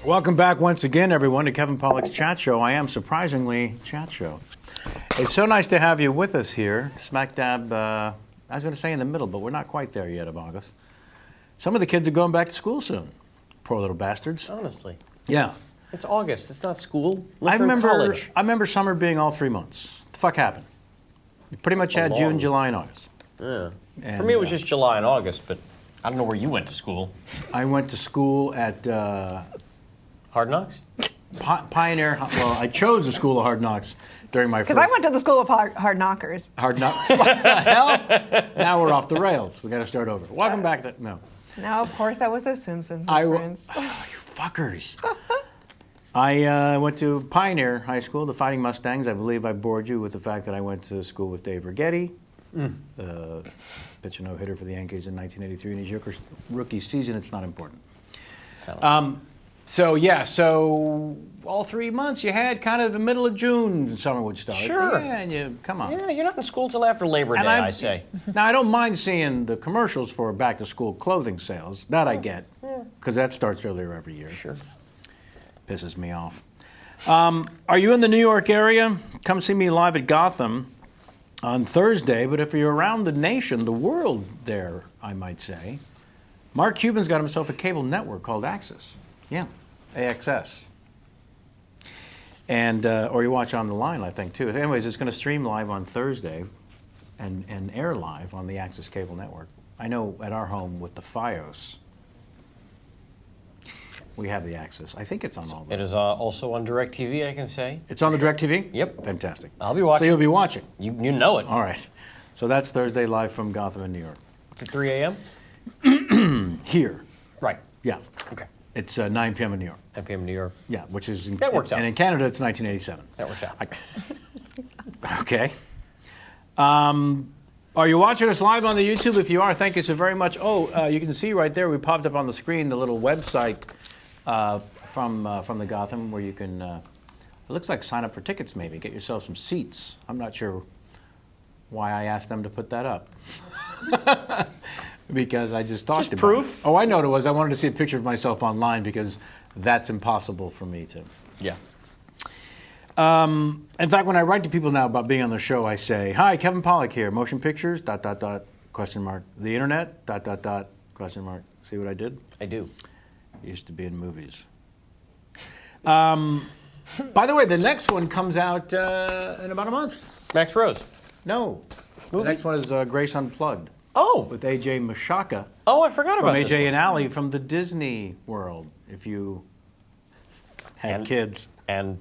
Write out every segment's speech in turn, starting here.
Welcome back once again, everyone, to Kevin Pollak's Chat Show. I am surprisingly Chat Show. It's so nice to have you with us here, smack dab, I was going to say in the middle, but we're not quite there yet of August. Some of the kids are going back to school soon. Poor little bastards. Honestly. Yeah. It's August. It's not school. I remember college. I remember summer being all 3 months. What the fuck happened? You pretty much had June, July, and August. Yeah. And, for me, it was just July and August, but I don't know where you went to school. I went to school at Hard Knocks? Pioneer. Well, I chose the School of Hard Knocks during my first. Because I went to the School of Hard Knockers. Hard Knocks? What the hell? Now we're off the rails. We got to start over. Welcome back to no. No, of course that was The Simpsons, my friends. Oh, you fuckers. I went to Pioneer High School, the Fighting Mustangs. I believe I bored you with the fact that I went to school with Dave Righetti, pitch a no-hitter for the Yankees in 1983 in his rookie season. It's not important. So all 3 months you had kind of the middle of June summer would start. Sure. Yeah, and come on. Yeah, you're not in school till after Labor Day, I say. Now, I don't mind seeing the commercials for back-to-school clothing sales. That I get, because that starts earlier every year. Sure. Pisses me off. Are you in the New York area? Come see me live at Gotham on Thursday. But if you're around the nation, the world there, I might say, Mark Cuban's got himself a cable network called Axis. Yeah, AXS. And, or you watch on the line, I think, too. Anyways, it's going to stream live on Thursday and air live on the Axis Cable Network. I know at our home with the Fios, we have the Axis. I think it's on all of them. It is also on DirecTV, I can say. It's on the DirecTV? Yep. Fantastic. I'll be watching. So you'll be watching? You know it. All right. So that's Thursday live from Gotham in New York. At 3 a.m.? Here. Right. Yeah. Okay. It's 9 p.m. in New York. 10 p.m. in New York. Yeah, which is... That works out. And in Canada, it's 1987. That works out. Okay. Are you watching us live on the YouTube? If you are, thank you so very much. Oh, you can see right there, we popped up on the screen the little website from the Gotham where you can, it looks like sign up for tickets maybe, get yourself some seats. I'm not sure why I asked them to put that up. Because I just talked about proof. it. Oh, I know what it was. I wanted to see a picture of myself online because that's impossible for me to. Yeah. In fact, when I write to people now about being on the show, I say, "Hi, Kevin Pollak here. Motion pictures, ... question mark. The internet, ... question mark. See what I did? I do. Used to be in movies. By the way, the next one comes out in about a month. Max Rose. No. Movie? The next one is Grace Unplugged. Oh. With AJ Mashaka. Oh, I forgot about From this AJ one. and Allie from the Disney World. If you have kids. And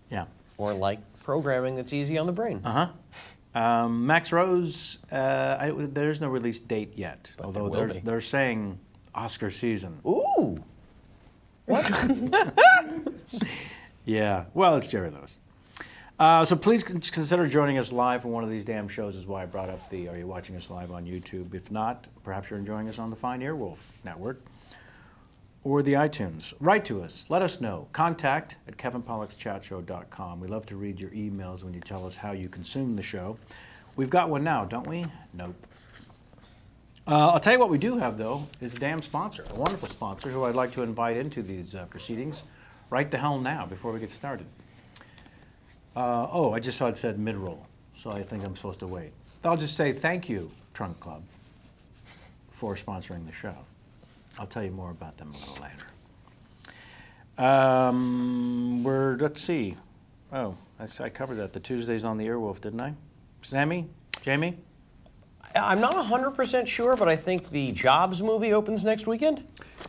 Yeah. or like programming that's easy on the brain. Uh-huh. Max Rose, there's no release date yet. But although there will be. they're saying Oscar season. Ooh. What? Yeah. Well, it's Jerry Lewis. So please consider joining us live for one of these damn shows is why I brought up the, are you watching us live on YouTube? If not, perhaps you're enjoying us on the Fine Earwolf Network or the iTunes. Write to us. Let us know. Contact at kevinpollakschatshow.com. We love to read your emails when you tell us how you consume the show. We've got one now, don't we? Nope. I'll tell you what we do have, though, is a damn sponsor, a wonderful sponsor who I'd like to invite into these proceedings right the hell now before we get started. I just saw it said mid-roll, so I think I'm supposed to wait. I'll just say thank you, Trunk Club, for sponsoring the show. I'll tell you more about them a little later. Let's see. Oh, I covered that. The Tuesdays on the Earwolf, didn't I? Sammy? Jamie? I'm not 100% sure, but I think the Jobs movie opens next weekend.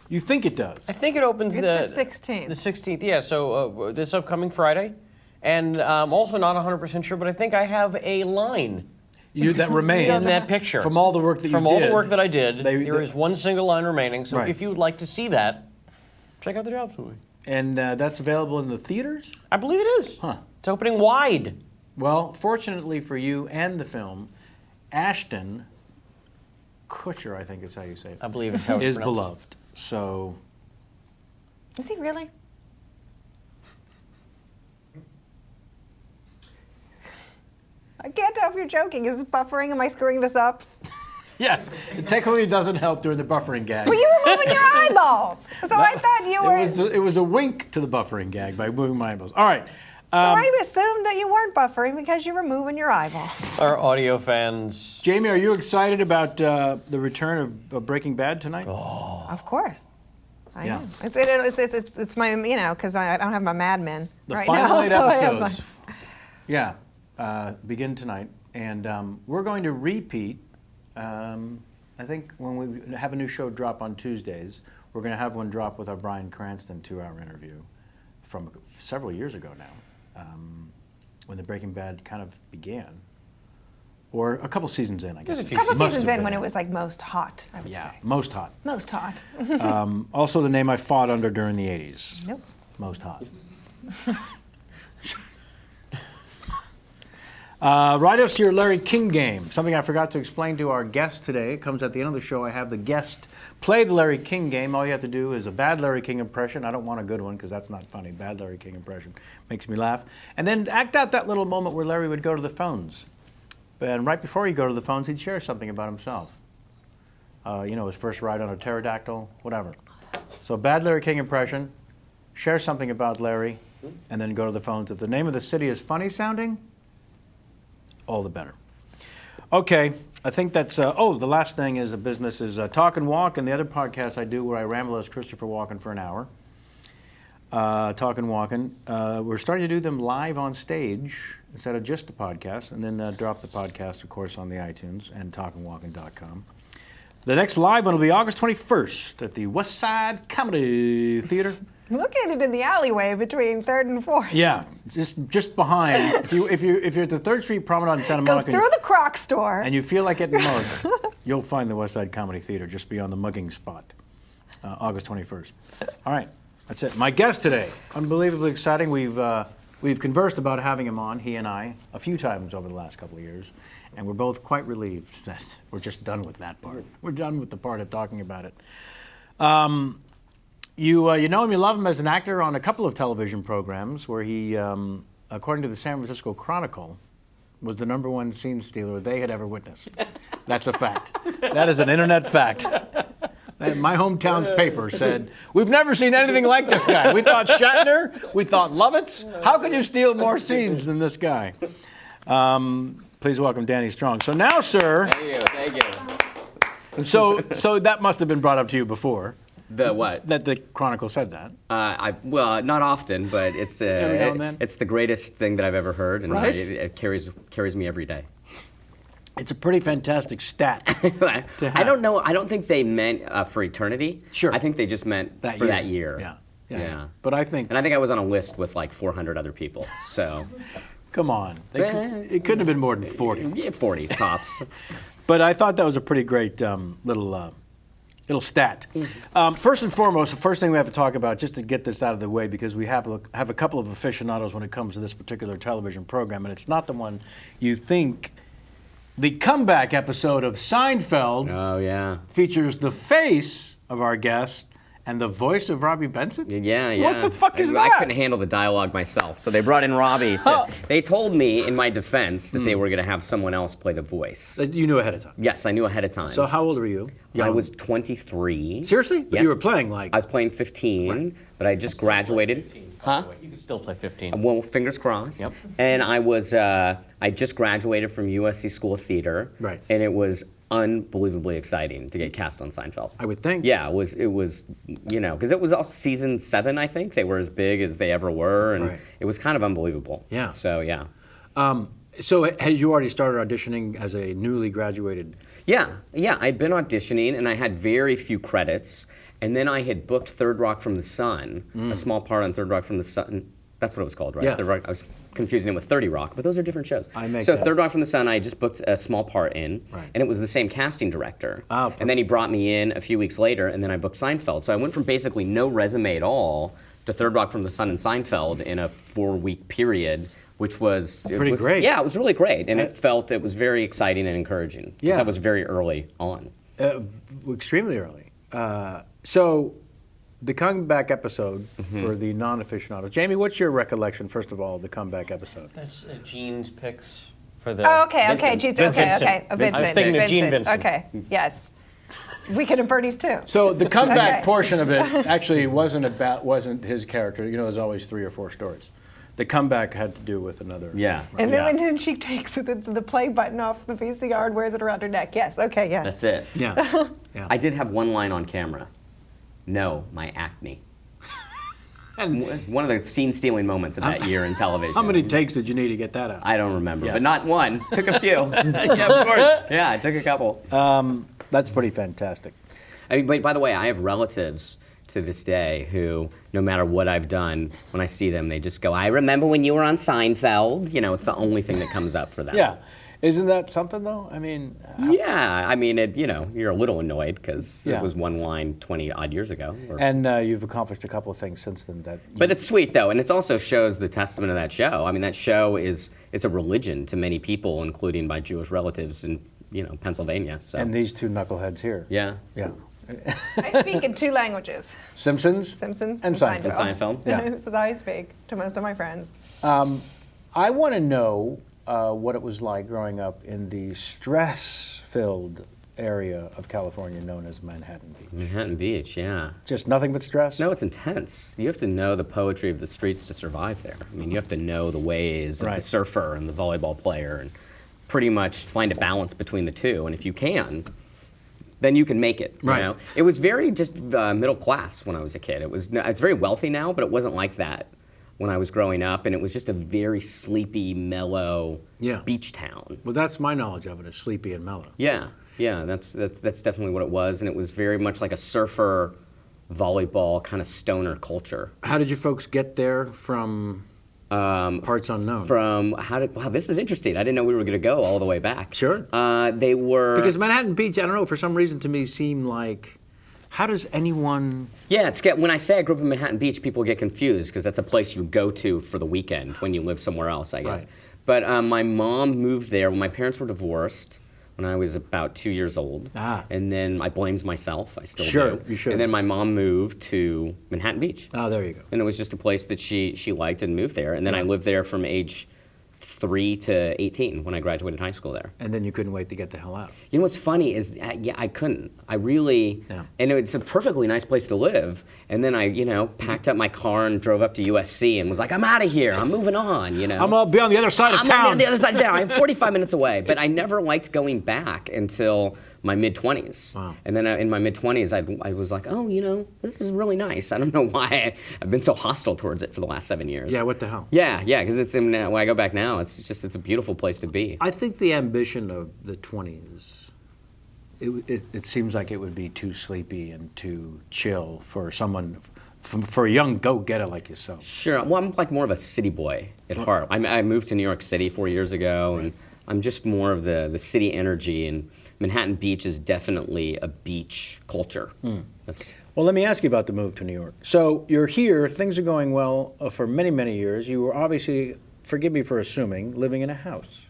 You think it does? I think it opens It's the 16th. The 16th, yeah. So this upcoming Friday. And I'm also not 100% sure, but I think I have a line That remains in that picture. from all the work that you did. From all the work that I did, there is is one single line remaining. So Right. if you would like to see that, check out the Jobs movie. And that's available in the theaters? I believe it is. Huh. It's opening wide. Well, fortunately for you and the film, Ashton Kutcher, I think is how you say it, I believe it's how it's is pronounced. beloved. So, Is he really? I can't tell if you're joking. Is this buffering? Am I screwing this up? Yes, it technically doesn't help during the buffering gag. Well, you were moving your eyeballs, so I thought you were. It was a wink to the buffering gag by moving my eyeballs. All right. So I assumed that you weren't buffering because you were moving your eyeballs. Our audio fans. Jamie, are you excited about the return of Breaking Bad tonight? Oh. Of course. I Yeah. am. It's my, because I don't have my Mad Men The right final now. 8 so I have episodes. Yeah, begin tonight. And we're going to repeat, I think when we have a new show drop on Tuesdays, we're going to have one drop with our Bryan Cranston 2-hour interview from several years ago now, when the Breaking Bad kind of began. Or a couple seasons in, I guess. a a few couple Must seasons have in when been. it was like most hot, I would Yeah, say. most hot. Most hot. Also the name I fought under during the 80s. Nope. Most hot. Write us your Larry King game. Something I forgot to explain to our guest today. It comes at the end of the show. I have the guest play the Larry King game. All you have to do is a bad Larry King impression. I don't want a good one because that's not funny. Bad Larry King impression makes me laugh. And then act out that little moment where Larry would go to the phones. And right before he'd go to the phones, he'd share something about himself. His first ride on a pterodactyl, whatever. So bad Larry King impression, share something about Larry, and then go to the phones. If the name of the city is funny sounding, all the better. Okay, I think that's, the last thing is the business is Talk and Walk, and the other podcast I do where I ramble as Christopher Walken for an hour. Talk and Walken. We're starting to do them live on stage instead of just the podcast, and then drop the podcast, of course, on the iTunes and talkandwalken.com. The next live one will be August 21st at the West Side Comedy Theater. Located in the alleyway between 3rd and 4th. Yeah, just behind. If you're at the 3rd Street Promenade in Santa Go Monica, through the Croc store. and you feel like getting mugged, you'll find the West Side Comedy Theater just beyond the mugging spot, August 21st. All right, that's it. My guest today, unbelievably exciting. We've conversed about having him on, he and I, a few times over the last couple of years, and we're both quite relieved that we're just done with that part. We're done with the part of talking about it. You know him, you love him as an actor on a couple of television programs where he, according to the San Francisco Chronicle, was the #1 scene stealer they had ever witnessed. That's a fact. That is an internet fact. My hometown's paper said, we've never seen anything like this guy. We thought Shatner, we thought Lovitz. How could you steal more scenes than this guy? Please welcome Danny Strong. So now, sir. Thank you. So that must have been brought up to you before. The what? That the Chronicle said that. Well, not often, but it's Every now and then? it's the greatest thing that I've ever heard, and Right? it carries me every day. It's a pretty fantastic stat to have. I don't know. I don't think they meant for eternity. Sure. I think they just meant That for year. that year. Yeah. But I think, And I think I was on a list with like 400 other people. So come on, it couldn't have been more than 40. yeah, 40 tops. But I thought that was a pretty great little stat. First and foremost, the first thing we have to talk about, just to get this out of the way, because we have a couple of aficionados when it comes to this particular television program, and it's not the one you think. The comeback episode of Seinfeld Oh yeah. features the face of our guest and the voice of Robbie Benson? Yeah. What the fuck is I that? couldn't handle the dialogue myself, so they brought in Robbie. They told me, in my defense, that they were going to have someone else play the voice. That you knew ahead of time. Yes, I knew ahead of time. So how old were you? I Young. was 23. Seriously? But Yeah. you were playing like... I was playing 15, but I just graduated. Huh? You can still play 15. Well, fingers crossed. Yep. And I was, I just graduated from USC School of Theater. Right. And it was unbelievably exciting to get cast on Seinfeld. I would think. Yeah, it was, because it was all season 7, I think. They were as big as they ever were, and Right. it was kind of unbelievable. Yeah. So, yeah. So had you already started auditioning as a newly graduated... Yeah, I'd been auditioning, and I had very few credits. And then I had booked Third Rock from the Sun, a small part on Third Rock from the Sun. That's what it was called, right? Yeah. Third Rock, I was confusing it with 30 Rock, but those are different shows. So Third Rock from the Sun, I just booked a small part in, Right. and it was the same casting director. Ah, and then he brought me in a few weeks later, and then I booked Seinfeld. So I went from basically no resume at all to Third Rock from the Sun and Seinfeld in a 4-week period, which was... Pretty great. Yeah, it was really great, and it was very exciting and encouraging. 'Cause Yeah. that was very early on. Extremely early. So the comeback episode Mm-hmm. for the non-aficionados. Jamie, what's your recollection, first of all, of the comeback episode? That's Gene's picks for the. Oh, okay, Vincent. geez, okay, Vincent. okay. I was thinking of Gene Vincent. Okay, yes. Weekend at Bernie's too. So the comeback Okay. portion of it actually wasn't his character. You know, there's always 3 or 4 stories. The comeback had to do with another. Yeah. And then Yeah. when she takes the play button off the VCR and wears it around her neck. Yes, okay, yes. That's it. Yeah. Yeah. I did have one line on camera. No, my acne. And one of the scene-stealing moments of that year in television. How many takes did you need to get that out? I don't remember, Yeah. but not one. Took a few. Yeah, of course. Yeah, I took a couple. That's pretty fantastic. I mean, by the way, I have relatives to this day who, no matter what I've done, when I see them, they just go, I remember when you were on Seinfeld. You know, it's the only thing that comes up for them. Yeah. Isn't that something, though? I mean, Yeah, I mean, you're a little annoyed because Yeah. it was one line 20-odd years ago. and you've accomplished a couple of things since then. But it's sweet, though, and it also shows the testament of that show. I mean, that show it's a religion to many people, including my Jewish relatives in, Pennsylvania. So. And these 2 knuckleheads here. Yeah. Yeah. I speak in 2 languages. Simpsons? Simpsons And Seinfeld. And Seinfeld. Yeah. This is how I speak to most of my friends. I want to know what it was like growing up in the stress-filled area of California known as Manhattan Beach. Manhattan Beach, yeah. Just nothing but stress? No, it's intense. You have to know the poetry of the streets to survive there. I mean, you have to know the ways of Right. the surfer and the volleyball player and pretty much find a balance between the two. And if you can, then you can make it. You Right. know? It was very just middle class when I was a kid. It's very wealthy now, but it wasn't like that when I was growing up. And it was just a very sleepy, mellow Yeah. beach town. Well, that's my knowledge of it, is sleepy and mellow. Yeah, that's definitely what it was. And it was very much like a surfer, volleyball kind of stoner culture. How did you folks get there from parts unknown? Wow, this is interesting. I didn't know we were going to go all the way back. Sure. They were. Because Manhattan Beach, I don't know, for some reason to me seemed like, how does anyone... Yeah, when I say I grew up in Manhattan Beach, people get confused because that's a place you go to for the weekend when you live somewhere else, I guess. Right. But my mom moved there when my parents were divorced when I was about 2 years old. Ah. And then I blamed myself. I still Sure, do. you should. And then my mom moved to Manhattan Beach. Oh, there you go. And it was just a place that she liked and moved there. And then I lived there from age 3 to 18 when I graduated high school there. And then you couldn't wait to get the hell out. You know what's funny is, I couldn't. I really, Yeah. and it's a perfectly nice place to live. And then I, packed up my car and drove up to USC and was like, I'm out of here. I'm moving on, I'll be on the other side of I'm town. on the other side of town. I'm 45 minutes away. But I never liked going back until my mid-20s. Wow. And then in my mid-20s, I was like, oh, this is really nice. I don't know why I've been so hostile towards it for the last 7 years. Yeah, what the hell? Yeah, because when I go back now, it's a beautiful place to be. I think the ambition of the 20s, it seems like it would be too sleepy and too chill for someone, for a young go-getter like yourself. Sure. Well, I'm like more of a city boy at heart. I moved to New York City 4 years ago, and I'm just more of the city energy. And Manhattan Beach is definitely a beach culture. Well, let me ask you about the move to New York. So you're here, things are going well for many, many years. You were obviously, forgive me for assuming, living in a house.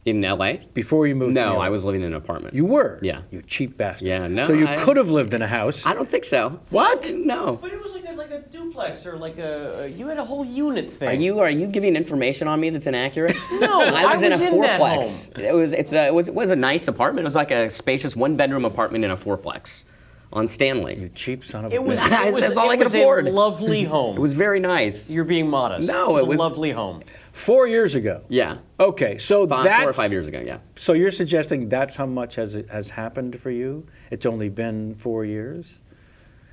In LA? Before you moved to New No, York. I was living in an apartment. You were? Yeah. You cheap bastard. Yeah, no, So you I- could have lived in a house. I don't think so. What? No. But it was like a duplex or like you had a whole unit thing. Are you giving information on me that's inaccurate? No, I was in a that fourplex. home. It was a nice apartment. It was like a spacious 1-bedroom apartment in a fourplex on Stanley. You cheap son of a It was, bitch. it was, That's all I it could was afford. a lovely home. It was very nice. You're being modest. No, it it was- a lovely home. 4 years ago. Yeah. Okay, so 4 that's... or 5 years ago, yeah. So you're suggesting that's how much has happened for you? It's only been 4 years?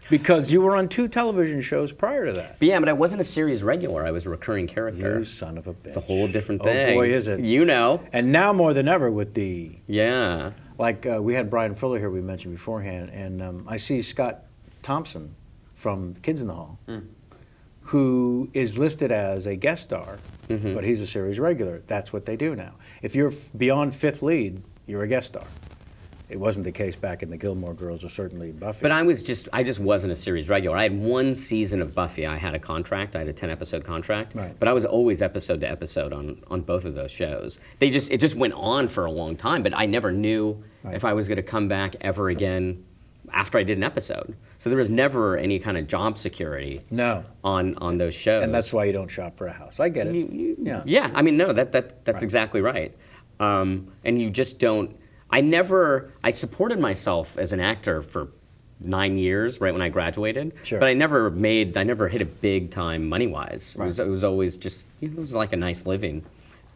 Because you were on 2 television shows prior to that. But yeah, but I wasn't a series regular. I was a recurring character. You son of a bitch. It's a whole different Oh, thing. boy, is it. You know. And now more than ever with the... Yeah. Like, we had Brian Fuller here, we mentioned beforehand, and I see Scott Thompson from Kids in the Hall, who is listed as a guest star, but he's a series regular. That's what they do now. If you're beyond 5th lead, you're a guest star. It wasn't the case back in the Gilmore Girls or certainly Buffy. But I just wasn't a series regular. I had 1 season of Buffy. I had a contract. I had a 10-episode contract. Right. But I was always episode to episode on both of those shows. It just went on for a long time, but I never knew if I was going to come back ever again after I did an episode. So there was never any kind of job security No. on those shows. And that's why you don't shop for a house. I get it. Yeah. Yeah, I mean, no, that's exactly right. And you just don't. I supported myself as an actor for 9 years, right when I graduated. Sure. But I never hit a big time money wise. Right. It was always just, it was like a nice living.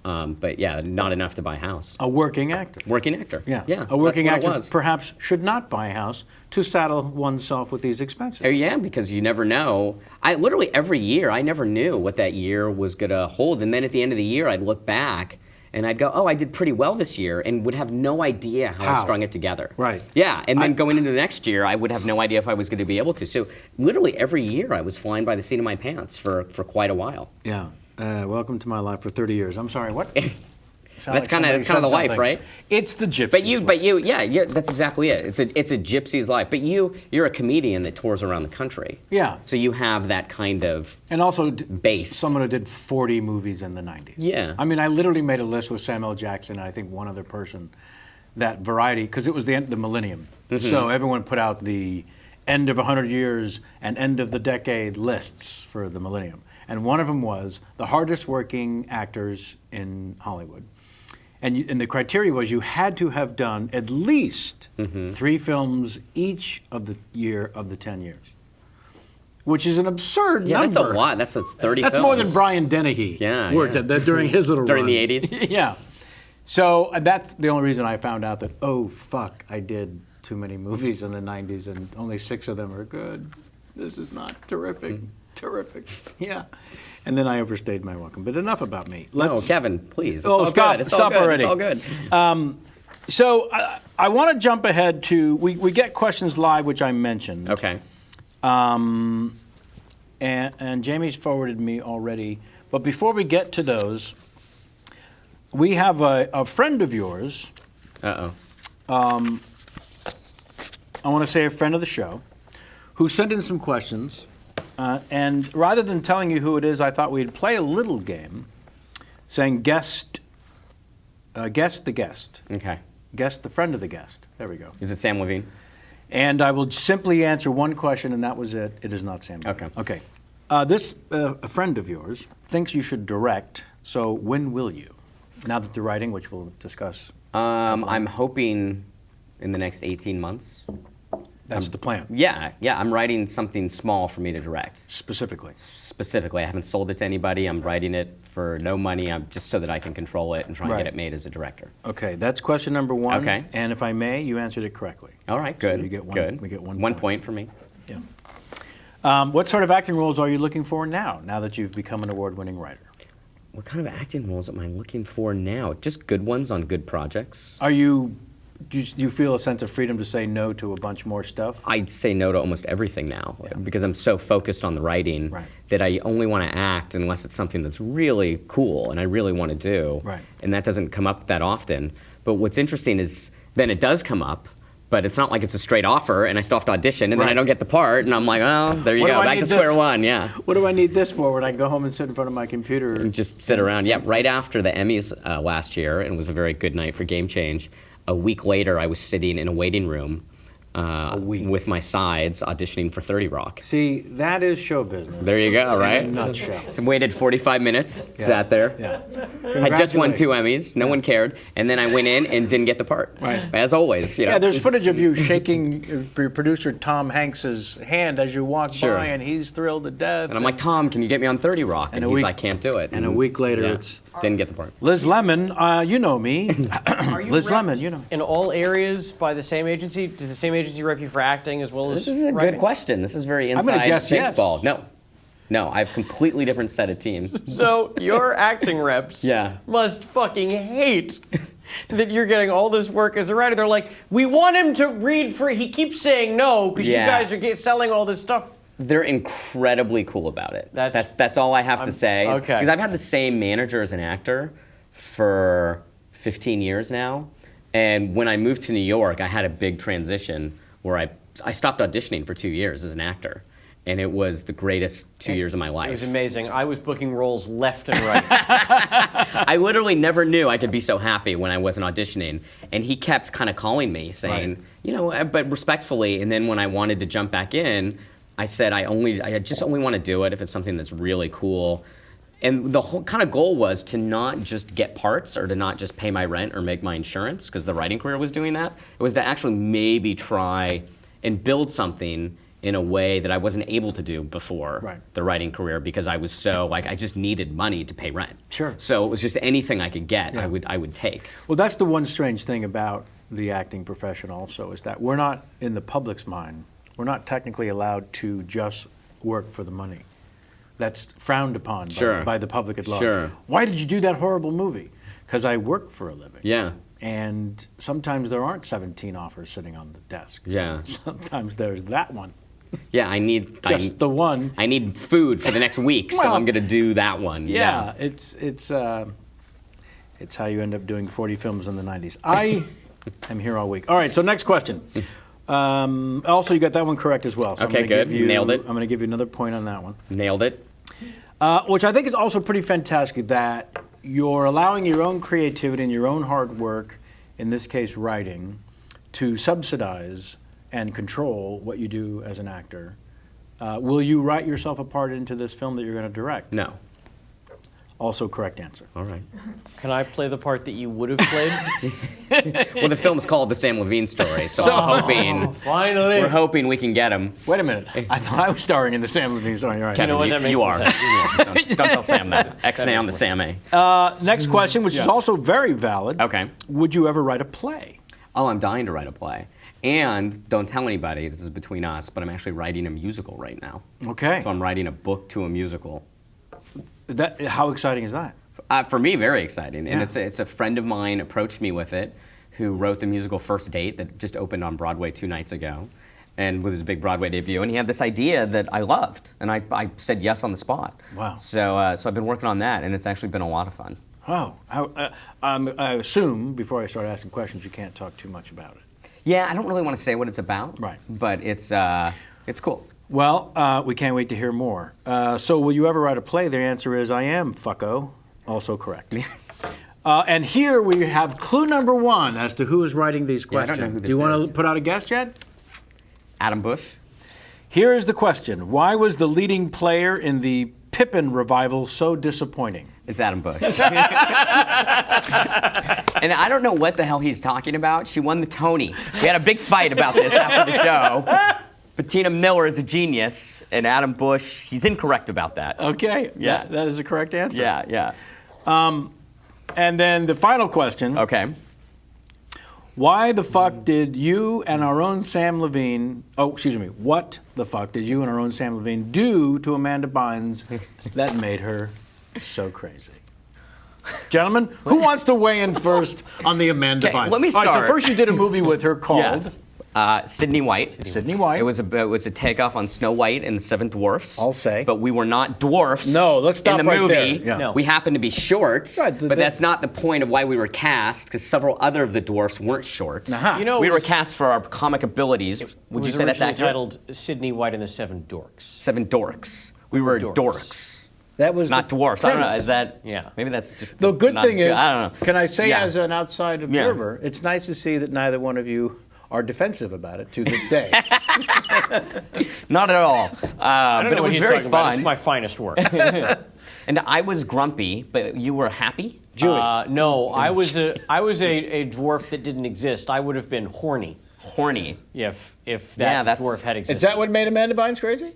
But yeah, not enough to buy a house. A working actor. Working actor. Yeah. Yeah. A working that's what actor it was. perhaps should not buy a house to saddle oneself with these expenses. Oh, yeah, because you never know. I literally every year, I never knew what that year was going to hold. And then at the end of the year, I'd look back and I'd go, oh, I did pretty well this year, and would have no idea how I strung it together. Right. Yeah, and then going into the next year, I would have no idea if I was going to be able to. So literally every year, I was flying by the seat of my pants for quite a while. Yeah. Welcome to my life for 30 years. I'm sorry, what? That's kind of the life, right? It's the gypsy. But you, yeah, that's exactly it. It's a gypsy's life. But you're a comedian that tours around the country. Yeah. So you have that kind of And also base. someone who did 40 movies in the 90s. Yeah. I mean, I literally made a list with Samuel Jackson and I think one other person, that Variety, because it was the millennium. Mm-hmm. So everyone put out the end of 100 years and end of the decade lists for the millennium. And one of them was the hardest working actors in Hollywood. And the criteria was you had to have done at least 3 films each of the year of the 10 years, which is an absurd yeah, number. that's a lot. That's 30 That's films. more than Brian Dennehy worked at during his little During run. the 80s? Yeah. So that's the only reason I found out that, oh, fuck, I did too many movies in the 90s and only 6 of them are good. This is not terrific. Terrific. Yeah. And then I overstayed my welcome. But enough about me. No, Kevin, please. It's Oh, all stop. good. It's Stop all good. already. It's all good. So I want to jump ahead to, we get questions live, which I mentioned. Okay. And Jamie's forwarded me already. But before we get to those, we have a friend of yours. Uh-oh. I want to say a friend of the show, who sent in some questions. And rather than telling you who it is, I thought we'd play a little game saying guess the guest. Okay. Guess the friend of the guest. There we go. Is it Samm Levine? And I will simply answer one question, and that was it. It is not Sam. Okay. Okay. This a friend of yours thinks you should direct. So when will you? Now that they're writing, which we'll discuss. I'm hoping in the next 18 months. That's the plan. Yeah. I'm writing something small for me to direct. Specifically. I haven't sold it to anybody. I'm writing it for no money. I'm just so that I can control it and try and Right. get it made as a director. Okay, that's question number 1. Okay. And if I may, you answered it correctly. All right, So good. you get one. Good. We get 1 1 point for me. Yeah. What sort of acting roles are you looking for now that you've become an award-winning writer? What kind of acting roles am I looking for now? Just good ones on good projects. Do you feel a sense of freedom to say no to a bunch more stuff? I'd say no to almost everything now because I'm so focused on the writing Right. that I only want to act unless it's something that's really cool and I really want to do. Right. And that doesn't come up that often. But what's interesting is then it does come up, but it's not like it's a straight offer and I still have to audition and then I Right. don't get the part and I'm like, oh, there you What do go, I back need to square this- one, yeah. What do I need this for when I go home and sit in front of my computer? And just sit around. Yeah, right after the Emmys last year, and it was a very good night for Game Change. A week later, I was sitting in a waiting room with my sides auditioning for 30 Rock. See, that is show business. There you go, right? In a nutshell. So waited 45 minutes, sat there. Yeah. I just won 2 Congratulations. Emmys. No one cared. And then I went in and didn't get the part. Right. As always, you know. Yeah, there's footage of you shaking your producer Tom Hanks's hand as you walk Sure. by, and he's thrilled to death. And I'm like, Tom, can you get me on 30 Rock? And a he's week- like, can't do it. and a week later, yeah, it's didn't get the part. Liz Lemon. You know me. Are you Liz repped Lemon, you know. in all areas by the same agency? Does the same agency rep you for acting as well as This is a writing? good question. This is very I'm gonna inside guess yes. baseball. No, I have a completely different set of teams. So your acting reps Yeah. must fucking hate that you're getting all this work as a writer. They're like, we want him to read for. He keeps saying no because Yeah. you guys are selling all this stuff. They're incredibly cool about it. That's- That's all I have to say. okay. Because I've had the same manager as an actor for 15 years now. And when I moved to New York, I had a big transition where I stopped auditioning for 2 years as an actor. and it was the greatest 2 years of my life. It was amazing. I was booking roles left and right. I literally never knew I could be so happy when I wasn't auditioning. And he kept kind of calling me, saying, but respectfully. And then when I wanted to jump back in, I said, I just only want to do it if it's something that's really cool. And the whole kind of goal was to not just get parts or to not just pay my rent or make my insurance, because the writing career was doing that. It was to actually maybe try and build something in a way that I wasn't able to do before the writing career, because I was so, I just needed money to pay rent. Sure. So it was just anything I could get, I would take. Well, that's the one strange thing about the acting profession also, is that we're not, in the public's mind, we're not technically allowed to just work for the money. That's frowned upon by the public at large. Sure. Why did you do that horrible movie? Because I work for a living. Yeah. And sometimes there aren't 17 offers sitting on the desk. Yeah. Sometimes there's that one. Yeah, I need the one. I need food for the next week, so I'm going to do that one. Yeah, it's how you end up doing 40 films in the 90s. I am here all week. All right, so next question. Also, you got that one correct as well. So Okay, good. Nailed it. I'm going to give you another point on that one. Nailed it. Which I think is also pretty fantastic, that you're allowing your own creativity and your own hard work, in this case writing, to subsidize and control what you do as an actor. Will you write yourself a part into this film that you're going to direct? No. Also correct answer. All right. Can I play the part that you would have played? Well, the film's called The Samm Levine Story, so I'm hoping, Finally. we're hoping we can get him. Wait a minute. I thought I was starring in the Samm Levine story. You're right. You know what, that makes You more are. sense. Don't tell Sam that. X-nay on the Sam. Next question, which is also very valid. Okay. Would you ever write a play? Oh, I'm dying to write a play. And don't tell anybody, this is between us, but I'm actually writing a musical right now. Okay. So I'm writing a book to a musical. How exciting is that? For me, very exciting. And Yeah. it's a friend of mine approached me with it, who wrote the musical First Date that just opened on Broadway 2 nights ago, and with his big Broadway debut. And he had this idea that I loved, and I said yes on the spot. Wow. So I've been working on that, and it's actually been a lot of fun. Oh, I assume, before I start asking questions, you can't talk too much about it. Yeah, I don't really want to say what it's about. Right. But it's cool. Well, we can't wait to hear more. So will you ever write a play? The answer is I am, fucko. Also correct. And here we have clue number one as to who is writing these I questions. don't know who Do you this want is. to put out a guess yet? Adam Bush. Here is the question. Why was the leading player in the Pippin revival so disappointing? It's Adam Bush. And I don't know what the hell he's talking about. She won the Tony. We had a big fight about this after the show. Bettina Miller is a genius, and Adam Bush, he's incorrect about that. Okay. Yeah. That is the correct answer. Yeah. And then the final question. Okay. Why the fuck did you and our own Samm Levine, what the fuck did you and our own Samm Levine do to Amanda Bynes that made her so crazy? Gentlemen, who wants to weigh in first on the Amanda Okay, Bynes? let me All right, so start. first you did a movie with her called Yes. Sydney White. Sydney White. It was a takeoff on Snow White and the Seven Dwarfs. I'll say. But we were not dwarfs. No, let's stop in the right movie. there. Yeah. No. We happened to be short, Right, but that's not the point of why we were cast, because several other of the dwarfs weren't short. Uh-huh. You know, we it were was- cast for our comic abilities. It Would you was say that's originally accurate? titled Sydney White and the Seven Dorks. Seven Dorks. We were Dorks. dorks. That was Not the dwarfs. I don't know. premise. Is that? Yeah. Maybe that's just. The good not thing as is, I don't know. can I say Yeah. as an outside observer, it's nice to see that neither one of you are defensive about it to this day. Not at all. I don't but know it what was he's very talking about. fun. It's my finest work. And I was grumpy, but you were happy. No, I was a dwarf that didn't exist. I would have been horny Horny. if Yeah, that that's- dwarf had existed. Is that what made Amanda Bynes crazy?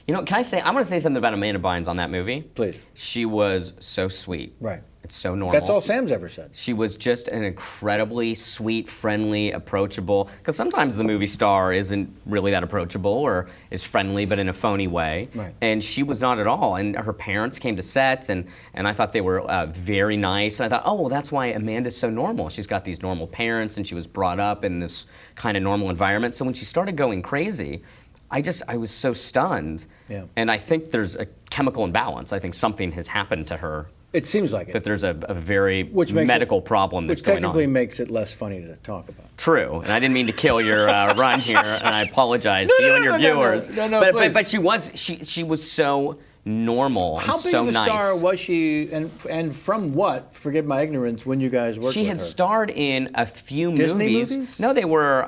You know, can I say? I want to say something about Amanda Bynes on that movie. Please. She was so sweet. Right. It's so normal. That's all Sam's ever said. She was just an incredibly sweet, friendly, approachable. Because sometimes the movie star isn't really that approachable or is friendly, but in a phony way. Right. And she was not at all. And her parents came to set, and I thought they were very nice. And I thought, oh, well, that's why Amanda's so normal. She's got these normal parents, and she was brought up in this kind of normal environment. So when she started going crazy, I was so stunned. Yeah. And I think there's a chemical imbalance. I think something has happened to her. It seems like it. That there's a very Which makes medical problem that's Which going technically on. makes it less funny to talk about. true, and I didn't mean to kill your run here, and I apologize to you and your viewers. But she was so normal and How big so of a nice. star was she, and from what? Forgive my ignorance. When you guys worked She with had her? starred in a few Disney movies. movies? No, they were,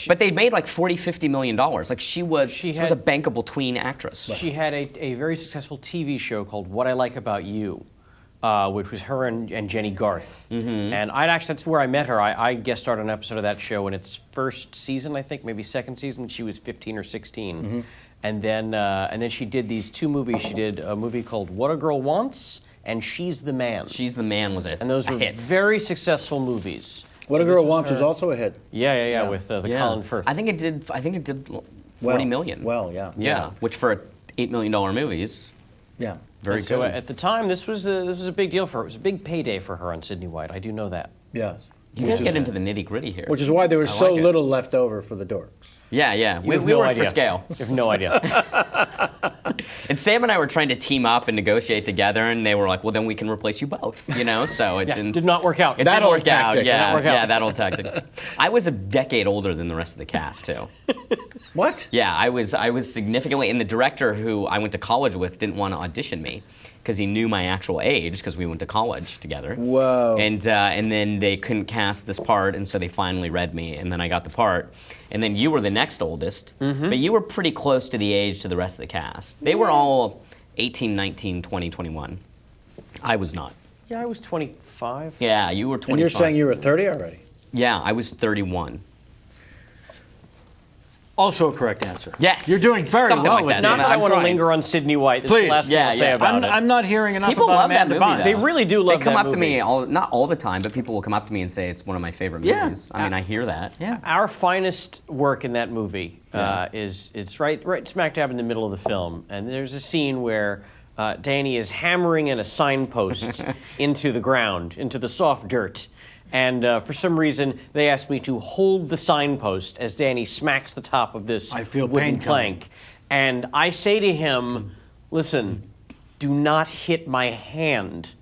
but they made like $40-50 million. Like she was a bankable tween actress. She had a very successful TV show called What I Like About You, which was her and Jenny Garth. And that's where I met her. I guest starred on an episode of that show in its first season, I think, maybe second season. She was 15 or 16. And then she did these 2 movies. She did a movie called What a Girl Wants and She's the Man. She's the Man was And those were hit. very successful movies. What a Girl Wants was also a hit. Yeah, with the Colin Firth. I think it did $40 million. Well, yeah. Yeah, which for $8 million movies, Yeah. very And good. so at the time, this was a big deal for her. It was a big payday for her on Sydney White. I do know that. Yes. You guys get into the nitty gritty here. Which is why there was so like it. little left over for the dorks. Yeah. We have no worked for idea. scale. You have no idea. And Sam and I were trying to team up and negotiate together, and they were like, "Well, then we can replace you both." So it Did not work out. It That didn't old work out. tactic. Yeah, Did not work out. yeah, that old tactic. I was a decade older than the rest of the cast too. What? Yeah, I was significantly, and the director who I went to college with didn't want to audition me because he knew my actual age because we went to college together. Whoa. And then they couldn't cast this part, and so they finally read me, and then I got the part. And then you were the next oldest, but you were pretty close to the age to the rest of the cast. They were all 18, 19, 20, 21. I was not. Yeah, I was 25. Yeah, you were 25. And you're saying you were 30 already? Yeah, I was 31. Also a correct answer. Yes. You're doing very Something well like with that. that. Not that I I'm want to trying. linger on Sydney White. This Please. is the last thing I'll say about it. I'm not hearing enough People about love that Amanda movie, Bynes. though. They really do love They come that up to movie. me, not all the time, but people will come up to me and say it's one of my favorite Yeah. movies. I mean, I hear that. Yeah. Our finest work in that movie is right smack dab in the middle of the film, and there's a scene where Danny is hammering in a signpost into the ground, into the soft dirt. And for some reason, they asked me to hold the signpost as Danny smacks the top of this I feel wooden pain plank. And I say to him, listen, do not hit my hand,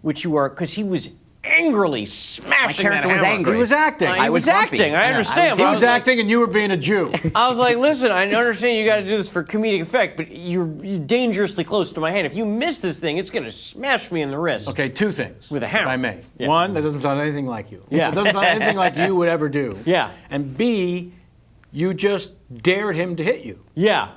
which you are, because he was angrily smashing My character that was hammer. angry. He was acting. I was grumpy. acting, I Yeah, understand. He but I was like- acting and you were being a Jew. I was like, listen, I understand you got to do this for comedic effect, but you're dangerously close to my hand. If you miss this thing, it's going to smash me in the wrist. Okay, 2 things. With a hammer. If I may. Yeah. 1, that doesn't sound anything like you. Yeah. It doesn't sound anything like you would ever do. Yeah. And B, you just dared him to hit you. Yeah.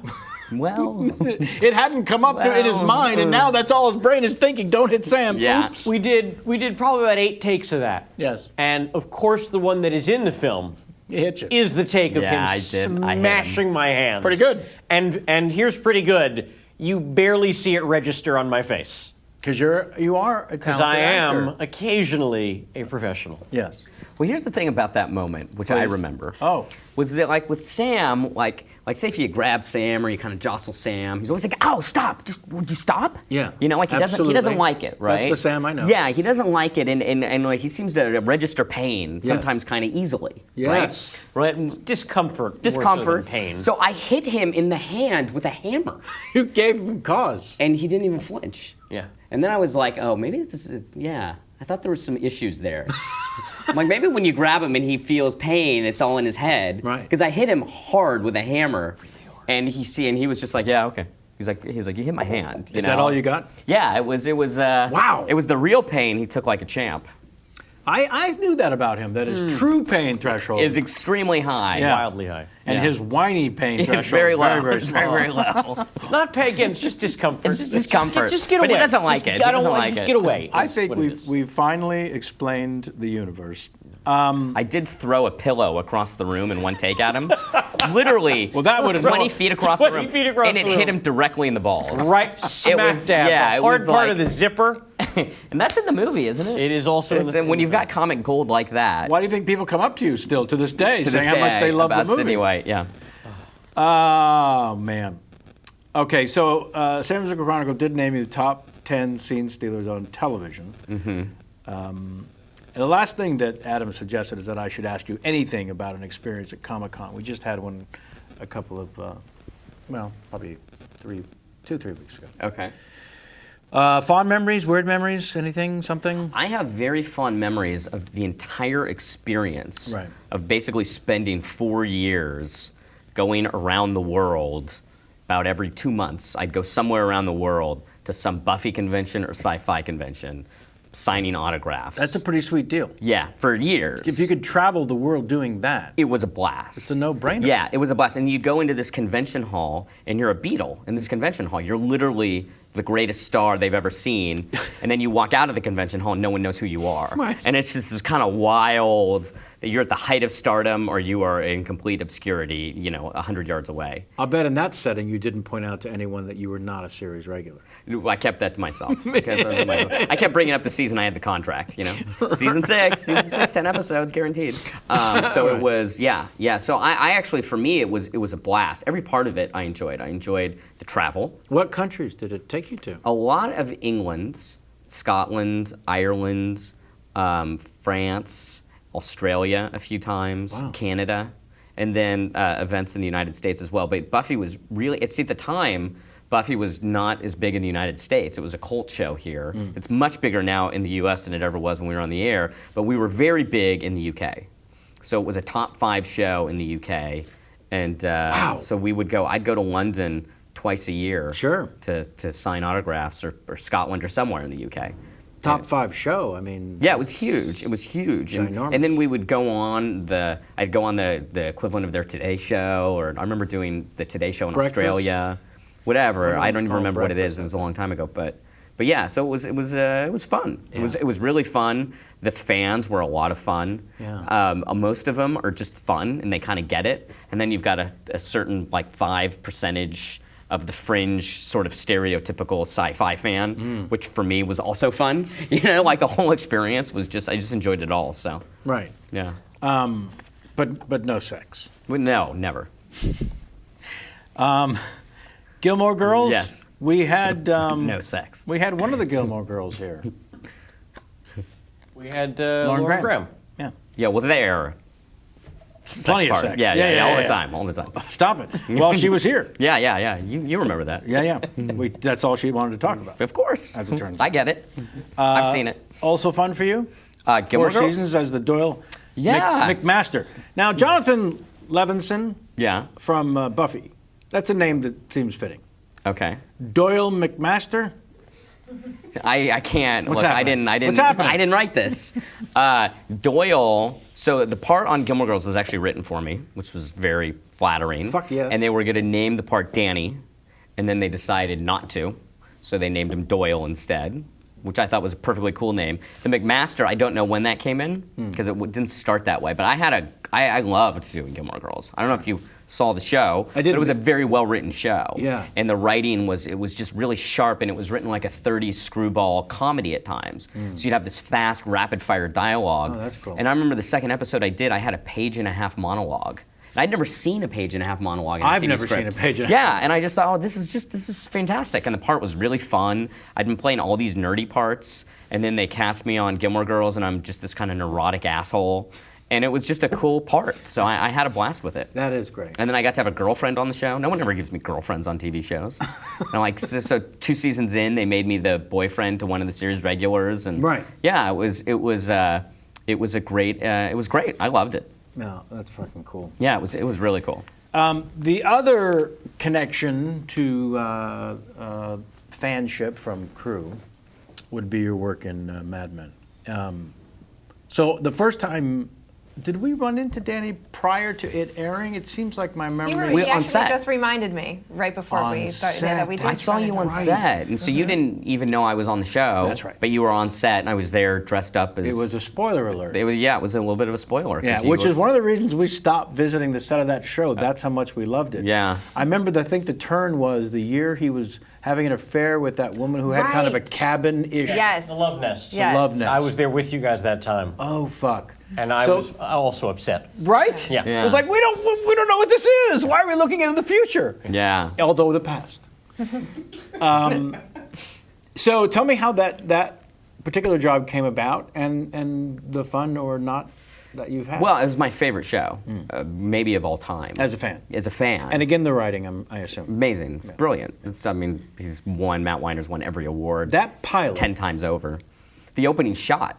Well, It hadn't come up to in his mind, and now that's all his brain is thinking. Don't hit Sam. yeah. Oops. We did probably about 8 takes of that. Yes. And of course, the one that is in the film He hit you. is the take of Yeah, him I hit him. smashing my hand. Pretty good. And here's pretty good. You barely see it register on my face. Because you are a Because talented I am actor. occasionally a professional. Yes. Well, here's the thing about that moment, which I Please. remember. Oh. Was that like with Sam, like say if you grab Sam or you kind of jostle Sam, he's always like, "Oh, stop! Would you stop?" Yeah, You know, like he absolutely. doesn't like it, right? That's the Sam I know. Yeah, he doesn't like it, and like he seems to register pain Yes. sometimes kind of easily. Yes. Right. And Discomfort. more so discomfort, than pain. So I hit him in the hand with a hammer, You gave him cause. and he didn't even flinch. Yeah. And then I was like, "Oh, maybe this is yeah." I thought there were some issues there. I'm like, maybe when you grab him and he feels pain, it's all in his head. Right. Because I hit him hard with a hammer, and he was just like, yeah, okay. He's like, you hit my hand. Is that all you got? Yeah, it was. Wow. It was the real pain he took like a champ. I knew that about him, that his true pain threshold Is extremely high. Yeah. Wildly high. and yeah. his whiny pain threshold It's very low. very, It's small. very low. It's not pain, again, it's just discomfort. It's just discomfort. Just get away. But he doesn't like it. He I don't doesn't want like just it. get away. I is think what it is. we've finally explained the universe. I did throw a pillow across the room in one take at him. Literally, Well, that would've 20 known- feet across the 20 room. feet across and the it room. hit him directly in the balls. Right smack was- dab. yeah, the it hard was part like- of the zipper. And that's in the movie, isn't it? It is also in the When you've got comic gold like that. Why do you think people come up to you still to this day to saying this how much day they love the about movie? Sydney White, yeah. Oh, man. Okay, so San Francisco Chronicle did name you the top 10 scene stealers on television. And the last thing that Adam suggested is that I should ask you anything about an experience at Comic-Con. We just had one a couple of, probably 3 weeks ago. Okay. Fond memories, weird memories, anything, something? I have very fond memories of the entire experience Right. of basically spending 4 years going around the world. About every 2 months, I'd go somewhere around the world to some Buffy convention or sci-fi convention, signing autographs. That's a pretty sweet deal. Yeah, for years. If you could travel the world doing that, It was a blast. it's a no-brainer. Yeah, it was a blast. And you go into this convention hall, and you're a Beatle in this convention hall. You're literally the greatest star they've ever seen. And then you walk out of the convention hall, and no one knows who you are. Right. And it's just this kind of wild that you're at the height of stardom, or you are in complete obscurity, 100 yards away. I'll bet in that setting you didn't point out to anyone that you were not a series regular. I kept that to myself. I kept bringing up the season I had the contract, Season 6, 10 episodes guaranteed. So it was, yeah. So I actually, for me, it was a blast. Every part of it I enjoyed. I enjoyed the travel. What countries did it take you to? A lot of England, Scotland, Ireland, France, Australia a few times, Wow. Canada, and then events in the United States as well. But Buffy was really, at the time, Buffy was not as big in the United States. It was a cult show here. It's much bigger now in the US than it ever was when we were on the air, but we were very big in the UK. So it was a top 5 show in the UK. And Wow. so I'd go to London twice a year Sure. to sign autographs, or Scotland or somewhere in the UK. Top 5 show, I mean... Yeah, it was huge. It was huge. Ginormous. And then we would go on I'd go on the equivalent of their Today Show, or I remember doing the Today Show in Breakfast. Australia, whatever. I don't even called remember what it is. breakfast. It was a long time ago, but yeah. So it was fun. Yeah. It was really fun. The fans were a lot of fun. Yeah. Most of them are just fun, and they kind of get it. And then you've got a certain 5% of the fringe sort of stereotypical sci-fi fan, which for me was also fun. The whole experience was I just enjoyed it all. So Right. yeah, But no sex. but no, never. Gilmore Girls? Yes. We had... No sex. We had one of the Gilmore Girls here. We had Lauren Lauren Graham. Graham. Yeah. Yeah, well, there. Plenty of part. sex. Yeah, all the time. Stop it. Well, she was here. Yeah. You remember that? Yeah. That's all she wanted to talk about. Of course. As it turns I out. get it. I've seen it. Also fun for you? Gilmore 4 Girls? seasons as the Doyle Yeah. McMaster. Now, Jonathan Levinson Yeah. from Buffy. That's a name that seems fitting. Okay. Doyle McMaster? I can't. What's Look, happening? I didn't. What's happening? I didn't write this. Doyle. So the part on Gilmore Girls was actually written for me, which was very flattering. Fuck yes. And they were going to name the part Danny, and then they decided not to, so they named him Doyle instead, which I thought was a perfectly cool name. The McMaster, I don't know when that came in because it didn't start that way. But I loved doing Gilmore Girls. I don't know if you saw the show, I did. but it was a very well-written show. Yeah. And the writing was just really sharp, and it was written like a 30s screwball comedy at times. So you'd have this fast, rapid-fire dialogue. Oh, that's cool. And I remember the second episode I did, I had a page-and-a-half monologue. And I'd never seen a page-and-a-half monologue in a I've TV never script. seen a page-and-a-half. Yeah, and I just thought, this is fantastic. And the part was really fun. I'd been playing all these nerdy parts, and then they cast me on Gilmore Girls, and I'm just this kind of neurotic asshole. And it was just a cool part. So I had a blast with it. That is great. And then I got to have a girlfriend on the show. No one ever gives me girlfriends on TV shows. And so 2 seasons in, they made me the boyfriend to one of the series regulars. And Right. Yeah, it was great. It was great. I loved it. No, that's fucking cool. Yeah, it was really cool. The other connection to fanship from Crew would be your work in Mad Men. So the first time, did we run into Danny prior to it airing? It seems like my memory. He on actually set. just reminded me right before On we started. set. That we did I saw run you into on him. set, and so you didn't even know I was on the show. That's right. But you were on set, and I was there dressed up as. It was a spoiler alert. It was a little bit of a spoiler. 'cause Yeah, you which were- is one of the reasons we stopped visiting the set of that show. That's how much we loved it. Yeah. I remember, I think the turn was the year he was having an affair with that woman who had kind of a Right. cabin-ish. Yes. The Love Nest. Yes. Love Nest. I was there with you guys that time, Oh, fuck. and I So- was also upset. Right? Yeah. Yeah. It was like, we don't know what this is. Why are we looking into the future? Yeah. Although the past. So tell me how that particular job came about and the fun or not that you've had? Well, it was my favorite show, maybe of all time. As a fan. As a fan. And again, the writing, I assume. Amazing. It's brilliant. Matt Weiner's won every award. That pilot. 10 times over. The opening shot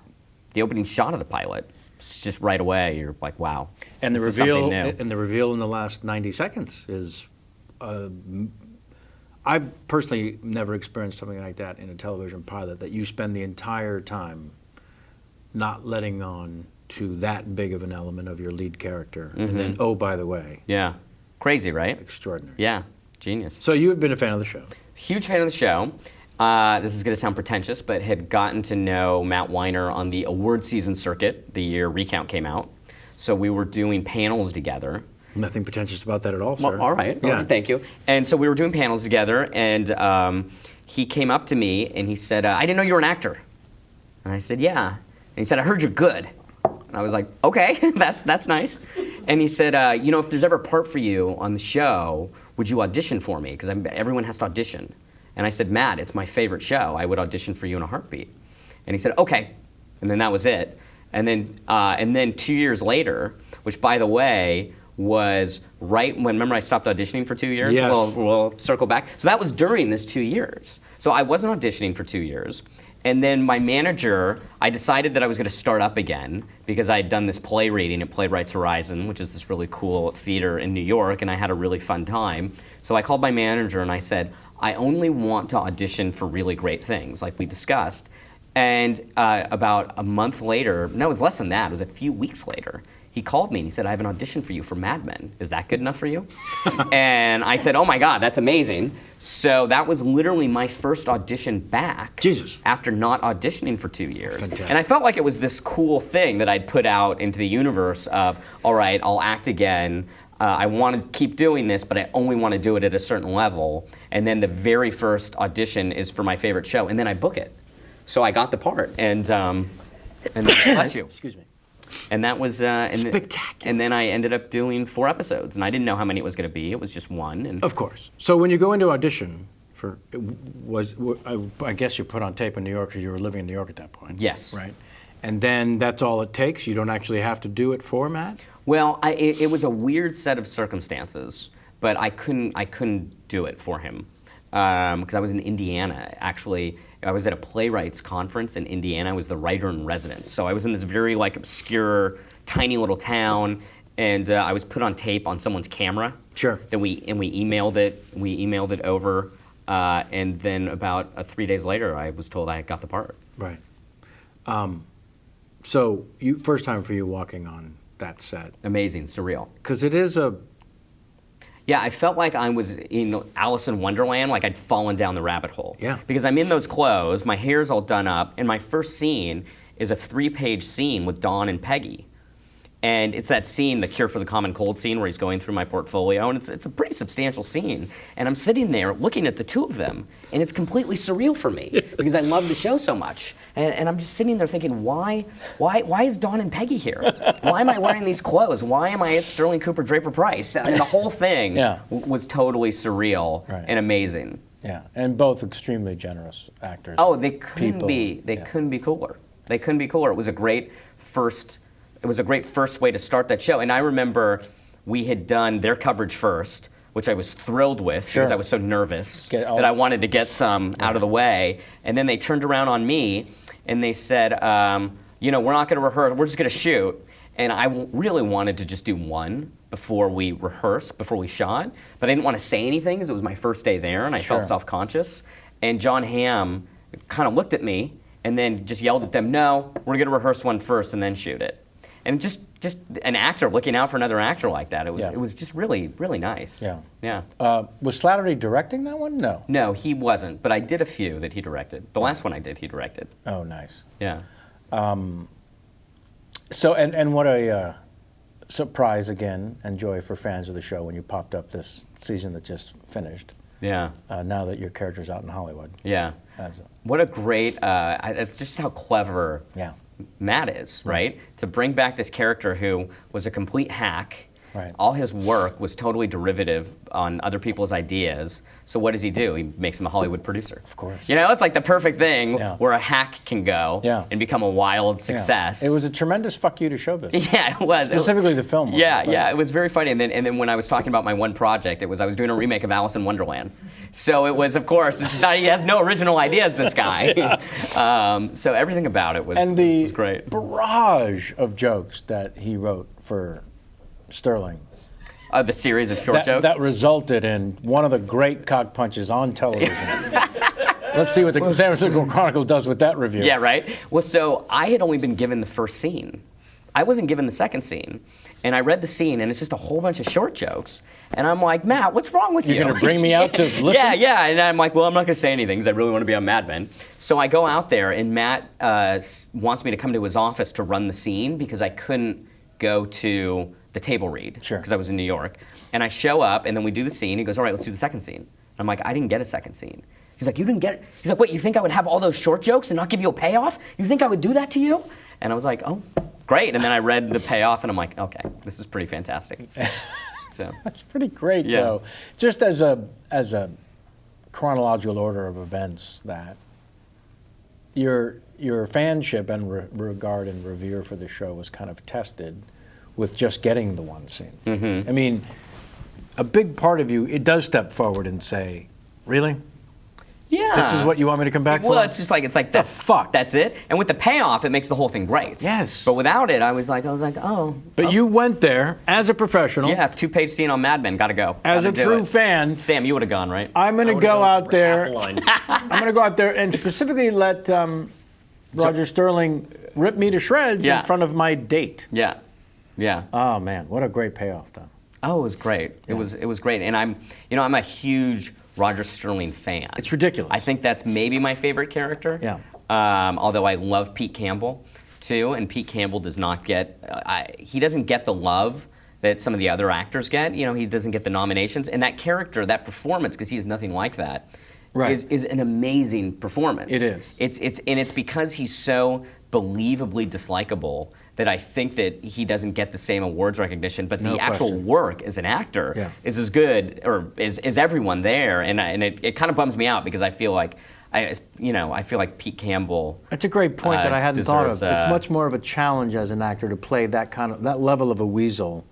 of the pilot, it's just right away, you're like, wow. And the this is something reveal, new. and the reveal in the last 90 seconds is, I've personally never experienced something like that in a television pilot, that you spend the entire time not letting on to that big of an element of your lead character. And then, oh, by the way. Yeah. Crazy, right? Extraordinary. Yeah. Genius. So you have been a fan of the show. Huge fan of the show. This is going to sound pretentious, but had gotten to know Matt Weiner on the award season circuit the year Recount came out. So we were doing panels together. Nothing pretentious about that at all, sir. Well, all right, thank you. And so we were doing panels together, and he came up to me and he said, I didn't know you were an actor. And I said, yeah. And he said, I heard you're good. And I was like, okay, that's nice. And he said, if there's ever a part for you on the show, would you audition for me? Because everyone has to audition. And I said, Matt, it's my favorite show. I would audition for you in a heartbeat. And he said, okay. And then that was it. And then 2 years later, which, by the way, was right when, remember I stopped auditioning for 2 years? Yes. We'll circle back. So that was during this 2 years. So I wasn't auditioning for 2 years. And then my manager, I decided that I was going to start up again because I had done this play reading at Playwrights Horizon, which is this really cool theater in New York, and I had a really fun time. So I called my manager and I said, I only want to audition for really great things, like we discussed. And about a month later, no, it was less than that, it was a few weeks later, he called me and he said, I have an audition for you for Mad Men. Is that good enough for you? And I said, oh my God, that's amazing. So that was literally my first audition back. Jesus. After not auditioning for 2 years. Fantastic. And I felt like it was this cool thing that I'd put out into the universe of, all right, I'll act again. I want to keep doing this, but I only want to do it at a certain level. And then the very first audition is for my favorite show, and then I book it. So I got the part, and bless you. Excuse me. And that was Spectacular. And then I ended up doing 4 episodes, and I didn't know how many it was going to be. It was just one. And Of course. So when you go into audition for, I guess you put on tape in New York because you were living in New York at that point. Yes. Right. And then that's all it takes. You don't actually have to do it for Matt. Well, it was a weird set of circumstances, but I couldn't do it for him because I was in Indiana. Actually, I was at a playwrights conference in Indiana. I was the writer in residence, so I was in this very obscure, tiny little town, and I was put on tape on someone's camera. Sure. Then we emailed it. We emailed it over, and then about 3 days later, I was told I got the part. Right. So first time for you walking on that set. Amazing, surreal. Because it is a... Yeah, I felt like I was in Alice in Wonderland, like I'd fallen down the rabbit hole. Yeah. Because I'm in those clothes, my hair's all done up, and my first scene is a 3-page scene with Dawn and Peggy. And it's that scene, the Cure for the Common Cold scene, where he's going through my portfolio, and it's a pretty substantial scene. And I'm sitting there looking at the two of them, and it's completely surreal for me because I love the show so much. And I'm just sitting there thinking, why is Dawn and Peggy here? Why am I wearing these clothes? Why am I at Sterling Cooper Draper Price? I mean, the whole thing was totally surreal and amazing. Yeah, and both extremely generous actors. Oh, they couldn't be. They couldn't be cooler. They couldn't be cooler. It was a great first way to start that show. And I remember we had done their coverage first, which I was thrilled with because I was so nervous that I wanted to get some out of the way. And then they turned around on me and they said, we're not going to rehearse, we're just going to shoot. And I really wanted to just do one before we rehearsed, before we shot. But I didn't want to say anything because it was my first day there and I felt self-conscious. And John Hamm kind of looked at me and then just yelled at them, no, we're going to rehearse one first and then shoot it. And just an actor looking out for another actor like that, it was just really, really nice. Yeah. Yeah. Was Slattery directing that one? No. No, he wasn't, but I did a few that he directed. The last one I did, he directed. Oh, nice. Yeah. So, and what a surprise again and joy for fans of the show when you popped up this season that just finished. Yeah. Now that your character's out in Hollywood. Yeah. What a great, it's just how clever Matt is, right? To bring back this character who was a complete hack Right. All his work was totally derivative on other people's ideas. So what does he do? He makes him a Hollywood producer. Of course. You know, it's like the perfect thing Yeah. where a hack can go Yeah. and become a wild Yeah. success. It was a tremendous fuck you to show business. Yeah, it was. Specifically the film. was, Yeah, but- yeah, it was very funny. And then when I was talking about my one project, I was doing a remake of Alice in Wonderland. So it was, of course, he has no original ideas, this guy. So everything about it was, And the was great. barrage of jokes that he wrote for Sterling. The series of short jokes. That resulted in one of the great cock punches on television. Let's see what the San Francisco Chronicle does with that review. Yeah, right? Well, so I had only been given the first scene. I wasn't given the second scene. And I read the scene, and it's just a whole bunch of short jokes. And I'm like, Matt, what's wrong with you? You're going to bring me out to listen? Yeah. And I'm like, well, I'm not going to say anything because I really want to be on Mad Men. So I go out there, and Matt wants me to come to his office to run the scene because I couldn't go to the table read Sure. because I was in New York. And I show up, and then we do the scene. He goes, all right, let's do the second scene. And I'm like, I didn't get a second scene. He's like, you didn't get it? He's like, wait, you think I would have all those short jokes and not give you a payoff? You think I would do that to you? And I was like, oh, great. And then I read the payoff, and I'm like, okay, this is pretty fantastic. So That's pretty great, Yeah. though. Just as a chronological order of events, that your fanship and regard and revere for the show was kind of tested with just getting the one scene. Mm-hmm. I mean, a big part of you, it does step forward and say, really? yeah, This is what you want me to come back for? Well, it's like that's fuck? That's it. And with the payoff, it makes the whole thing great. Yes. But without it, I was like, oh. But you went there as a professional, Yeah, 2-page scene on Mad Men. Gotta go. as Gotta a do true it. fan. Sam, you would have gone, right? I'm going to I would've go gone out for there. half a line. I'm going to go out there and specifically let Roger Sterling rip me to shreds Yeah. in front of my date. Yeah. Oh man, what a great payoff, though. Oh, it was great. It was great. And I'm a huge Roger Sterling fan. It's ridiculous. I think that's maybe my favorite character. Yeah. Although I love Pete Campbell too, and Pete Campbell does not get he doesn't get the love that some of the other actors get. You know, he doesn't get the nominations, and that character, that performance, because he is nothing like that, Right. is an amazing performance. It is. It's because he's so believably dislikable that I think that he doesn't get the same awards recognition, but No the actual question. work as an actor Yeah. is as good, or is everyone there, and it kind of bums me out because I feel like I feel like Pete Campbell. It's a great point that I hadn't thought of. deserves, It's much more of a challenge as an actor to play that level of a weasel,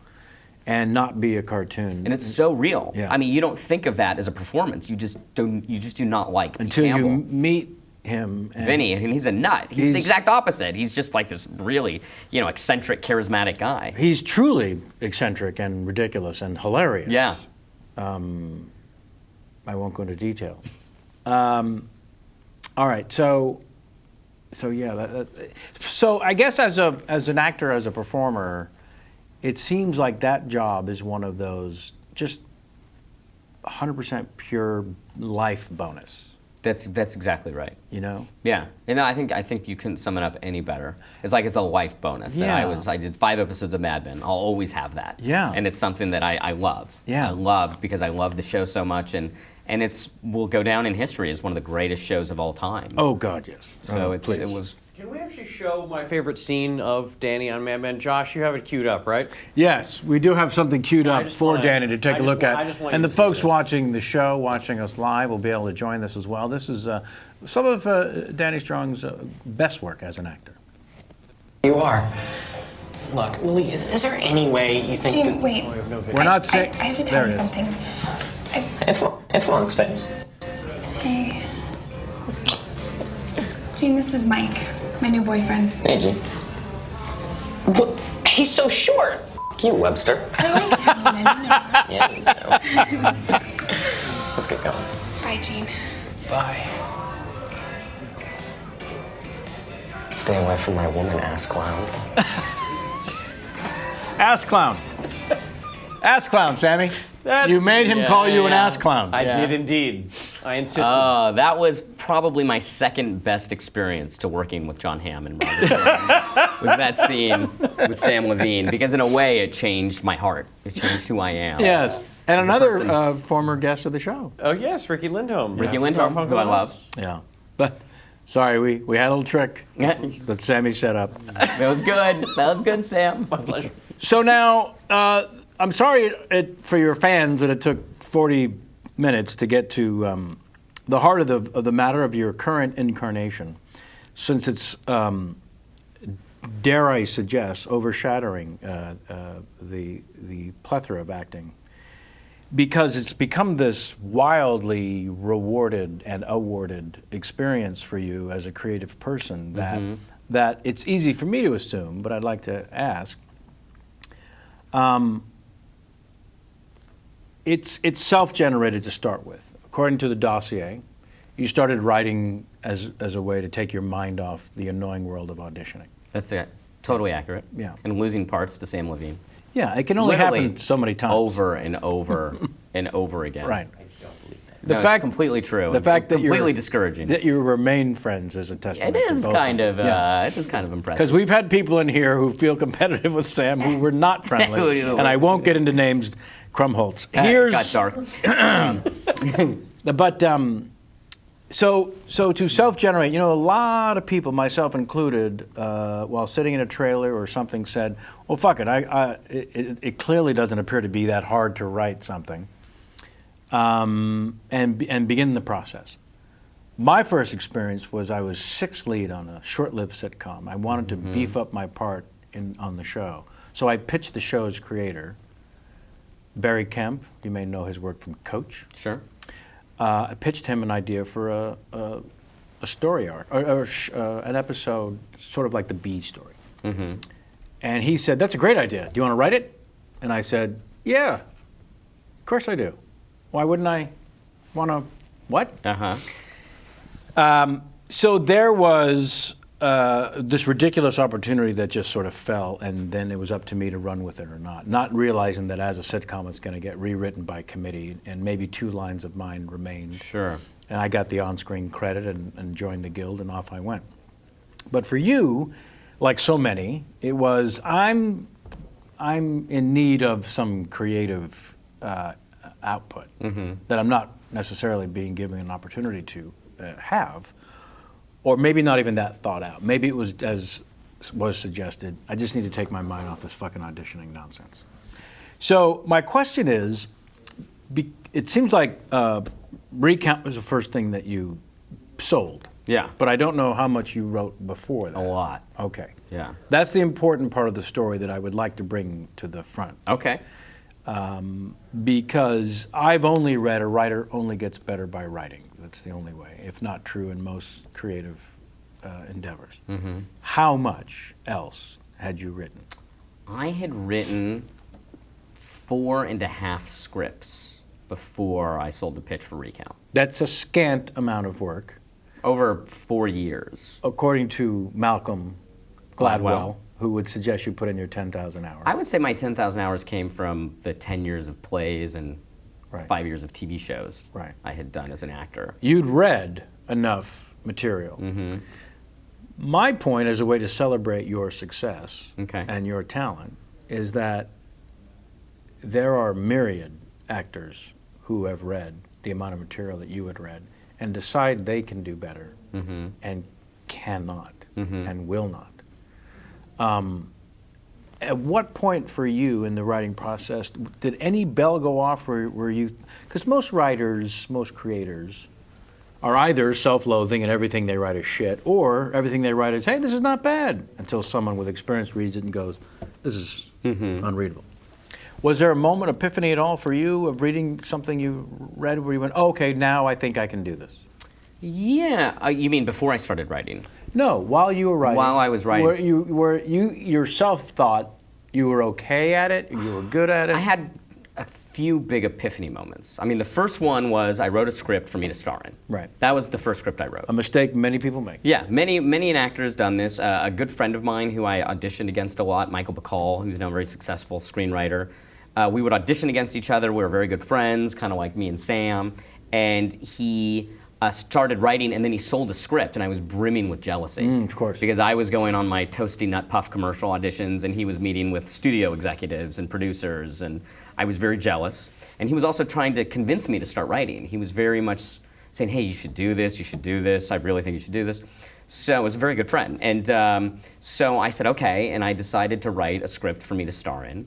and not be a cartoon. And it's so real. Yeah. I mean, you don't think of that as a performance. You just do not like Pete until Campbell. you meet him. And Vinny, and he's a nut. He's the exact opposite. He's just like this really, eccentric, charismatic guy. He's truly eccentric and ridiculous and hilarious. Yeah. I won't go into detail. All right, so yeah. So I guess as an actor, as a performer, it seems like that job is one of those just 100% pure life bonus. That's exactly right. You know? Yeah, and I think you couldn't sum it up any better. It's like it's a life bonus. And Yeah. I did 5 episodes of Mad Men. I'll always have that. Yeah. And it's something that I love. Yeah. I love because I love the show so much, and will go down in history as one of the greatest shows of all time. Oh God, yes. So please. it was. Can we actually show my favorite scene of Danny on Mad Men? Josh, you have it queued up, right? Yes, we do have something queued I up just for wanna- Danny to take I a just look wa- at. I just want And you the to see folks this. watching the show, watching us live, will be able to join this as well. This is some of Danny Strong's best work as an actor. You are. Look, Lily, is there any way you think Gene, wait. We're not saying. I have to tell There you it is. something. Headphone space. Hey. Gene, this is Mike, my new boyfriend. Hey, G. But he's so short. F you, Webster. I liked him, man. Yeah, you do. Let's get going. Bye, Gene. Bye. Stay away from my woman, ass clown. Ass clown. Ass clown, Sammy. You made him call you an ass clown. I did indeed. I insisted. That was probably my second best experience to working with John Hamm and Roger Sterling, was that scene with Samm Levine, because in a way it changed my heart. It changed who I am. Yes. And As a another person. former guest of the show. Oh yes, Ricky Lindholm. Ricky Lindholm, Garfunkel who I and love. Oates. Yeah. But sorry, we had a little trick that Sammy set up. That was good. That was good, Sam. My pleasure. So now, I'm sorry for your fans that it took 40 minutes to get to the heart of the matter of your current incarnation, since it's, dare I suggest, overshadowing the plethora of acting, because it's become this wildly rewarded and awarded experience for you as a creative person that it's easy for me to assume, but I'd like to ask. It's self-generated to start with. According to the dossier, you started writing as a way to take your mind off the annoying world of auditioning. That's it. Totally accurate. Yeah. And losing parts to Samm Levine. Yeah, it can only Literally happen so many times. Over and over and over again. Right. No, it's completely true. The fact that completely you're discouraging. that you remain friends is a testament. It to is both kind of of you. Yeah. it is kind of impressive. Because we've had people in here who feel competitive with Sam who were not friendly, and I won't get into names. Krumholtz. It got dark. But so to self-generate, a lot of people, myself included, while sitting in a trailer or something, said, "Well, fuck it. It clearly doesn't appear to be that hard to write something," and begin the process. My first experience was I was sixth lead on a short-lived sitcom. I wanted to beef up my part on the show, so I pitched the show's creator, Barry Kemp. You may know his work from Coach. Sure. I pitched him an idea for a story arc, or an episode, sort of like the B story. And he said, "That's a great idea. Do you want to write it?" And I said, "Yeah, of course I do. Why wouldn't I want to?" What? So there was this ridiculous opportunity that just sort of fell, and then it was up to me to run with it or not realizing that as a sitcom it's going to get rewritten by committee, and maybe 2 lines of mine remained. Sure. And I got the on-screen credit and joined the guild, and off I went. But for you, like so many, it was, I'm in need of some creative output that I'm not necessarily being given an opportunity to have. Or maybe not even that thought out. Maybe it was, as was suggested, I just need to take my mind off this fucking auditioning nonsense. So my question is, it seems like Recount was the first thing that you sold. Yeah. But I don't know how much you wrote before that. A lot. Okay. Yeah. That's the important part of the story that I would like to bring to the front. Okay. Because I've only read a writer only gets better by writing. That's the only way, if not true in most creative endeavors. How much else had you written? I had written 4.5 scripts before I sold the pitch for Recount. That's a scant amount of work. Over 4 years. According to Malcolm Gladwell, Gladwell. who would suggest you put in your 10,000 hours. I would say my 10,000 hours came from the 10 years of plays and 5 years of TV shows I had done as an actor. You'd read enough material. My point, as a way to celebrate your success and your talent, is that there are myriad actors who have read the amount of material that you had read and decide they can do better and cannot and will not. At what point for you in the writing process did any bell go off where you, because most writers, most creators are either self-loathing and everything they write is shit, or everything they write is, hey, this is not bad, until someone with experience reads it and goes, this is unreadable. Was there a moment, epiphany at all for you of reading something you read where you went, oh, okay, now I think I can do this? Yeah, you mean before I started writing? No, while you were writing. While I was writing. Were you yourself thought you were okay at it, you were good at it? I had a few big epiphany moments. I mean, the first one was I wrote a script for me to star in. Right. That was the first script I wrote. A mistake many people make. Yeah, many an actor has done this. A good friend of mine who I auditioned against a lot, Michael Bacall, who's now a very successful screenwriter. We would audition against each other. We were very good friends, kind of like me and Sam. And he started writing, and then he sold the script, and I was brimming with jealousy. Of course. Because I was going on my Toasty Nut Puff commercial auditions, and he was meeting with studio executives and producers, and I was very jealous. And he was also trying to convince me to start writing. He was very much saying, hey, you should do this, I really think you should do this. So it was a very good friend. And so I said, okay, and I decided to write a script for me to star in.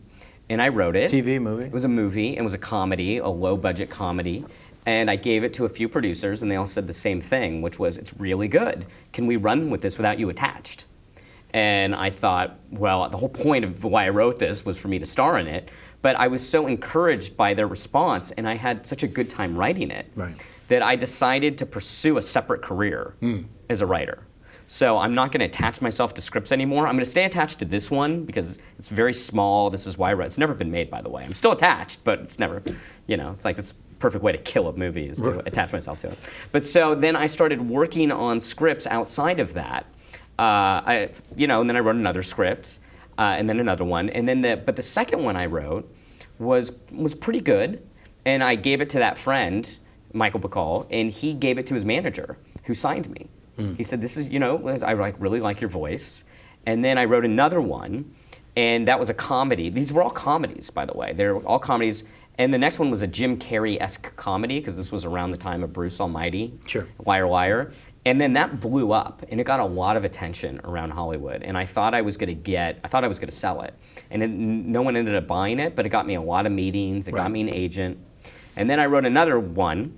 and I wrote it. TV movie? It was a movie. It was a comedy, a low-budget comedy. And I gave it to a few producers, and they all said the same thing, which was, it's really good. Can we run with this without you attached? And I thought, well, the whole point of why I wrote this was for me to star in it. But I was so encouraged by their response, and I had such a good time writing it, that I decided to pursue a separate career as a writer. So I'm not going to attach myself to scripts anymore. I'm going to stay attached to this one because it's very small. This is why I wrote it. It's never been made, by the way. I'm still attached, but it's never, it's like this perfect way to kill a movie is to attach myself to it. But so then I started working on scripts outside of that. And then I wrote another script, and then another one, and then but the second one I wrote was pretty good, and I gave it to that friend, Michael Bacall, and he gave it to his manager, who signed me. He said, "This is, I really like your voice," and then I wrote another one, and that was a comedy. These were all comedies, by the way. They're all comedies. And the next one was a Jim Carrey-esque comedy, because this was around the time of Bruce Almighty, Liar Liar. And then that blew up, and it got a lot of attention around Hollywood. And I thought I was going to sell it. And no one ended up buying it, but it got me a lot of meetings. It got me an agent. And then I wrote another one,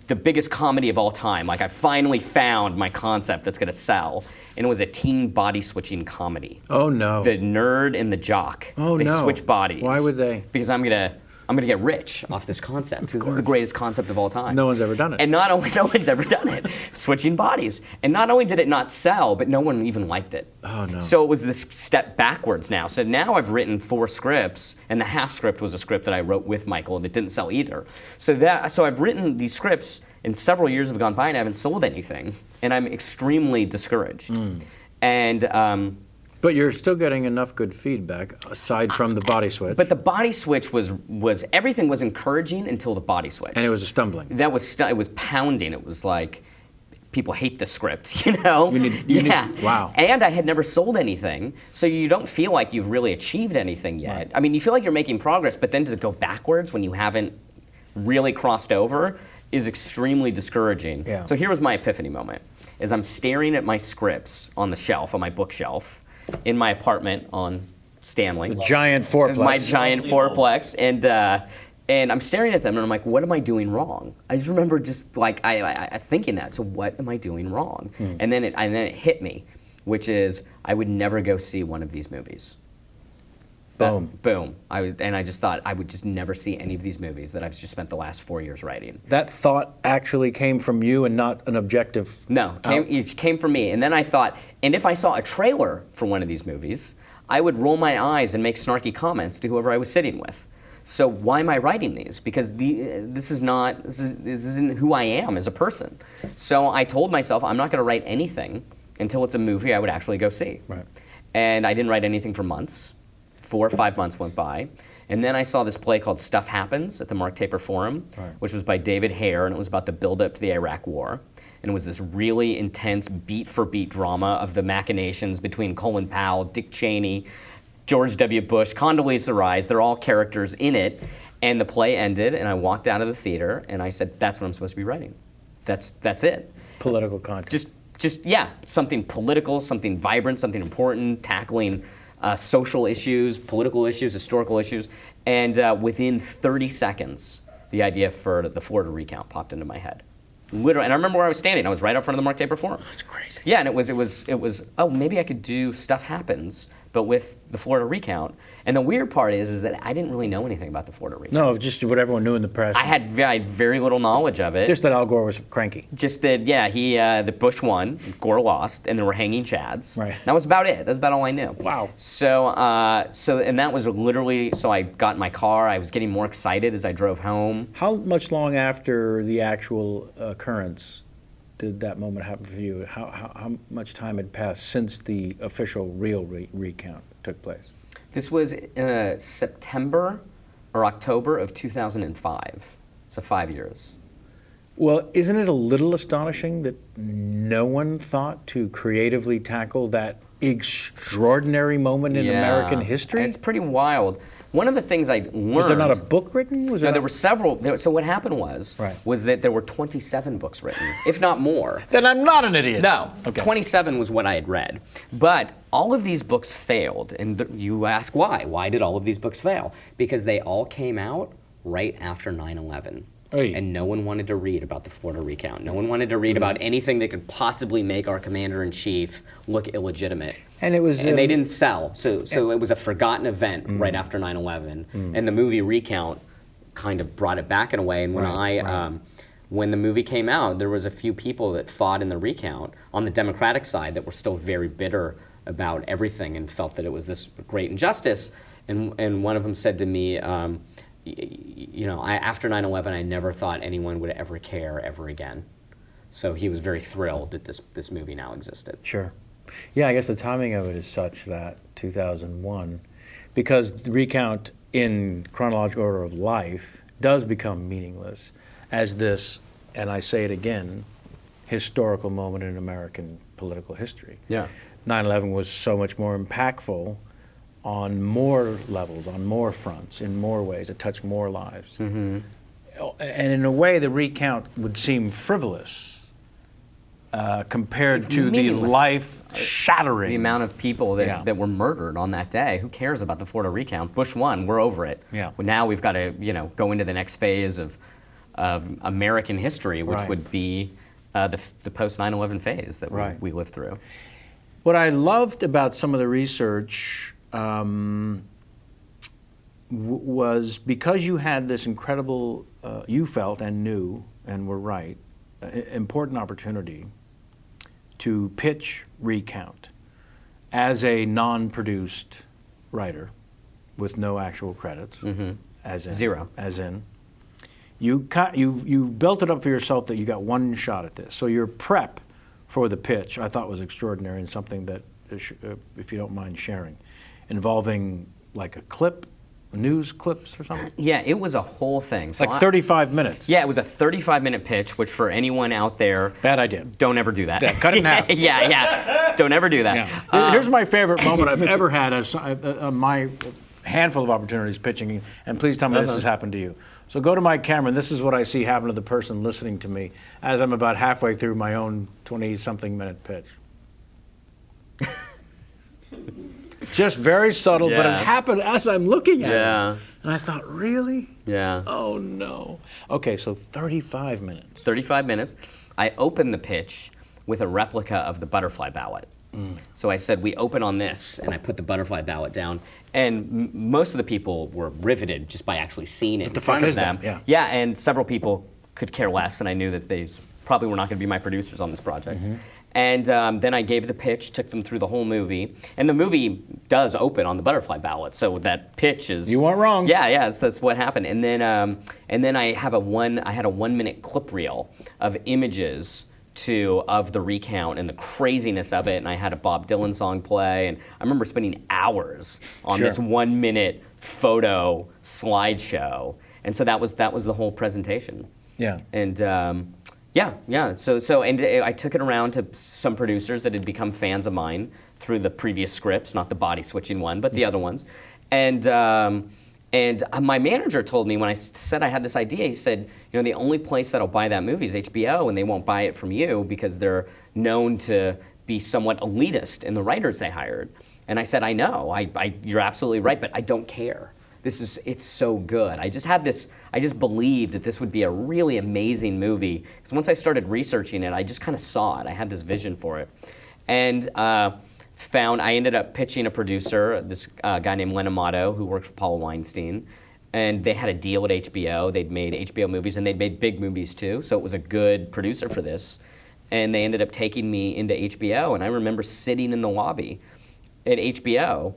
the biggest comedy of all time. Like, I finally found my concept that's going to sell. And it was a teen body switching comedy. Oh, no. The nerd and the jock. Oh, they no. switch bodies. Why would they? Because I'm gonna get rich off this concept. Because this is the greatest concept of all time. No one's ever done it. And not only no one's ever done it, switching bodies. And not only did it not sell, but no one even liked it. Oh, no. So it was this step backwards now. So now I've written 4 scripts, and the half script was a script that I wrote with Michael that didn't sell either. So I've written these scripts, and several years have gone by, and I haven't sold anything, and I'm extremely discouraged. And but you're still getting enough good feedback aside from the body switch. But the body switch was everything was encouraging until the body switch. And it was a stumbling. That was it was pounding. It was like, people hate the script, you know? Wow. And I had never sold anything, so you don't feel like you've really achieved anything yet. Right. I mean, you feel like you're making progress, but then to go backwards when you haven't really crossed over is extremely discouraging. Yeah. So here was my epiphany moment, is I'm staring at my scripts on the shelf, on my bookshelf, in my apartment on Stanley. Giant fourplex. My giant fourplex, and I'm staring at them, and I'm like, what am I doing wrong? I just remember just like I thinking that. So what am I doing wrong? And then it hit me, which is I would never go see one of these movies. Boom. Boom. I just thought I would just never see any of these movies that I've just spent the last 4 years writing. That thought actually came from you and not an objective. No, it came from me. And then I thought, and if I saw a trailer for one of these movies, I would roll my eyes and make snarky comments to whoever I was sitting with. So why am I writing these? Because this isn't who I am as a person. So I told myself I'm not going to write anything until it's a movie I would actually go see. Right. And I didn't write anything for months. 4 or 5 months went by. And then I saw this play called Stuff Happens at the Mark Taper Forum, which was by David Hare, and it was about the buildup to the Iraq War. And it was this really intense beat-for-beat drama of the machinations between Colin Powell, Dick Cheney, George W. Bush, Condoleezza Rice. They're all characters in it. And the play ended, and I walked out of the theater, and I said, that's what I'm supposed to be writing. That's it. Political content. Just something political, something vibrant, something important, tackling social issues, political issues, historical issues, and within 30 seconds, the idea for the Florida recount popped into my head. Literally, and I remember where I was standing. I was right out front of the Mark Taper Forum. That's crazy. Yeah, and it was. Oh, maybe I could do Stuff Happens, but with the Florida recount. And the weird part is that I didn't really know anything about the Florida recount. No, just what everyone knew in the press. I had very little knowledge of it. Just that Al Gore was cranky. Just that, the Bush won, Gore lost, and there were hanging chads. Right. That was about it. That's about all I knew. Wow. So and that was literally, so I got in my car, I was getting more excited as I drove home. How much long after the actual occurrence did that moment happen for you? How much time had passed since the official real recount took place? This was September or October of 2005. So 5 years. Well, isn't it a little astonishing that no one thought to creatively tackle that extraordinary moment in American history? It's pretty wild. One of the things I learned... Was there not a book written? No, there were several. So what happened was that there were 27 books written, if not more. Then I'm not an idiot. No, Okay. 27 was what I had read. But all of these books failed, and you ask why. Why did all of these books fail? Because they all came out right after 9/11. Oy. And no one wanted to read about the Florida recount. No one wanted to read about anything that could possibly make our commander-in-chief look illegitimate. And it was... And they didn't sell. So it was a forgotten event right after 9/11. And the movie Recount kind of brought it back in a way. And when the movie came out, there was a few people that fought in the recount on the Democratic side that were still very bitter about everything and felt that it was this great injustice. And one of them said to me, after 9/11, I never thought anyone would ever care ever again. So he was very thrilled that this movie now existed. Sure. Yeah, I guess the timing of it is such that 2001, because the recount in chronological order of life does become meaningless as this, and I say it again, historical moment in American political history. Yeah. 9/11 was so much more impactful on more levels, on more fronts, in more ways. It touched more lives. And in a way, the recount would seem frivolous compared to the Meaningless. life-shattering. The amount of people that were murdered on that day. Who cares about the Florida recount? Bush won. We're over it. Yeah. Well, now we've got to go into the next phase of American history, which would be the post 9/11 phase that we lived through. What I loved about some of the research was because you had this incredible, you felt and knew and were right, important opportunity to pitch Recount as a non-produced writer with no actual credits, as in Zero. As in, you built it up for yourself that you got one shot at this. So your prep for the pitch, I thought, was extraordinary and something that, if you don't mind sharing, involving like a clip, news clips or something. Yeah, it was a whole thing. So Like 35 minutes. Yeah, it was a 35-minute pitch, which for anyone out there, Bad idea. don't ever do that. Yeah, cut it in half. yeah, don't ever do that. Yeah. Here's my favorite moment I've ever had as my handful of opportunities pitching, and please tell me this has happened to you. So go to my camera, and this is what I see happen to the person listening to me as I'm about halfway through my own 20-something minute pitch. Just very subtle, but it happened as I'm looking at it. And I thought, really? Yeah. Oh, no. Okay, so 35 minutes. 35 minutes. I opened the pitch with a replica of the butterfly ballot. So I said, we open on this, and I put the butterfly ballot down. And most of the people were riveted just by actually seeing it in front of them. Yeah, and several people could care less, and I knew that they probably were not going to be my producers on this project. And then I gave the pitch, took them through the whole movie. And the movie does open on the butterfly ballot, so that pitch is... You weren't wrong. Yeah, so that's what happened. And then I had a 1-minute clip reel of images of the recount and the craziness of it. And I had a Bob Dylan song play. And I remember spending hours on this 1-minute photo slideshow. And so that was the whole presentation. Yeah. And... Yeah. So I took it around to some producers that had become fans of mine through the previous scripts, not the body switching one, but the other ones. And my manager told me when I said I had this idea, he said, the only place that'll buy that movie is HBO, and they won't buy it from you because they're known to be somewhat elitist in the writers they hired. And I said, I know, you're absolutely right, but I don't care. It's so good. I just believed that this would be a really amazing movie. Because once I started researching it, I just kind of saw it. I had this vision for it. And I ended up pitching a producer, this guy named Len Amato, who worked for Paul Weinstein. And they had a deal at HBO. They'd made HBO movies, and they'd made big movies too. So it was a good producer for this. And they ended up taking me into HBO. And I remember sitting in the lobby at HBO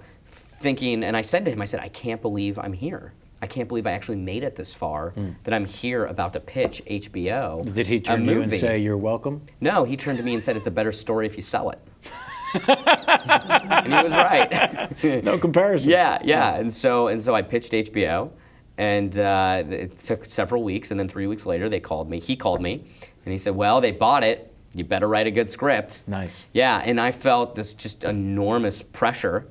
thinking, and I said to him, I can't believe I'm here. I can't believe I actually made it this far, that I'm here about to pitch HBO. Did he turn to you and say, you're welcome? No, he turned to me and said, it's a better story if you sell it. And he was right. No comparison. Yeah. And so I pitched HBO, and it took several weeks, and then 3 weeks later he called me, and he said, well, they bought it, you better write a good script. Nice. Yeah, and I felt this just enormous pressure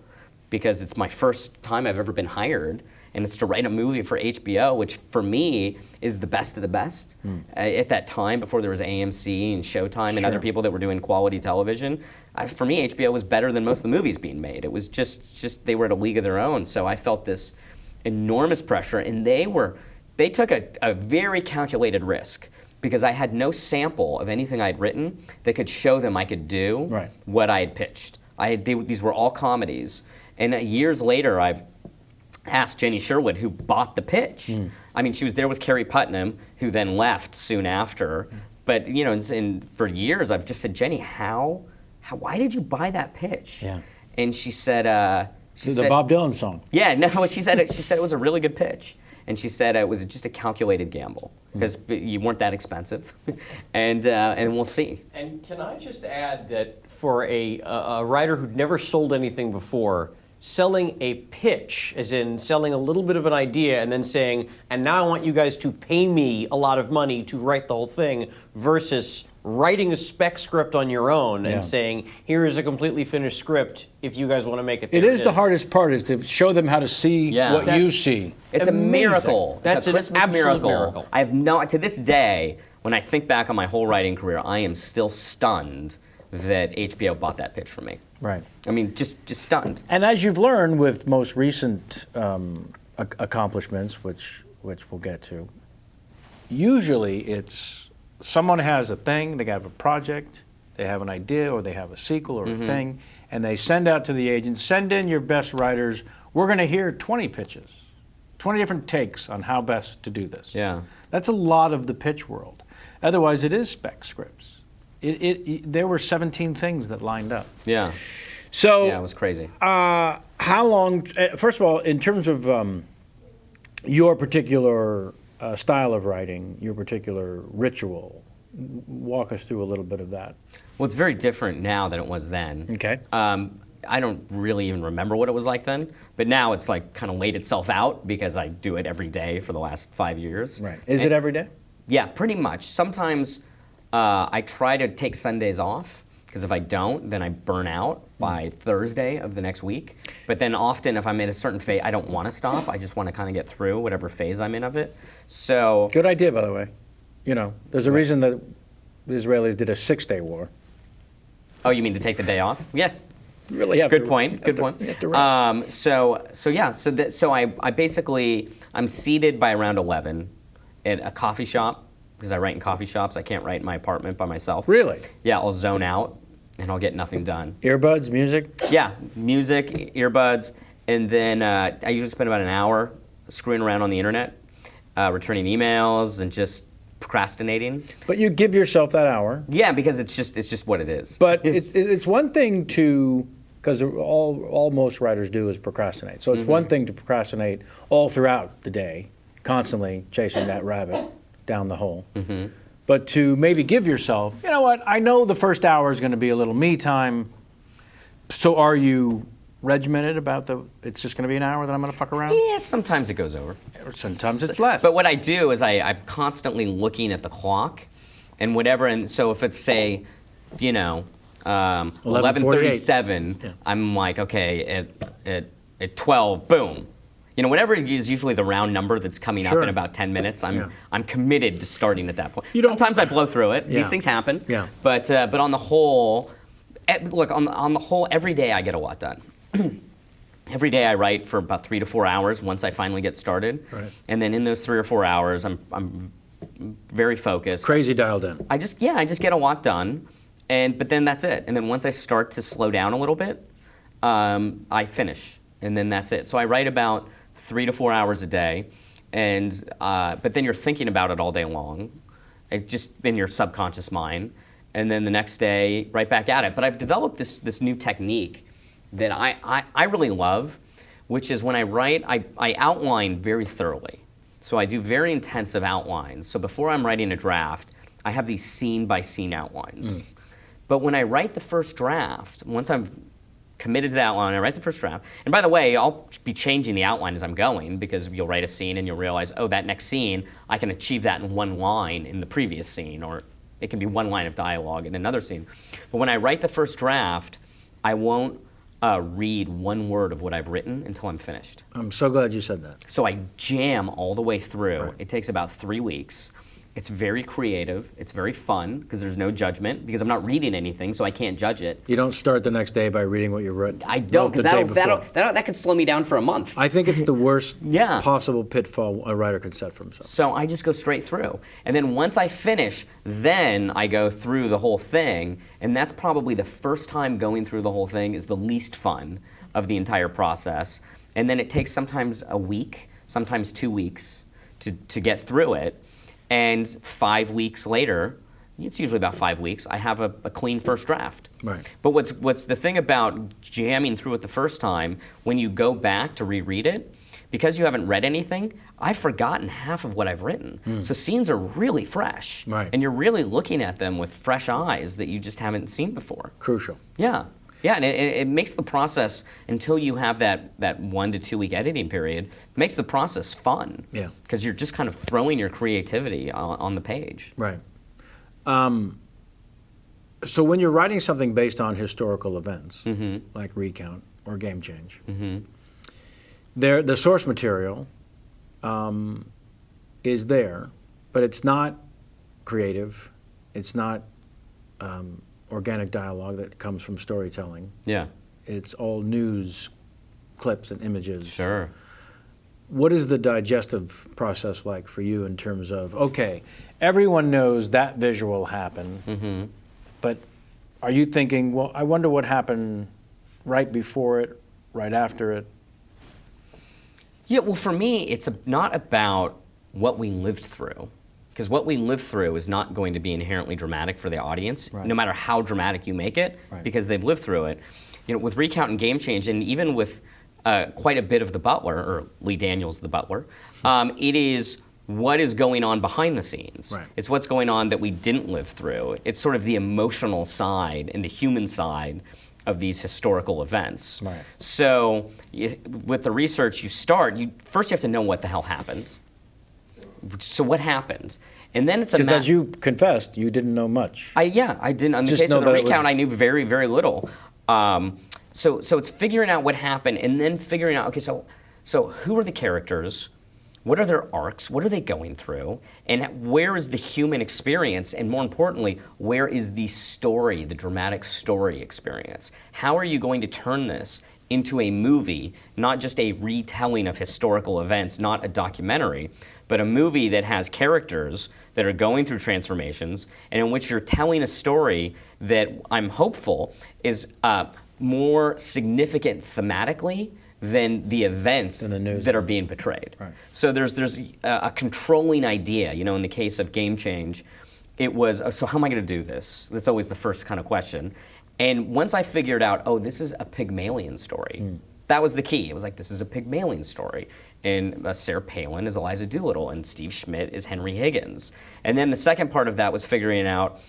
because it's my first time I've ever been hired, and it's to write a movie for HBO, which for me is the best of the best. At that time, before there was AMC and Showtime and other people that were doing quality television, for me, HBO was better than most of the movies being made. It was just they were at a league of their own. So I felt this enormous pressure, and they took a very calculated risk because I had no sample of anything I'd written that could show them I could do what I had pitched. These were all comedies. And years later, I've asked Jenny Sherwood, who bought the pitch. I mean, she was there with Carrie Putnam, who then left soon after. But, you know, and for years, I've just said, Jenny, why did you buy that pitch? Yeah. And she said... the Bob Dylan song. Yeah, no, she said it was a really good pitch. And she said it was just a calculated gamble because you weren't that expensive. And we'll see. And can I just add that for a writer who'd never sold anything before, selling a pitch, as in selling a little bit of an idea and then saying, and now I want you guys to pay me a lot of money to write the whole thing, versus writing a spec script on your own and saying, here is a completely finished script, if you guys want to make it. It is the hardest part, is to show them how to see what you see. It's amazing. a miracle. That's it's a an Christmas absolute miracle. I have to this day, when I think back on my whole writing career, I am still stunned that HBO bought that pitch for me. Right. I mean, just stunned. And as you've learned with most recent accomplishments, which we'll get to, usually it's someone has a thing, they have a project, they have an idea, or they have a sequel or a thing, and they send out to the agent, send in your best writers. We're going to hear 20 pitches, 20 different takes on how best to do this. Yeah. That's a lot of the pitch world. Otherwise, it is spec scripts. There were 17 things that lined up. Yeah. So Yeah, it was crazy. how long? First of all, in terms of your particular style of writing, your particular ritual, walk us through a little bit of that. Well, it's very different now than it was then. Okay. I don't really even remember what it was like then, but now it's like kind of laid itself out because I do it every day for the last 5 years. Right. Is it every day? Yeah, pretty much. Sometimes I try to take Sundays off because if I don't, then I burn out by Thursday of the next week. But then often if I'm in a certain phase, I don't want to stop. I just want to kind of get through whatever phase I'm in of it. So Good idea, by the way. You know, there's a reason that the Israelis did a 6-day war. Oh, you mean to take the day off? Yeah. You really have Good to. point. Good point. You have to rest. So I basically I'm seated by around 11 at a coffee shop because I write in coffee shops. I can't write in my apartment by myself. Really? Yeah, I'll zone out and I'll get nothing done. Earbuds, music. Yeah, music, earbuds, and then I usually spend about an hour screwing around on the internet, returning emails, and just procrastinating. But you give yourself that hour. Yeah, because it's just what it is. But it's one thing to, because all most writers do is procrastinate. So it's one thing to procrastinate all throughout the day, constantly chasing that rabbit down the hole. But to maybe give yourself, you know what, I know the first hour is going to be a little me time. So are you regimented about it's just going to be an hour that I'm going to fuck around? Yeah, sometimes it goes over. Sometimes it's less. But what I do is I'm constantly looking at the clock and whatever. And so if it's, say, 11:37, I'm like, okay, at 12, boom. Whatever is usually the round number that's coming up in about 10 minutes, I'm committed to starting at that point. Sometimes I blow through it. These things happen. Yeah. But on the whole, look, on the whole, every day I get a lot done. Every day I write for about 3 to 4 hours once I finally get started. Right. And And then in those 3 or 4 hours, I'm very focused. crazy dialed in. I just get a lot done, but then that's it. And then once I start to slow down a little bit, I finish, and then that's it. So I write about 3 to 4 hours a day, but then you're thinking about it all day long, just in your subconscious mind, and then the next day right back at it. But I've developed this new technique that I really love, which is when I write, I outline very thoroughly. So I do very intensive outlines. So before I'm writing a draft, I have these scene-by-scene outlines. But when I write the first draft, once I'm committed to the outline, I write the first draft. And by the way, I'll be changing the outline as I'm going because you'll write a scene and you'll realize, oh, that next scene, I can achieve that in one line in the previous scene or It can be one line of dialogue in another scene. But when I write the first draft, I won't read one word of what I've written until I'm finished. I'm so glad you said that. So I jam all the way through. Right. It takes about 3 weeks. It's very creative. It's very fun because there's no judgment because I'm not reading anything, so I can't judge it. You don't start the next day by reading what you wrote. I don't, because that could slow me down for a month. I think it's the worst Yeah. possible pitfall a writer could set for himself. So I just go straight through. And then once I finish, then I go through the whole thing. And that's probably the first time going through the whole thing is the least fun of the entire process. And then it takes sometimes a week, sometimes 2 weeks to get through it. And 5 weeks later, it's usually about 5 weeks, I have a clean first draft. Right. But what's the thing about jamming through it the first time, when you go back to reread it, because you haven't read anything, I've forgotten half of what I've written. So scenes are really fresh. Right. And you're really looking at them with fresh eyes that you just haven't seen before. Crucial. Yeah. Yeah, and it makes the process, until you have that 1 to 2 week editing period, makes the process fun. Yeah. Because you're just kind of throwing your creativity on the page. Right. So when you're writing something based on historical events, like Recount or Game Change, the source material is there, but it's not creative. It's not organic dialogue that comes from storytelling. Yeah. It's all news clips and images. Sure. What is the digestive process like for you in terms of, okay, everyone knows that visual happened, but are you thinking, well, I wonder what happened right before it, right after it? Yeah, well, for me, it's not about what we lived through. Because what we live through is not going to be inherently dramatic for the audience, no matter how dramatic you make it, because they've lived through it. You know, with Recount and Game Change, and even with quite a bit of The Butler, or Lee Daniels The Butler, it is what is going on behind the scenes. Right. It's what's going on that we didn't live through. It's sort of the emotional side and the human side of these historical events. Right. So with the research, first you have to know what the hell happened. So what happened? And then it's Because as you confessed, you didn't know much. I didn't. In the Just case know of the that it Recount, was- I knew very, very little. So it's figuring out what happened, and then figuring out, okay, so who are the characters? What are their arcs? What are they going through? And where is the human experience? And more importantly, where is the story, the dramatic story experience? How are you going to turn this into a movie, not just a retelling of historical events, not a documentary, but a movie that has characters that are going through transformations and in which you're telling a story that I'm hopeful is more significant thematically than the events Than the news. that are being portrayed. Right. So there's a controlling idea. You know, in the case of Game Change, it was, so how am I going to do this? That's always the first kind of question. And once I figured out, oh, this is a Pygmalion story, that was the key. It was like, this is a Pygmalion story. And Sarah Palin is Eliza Doolittle, and Steve Schmidt is Henry Higgins. And then the second part of that was figuring out,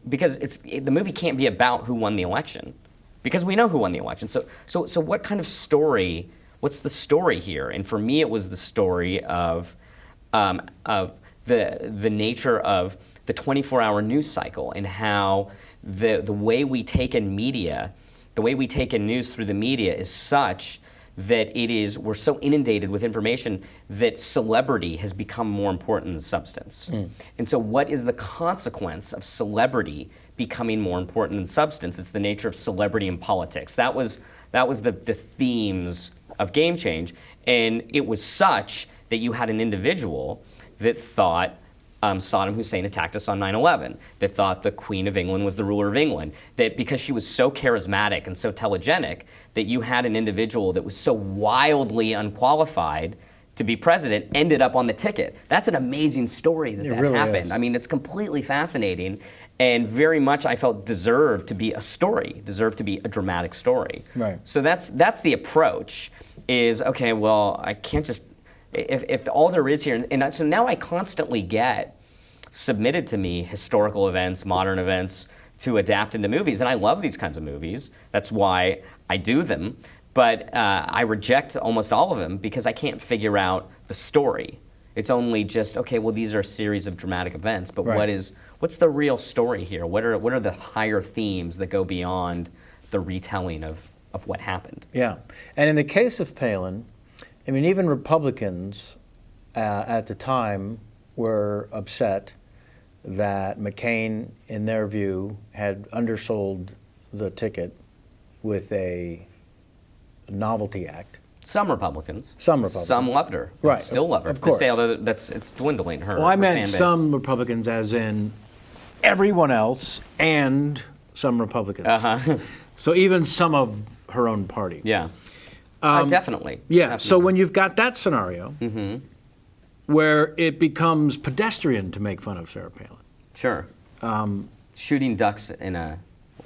because the movie can't be about who won the election, because we know who won the election. So what kind of story? What's the story here? And for me, it was the story of the nature of the 24-hour news cycle and how the way we take in media, the way we take in news through the media is such that we're so inundated with information that celebrity has become more important than substance. And so what is the consequence of celebrity becoming more important than substance? It's the nature of celebrity in politics. That was the themes of Game Change. And it was such that you had an individual that thought Saddam Hussein attacked us on 9/11, that thought the Queen of England was the ruler of England, that because she was so charismatic and so telegenic, that you had an individual that was so wildly unqualified to be president ended up on the ticket. That's an amazing story that really happened. is. I mean, it's completely fascinating and very much I felt deserved to be a story, deserved to be a dramatic story. Right. So that's the approach is, okay, well, I can't just, if all there is here, and so now I constantly get submitted to me historical events, modern events to adapt into movies, and I love these kinds of movies. That's why I do them, but I reject almost all of them because I can't figure out the story. It's only just, okay, well, these are a series of dramatic events, but Right. what's the real story here? What are the higher themes that go beyond the retelling of what happened? Yeah. And in the case of Palin, I mean, even Republicans at the time were upset that McCain, in their view, had undersold the ticket with a novelty act. Some Republicans. Some Republicans. Some loved her. Right, Still love her. of To this course. day, although it's dwindling her. Well, I her meant fan base. some Republicans, as in everyone else and some Republicans. Uh-huh. So even some of her own party. Yeah. Definitely. Yeah. So Definitely. when you've got that scenario where it becomes pedestrian to make fun of Sarah Palin. Sure. Shooting ducks in a,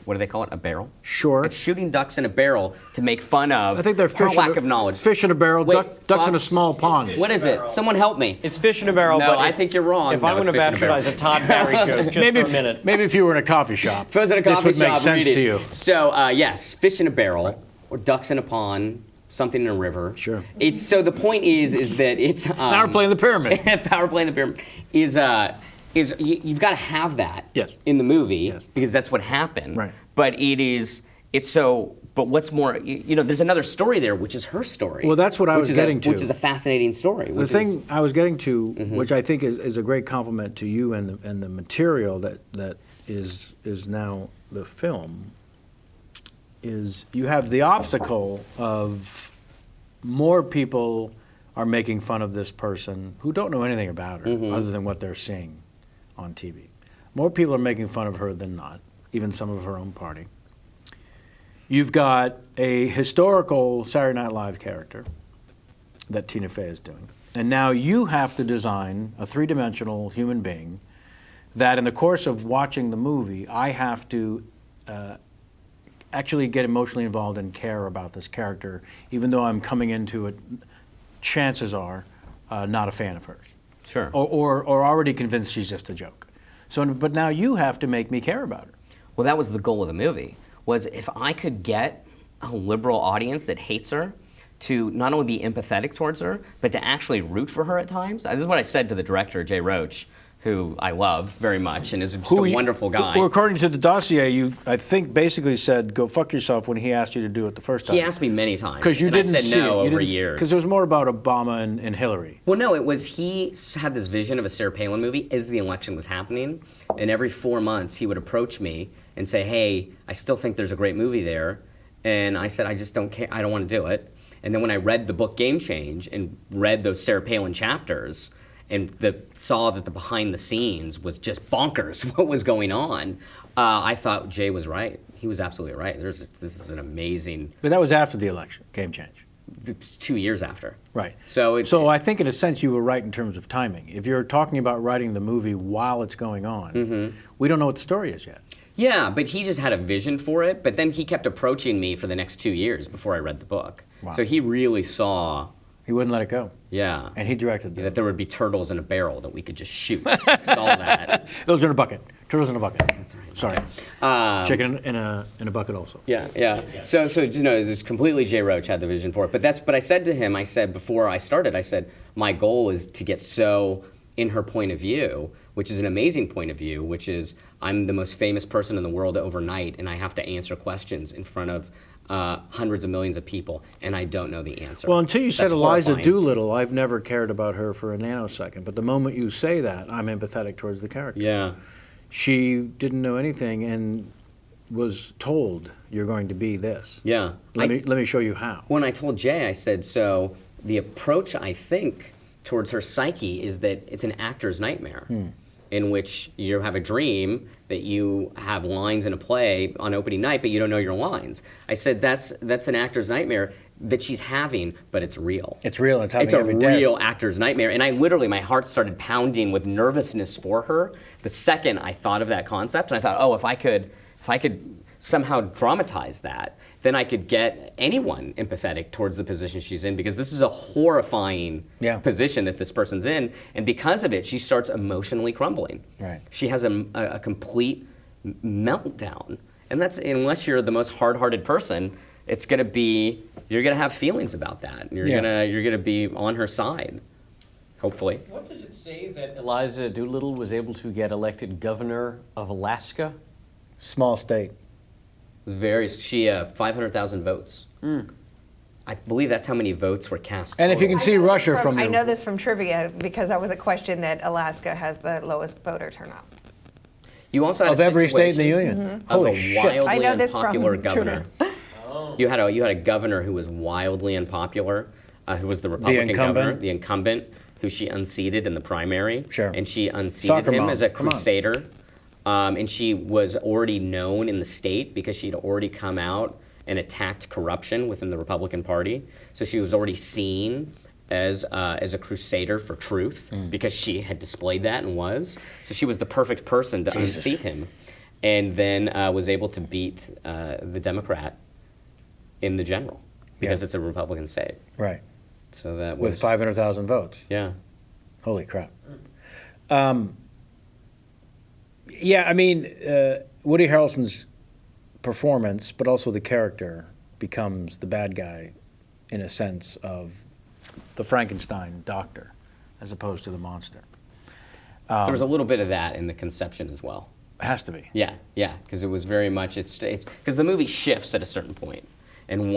what do they call it? A barrel? Sure. It's shooting ducks in a barrel to make fun of I think they're her fish lack of knowledge. Fish in a barrel, Wait, ducks in a fox? small pond. What is it? Someone help me. It's fish in a barrel. No, but I if- think you're wrong. If No, I'm it's going to fish in a barrel. bastardize a Todd Barry joke just maybe for a minute. Maybe if you were in a coffee shop. If I was at a this coffee would make shop sense reading. to you. So yes, fish in a barrel, or ducks in a pond, something in a river. Sure. It's so the point is that it's Power play in the pyramid. Power play in the pyramid is you've got to have that Yes. in the movie Yes. because that's what happened. Right. But it's so. But what's more, there's another story there, which is her story. Well, that's what I was getting to. Which is a fascinating story. The thing I was getting to, which I think is a great compliment to you and the material that is now the film, is you have the obstacle of more people are making fun of this person who don't know anything about her other than what they're seeing on TV. More people are making fun of her than not, even some of her own party. You've got a historical Saturday Night Live character that Tina Fey is doing. And now you have to design a three-dimensional human being that in the course of watching the movie, I have to actually get emotionally involved and care about this character, even though I'm coming into it, chances are, not a fan of hers. Sure. Or already convinced she's just a joke. So, but now you have to make me care about her. Well, that was the goal of the movie, was if I could get a liberal audience that hates her to not only be empathetic towards her, but to actually root for her at times. This is what I said to the director, Jay Roach, who I love very much and is just a wonderful guy. Well, according to the dossier, you, I think, basically said, go fuck yourself when he asked you to do it the first time. He asked me many times. Because you and didn't I said see no it. over years. Because it was more about Obama and Hillary. Well, no, it was he had this vision of a Sarah Palin movie as the election was happening, and every 4 months he would approach me and say, hey, I still think there's a great movie there, and I said, I just don't care, I don't want to do it. And then when I read the book Game Change and read those Sarah Palin chapters and saw that the behind the scenes was just bonkers what was going on, I thought Jay was right. He was absolutely right. This is an amazing, But that was after the election, Game Change. 2 years after. Right. So I think in a sense you were right in terms of timing. If you're talking about writing the movie while it's going on, we don't know what the story is yet. Yeah, but he just had a vision for it, but then he kept approaching me for the next 2 years before I read the book. Wow. So he really saw, He wouldn't let it go. yeah, And he directed that that. there would be turtles in a barrel that we could just shoot. Saw that. Those are in a bucket. Turtles in a bucket. That's right. Sorry. Chicken in a bucket also. Yeah, yeah. So this completely Jay Roach had the vision for it. But I said to him, I said before I started, I said, my goal is to get so in her point of view, which is an amazing point of view, which is I'm the most famous person in the world overnight, and I have to answer questions in front of hundreds of millions of people, and I don't know the answer. Well, until you said That's Eliza horrifying. Doolittle, I've never cared about her for a nanosecond. But the moment you say that, I'm empathetic towards the character. Yeah. She didn't know anything and was told, you're going to be this. Yeah. Let me show you how. When I told Jay, I said, so the approach, I think, towards her psyche is that it's an actor's nightmare in which you have a dream that you have lines in a play on opening night, but you don't know your lines. I said, that's an actor's nightmare that she's having, but it's real. It's real. It's happening It's a every day. real actor's nightmare. And I literally, my heart started pounding with nervousness for her the second I thought of that concept. And I thought, oh, if I could somehow dramatize that, then I could get anyone empathetic towards the position she's in, because this is a horrifying position that this person's in. And because of it, she starts emotionally crumbling. Right. She has a complete meltdown. And that's, unless you're the most hard-hearted person, it's going to be, you're going to have feelings about that. You're going to be on her side. hopefully. What does it say that Eliza Doolittle was able to get elected governor of Alaska? Small state. She 500,000 votes. I believe that's how many votes were cast. And if you can total. see Russia from I your... know this from trivia because that was a question that Alaska has the lowest voter turnout. You also had Of a every state in the situation Union. of Holy a shit. wildly I know this from unpopular trivia. governor. You had a governor who was wildly unpopular, who was the Republican incumbent? governor, the incumbent, who she unseated in the primary. Sure. And she unseated Soccer him mom, as a come on. crusader. And she was already known in the state because she'd already come out and attacked corruption within the Republican Party. So she was already seen as a crusader for truth because she had displayed that and was. So she was the perfect person to unseat him. And then was able to beat the Democrat in the general because it's a Republican state. Right. So that was With 500,000 votes. yeah. Holy crap. Yeah, I mean, Woody Harrelson's performance, but also the character, becomes the bad guy in a sense of the Frankenstein doctor as opposed to the monster. There was a little bit of that in the conception as well. Has to be. Yeah, because it was very much it's because the movie shifts at a certain point, and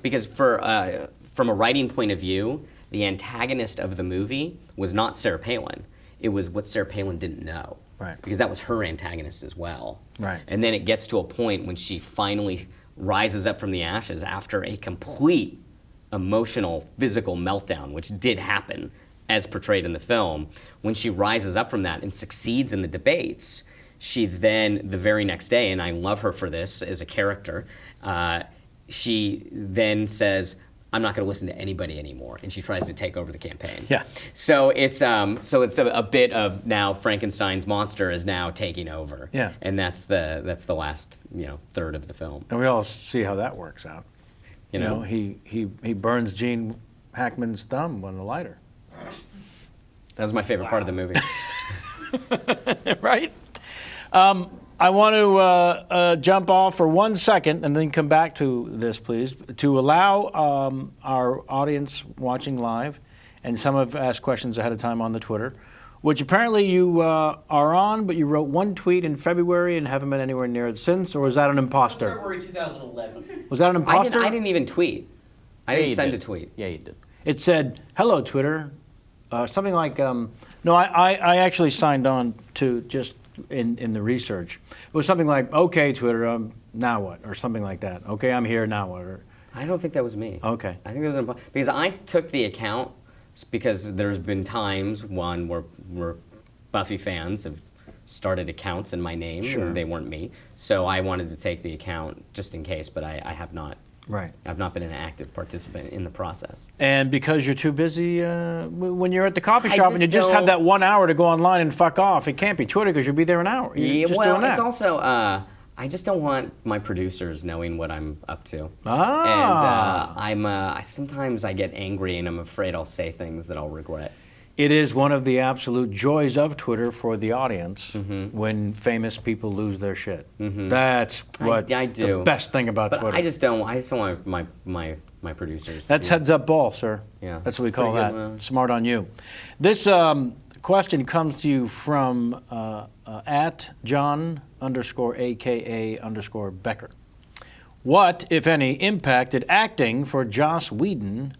because from a writing point of view, the antagonist of the movie was not Sarah Palin. It was what Sarah Palin didn't know. Right. Because that was her antagonist as well. Right. And then it gets to a point when she finally rises up from the ashes after a complete emotional, physical meltdown, which did happen as portrayed in the film. When she rises up from that and succeeds in the debates, she then, the very next day, and I love her for this as a character, she then says, I'm not going to listen to anybody anymore, and she tries to take over the campaign. Yeah. So it's a bit of now Frankenstein's monster is now taking over. Yeah. And that's the last third of the film. And we all see how that works out. You know? He burns Gene Hackman's thumb on the lighter. That was my favorite part of the movie. Right? I want to jump off for 1 second and then come back to this, please, to allow our audience watching live, and some have asked questions ahead of time on the Twitter, which apparently you are on, but you wrote one tweet in February and haven't been anywhere near it since, or was that an imposter? February 2011. Was that an imposter? I didn't even tweet. I didn't send a tweet. Yeah, you did. It said, hello, Twitter. Something like, no, I actually signed on to just in the research. It was something like, okay, Twitter, now what? Or something like that. Okay, I'm here, now what? Or, I don't think that was me. okay. I think it was because I took the account because there's been times where Buffy fans have started accounts in my name and they weren't me. So I wanted to take the account just in case, but I have not. Right. I've not been an active participant in the process. And because you're too busy, when you're at the coffee I shop and you just just have don't- that 1 hour to go online and fuck off, it can't be Twitter because you'll be there an hour. You're just doing that. It's also I just don't want my producers knowing what I'm up to. Ah. And sometimes I get angry and I'm afraid I'll say things that I'll regret. It is one of the absolute joys of Twitter for the audience when famous people lose their shit. That's what I do. the best thing about But Twitter. I just don't want my producers. That's to be, heads up ball, sir. Yeah, That's what we it's call pretty that. good, Smart on you. This question comes to you from at John _AKA _Becker. What, if any, impact did acting for Joss Whedon,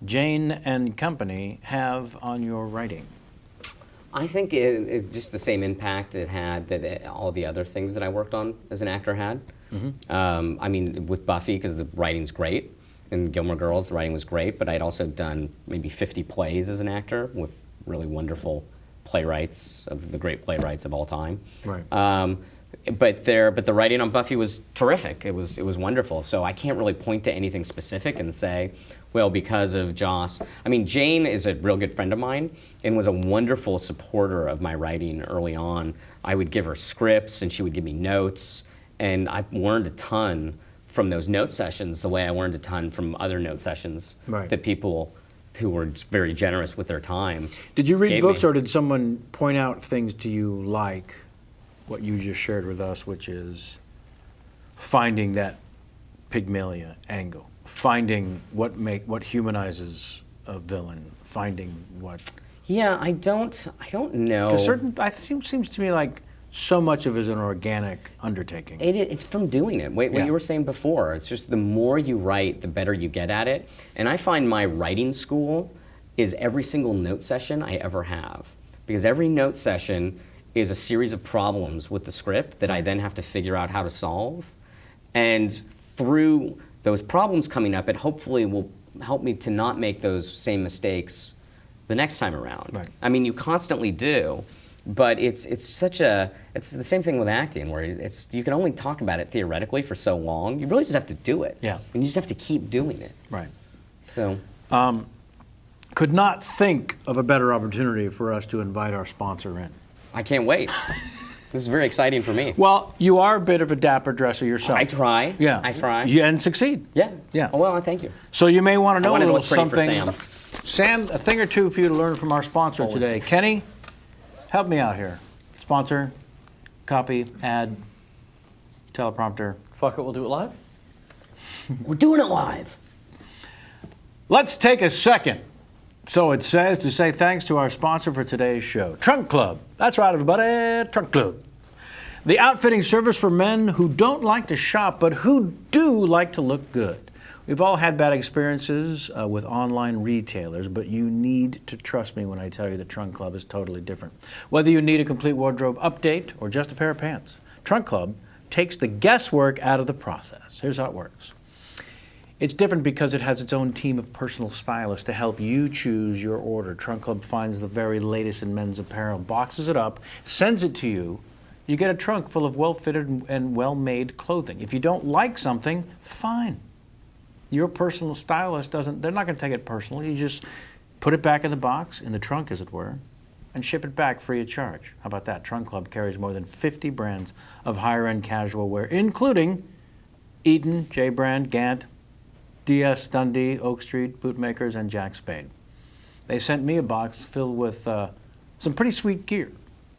Jane and company have on your writing? I think it's just the same impact it had that all the other things that I worked on as an actor had. I mean, with Buffy, because the writing's great, and Gilmore Girls, the writing was great, but I'd also done maybe 50 plays as an actor with really wonderful playwrights, of the great playwrights of all time. Right. But the writing on Buffy was terrific. It was wonderful. So I can't really point to anything specific and say, well, because of Joss. I mean, Jane is a real good friend of mine and was a wonderful supporter of my writing early on. I would give her scripts and she would give me notes, and I learned a ton from those note sessions the way I learned a ton from other note sessions that people who were very generous with their time. Did you read gave books me. or did someone point out things to you like what you just shared with us, which is finding that Pygmalion angle, finding what humanizes a villain, finding what? Yeah, I don't know. Seems to me like so much of it is an organic undertaking. It's from doing it. What Yeah. you were saying before. It's just the more you write, the better you get at it. And I find my writing school is every single note session I ever have. Because every note session is a series of problems with the script that I then have to figure out how to solve. And through those problems coming up, it hopefully will help me to not make those same mistakes the next time around. Right. I mean, you constantly do, but it's the same thing with acting, where you can only talk about it theoretically for so long. You really just have to do it. Yeah. And you just have to keep doing it. Right. So. Could not think of a better opportunity for us to invite our sponsor in. I can't wait. This is very exciting for me. Well, you are a bit of a dapper dresser yourself. I try. Yeah. I try. Yeah, and succeed. Yeah. Yeah. Oh, well, thank you. So you may want to know a wanted to little look pretty for something. Sam. Sam, a thing or two for you to learn from our sponsor today. Kenny, help me out here. Sponsor, copy, ad, teleprompter. Fuck it, we'll do it live. We're doing it live. Let's take a second. So it says to say thanks to our sponsor for today's show, Trunk Club. That's right, everybody, Trunk Club. The outfitting service for men who don't like to shop, but who do like to look good. We've all had bad experiences with online retailers, but you need to trust me when I tell you that Trunk Club is totally different. Whether you need a complete wardrobe update or just a pair of pants, Trunk Club takes the guesswork out of the process. Here's how it works. It's different because it has its own team of personal stylists to help you choose your order. Trunk Club finds the very latest in men's apparel, boxes it up, sends it to you. You get a trunk full of well-fitted and well-made clothing. If you don't like something, fine. Your personal stylist they're not going to take it personally. You just put it back in the box, in the trunk as it were, and ship it back free of charge. How about that? Trunk Club carries more than 50 brands of higher-end casual wear, including Eaton, J. Brand, Gant, DS Dundee, Oak Street, Bootmakers, and Jack Spade. They sent me a box filled with some pretty sweet gear,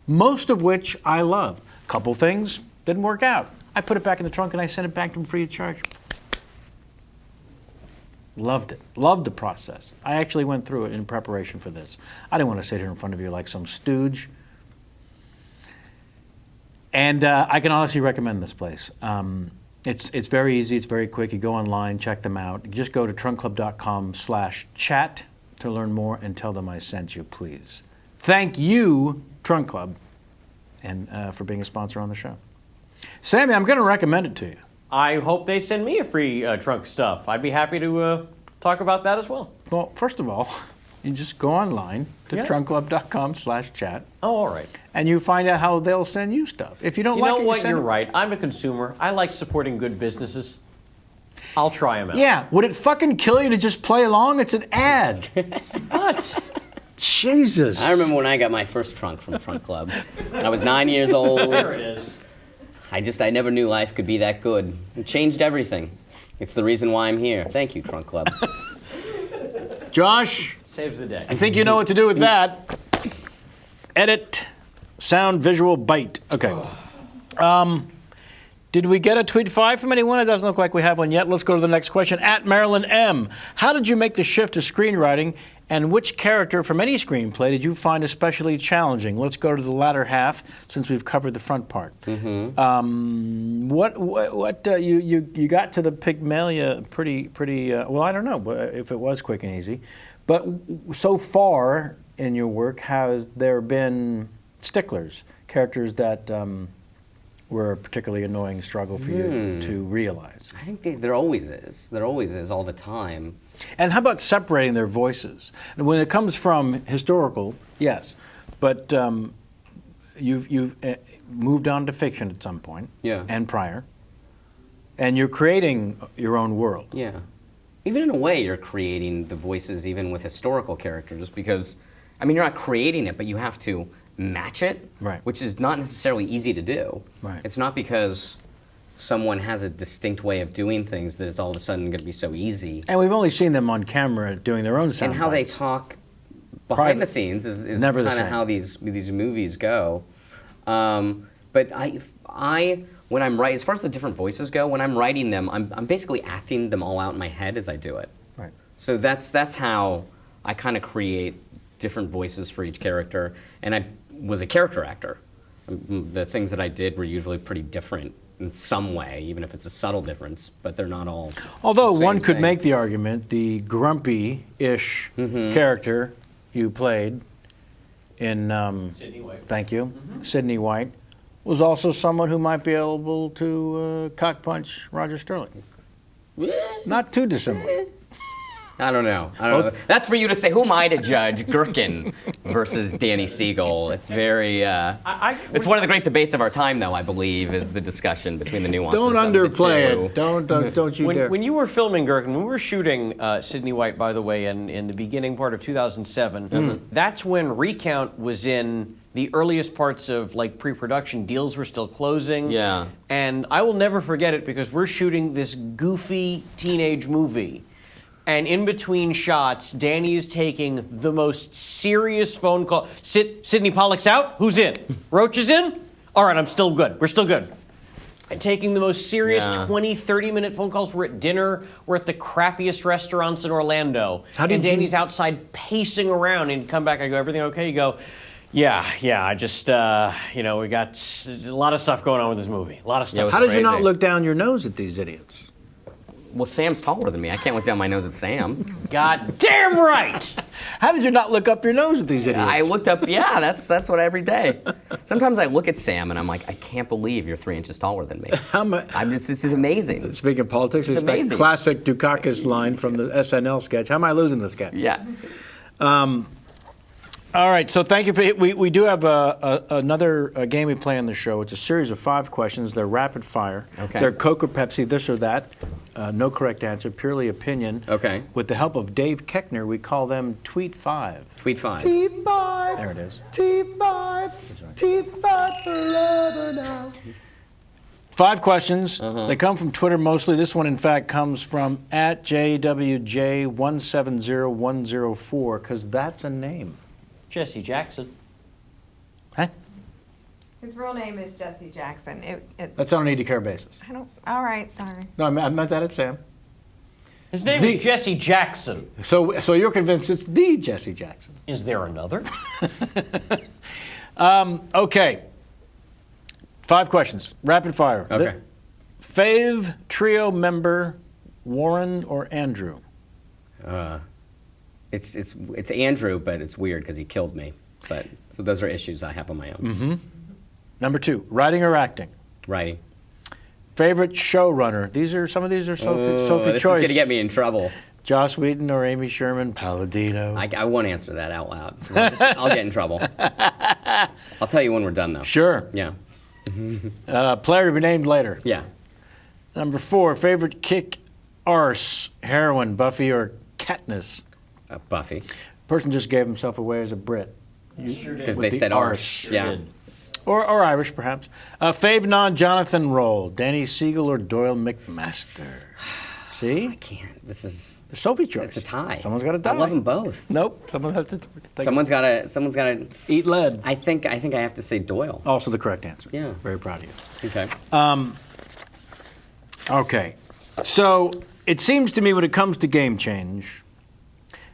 most of which I love. A couple things didn't work out. I put it back in the trunk and I sent it back to them free of charge. Loved it. Loved the process. I actually went through it in preparation for this. I didn't want to sit here in front of you like some stooge. And I can honestly recommend this place. It's very easy. It's very quick. You go online, check them out. You just go to trunkclub.com/chat to learn more and tell them I sent you, please. Thank you, Trunk Club, and for being a sponsor on the show. Sammy, I'm going to recommend it to you. I hope they send me a free trunk stuff. I'd be happy to talk about that as well. Well, first of all, you just go online to trunkclub.com/chat. Oh, all right. And you find out how they'll send you stuff. If you don't You like know it, what? send You're it. right. I'm a consumer. I like supporting good businesses. I'll try them out. Yeah, would it fucking kill you to just play along? It's an ad. What? Jesus. I remember when I got my first trunk from Trunk Club. I was 9 years old. There it is. I never knew life could be that good. It changed everything. It's the reason why I'm here. Thank you, Trunk Club. Josh, Saves the day. I think you know what to do with that. Edit, sound, visual, bite. Okay. Did we get a tweet 5 from anyone? It doesn't look like we have one yet. Let's go to the next question. At Marilyn M. How did you make the shift to screenwriting, and which character from any screenplay did you find especially challenging? Let's go to the latter half, since we've covered the front part. You got to the Pygmalion pretty well, I don't know if it was quick and easy. But so far in your work, has there been sticklers, characters that were a particularly annoying struggle for you to realize? I think there always is. There always is, all the time. And how about separating their voices? And when it comes from historical, yes, but you've moved on to fiction at some point, and prior, and you're creating your own world. Yeah. Even in a way, you're creating the voices even with historical characters because, I mean, you're not creating it, but you have to match it, Right. which is not necessarily easy to do. Right. It's not because someone has a distinct way of doing things that it's all of a sudden going to be so easy. And we've only seen them on camera doing their own sound And how they bites. talk behind Private. the scenes is Never the kind of same. how these movies go. But I when I'm writing, as far as the different voices go, when I'm writing them, I'm basically acting them all out in my head as I do it. Right. So that's how I kind of create different voices for each character, and I was a character actor. The things that I did were usually pretty different in some way, even if it's a subtle difference, but they're not all. Although the same one could thing. make the argument, the grumpy-ish character you played in Sydney White. Thank you, Sydney White, was also someone who might be able to cock punch Roger Sterling. Not too dissimilar. I don't know. That's for you to say. Who am I to judge Gherkin versus Danny Siegel? It's very. It's one of the great debates of our time, though. I believe is the discussion between the nuances. Don't of the underplay two. it. Don't you dare. When you were filming Gherkin, when we were shooting Sydney White, by the way, in the beginning part of 2007, that's when Recount was in the earliest parts of like pre-production. Deals were still closing. Yeah. And I will never forget it because we're shooting this goofy teenage movie. And in between shots, Danny is taking the most serious phone call. Sidney Pollack's out? Who's in? Roach is in? All right, I'm still good. We're still good. And taking the most serious 20, 30-minute phone calls. We're at dinner. We're at the crappiest restaurants in Orlando. And Danny's outside pacing around and come back. I go, everything okay? You go, yeah, I just, we got a lot of stuff going on with this movie. A lot of stuff. How did you not crazy. look down your nose at these idiots? Well, Sam's taller than me. I can't look down my nose at Sam. God damn right! How did you not look up your nose at these idiots? I looked up. Yeah, that's what every day. Sometimes I look at Sam and I'm like, I can't believe you're 3 inches taller than me. This is amazing. Speaking of politics, it's that amazing. classic Dukakis line from the SNL sketch. How am I losing this guy? Yeah. All right, so thank you for we do have another game we play on the show. It's a series of 5 questions. They're rapid fire. Okay. They're Coke or Pepsi, this or that. No correct answer, purely opinion. Okay. With the help of Dave Keckner, we call them Tweet 5. Tweet 5. T5. There it is. T5. T5 forever now. 5 questions. They come from Twitter mostly. This one, in fact, comes from @JWJ170104, because that's a name. Jesse Jackson. Huh? His real name is Jesse Jackson. That's on a need-to-care basis. I don't. All right, sorry. No, I meant that at Sam. His name is Jesse Jackson. So you're convinced it's the Jesse Jackson. Is there another? Okay. 5 questions. Rapid fire. Okay. Fave trio member, Warren or Andrew? It's Andrew, but it's weird because he killed me. But so those are issues I have on my own. Number 2, writing or acting? Writing. Favorite showrunner? Some of these are Sophie This Choice. is gonna get me in trouble. Joss Whedon or Amy Sherman Palladino? I won't answer that out loud. 'Cause I'll get in trouble. I'll tell you when we're done, though. Sure. Yeah. Player to be named later. Yeah. Number 4, favorite kick arse heroine, Buffy or Katniss? Buffy. Person just gave himself away as a Brit. Because With they the said arse. arse. Yeah. Or Irish, perhaps. Fave non-Jonathan role, Danny Siegel or Doyle McMaster? See? I can't. This is. The Sophie choice. It's a tie. Someone's got to die. I love them both. Nope. Someone has to. Someone's gotta. Eat lead. I think I have to say Doyle. Also the correct answer. Yeah. Very proud of you. Okay. Okay. So it seems to me when it comes to Game Change,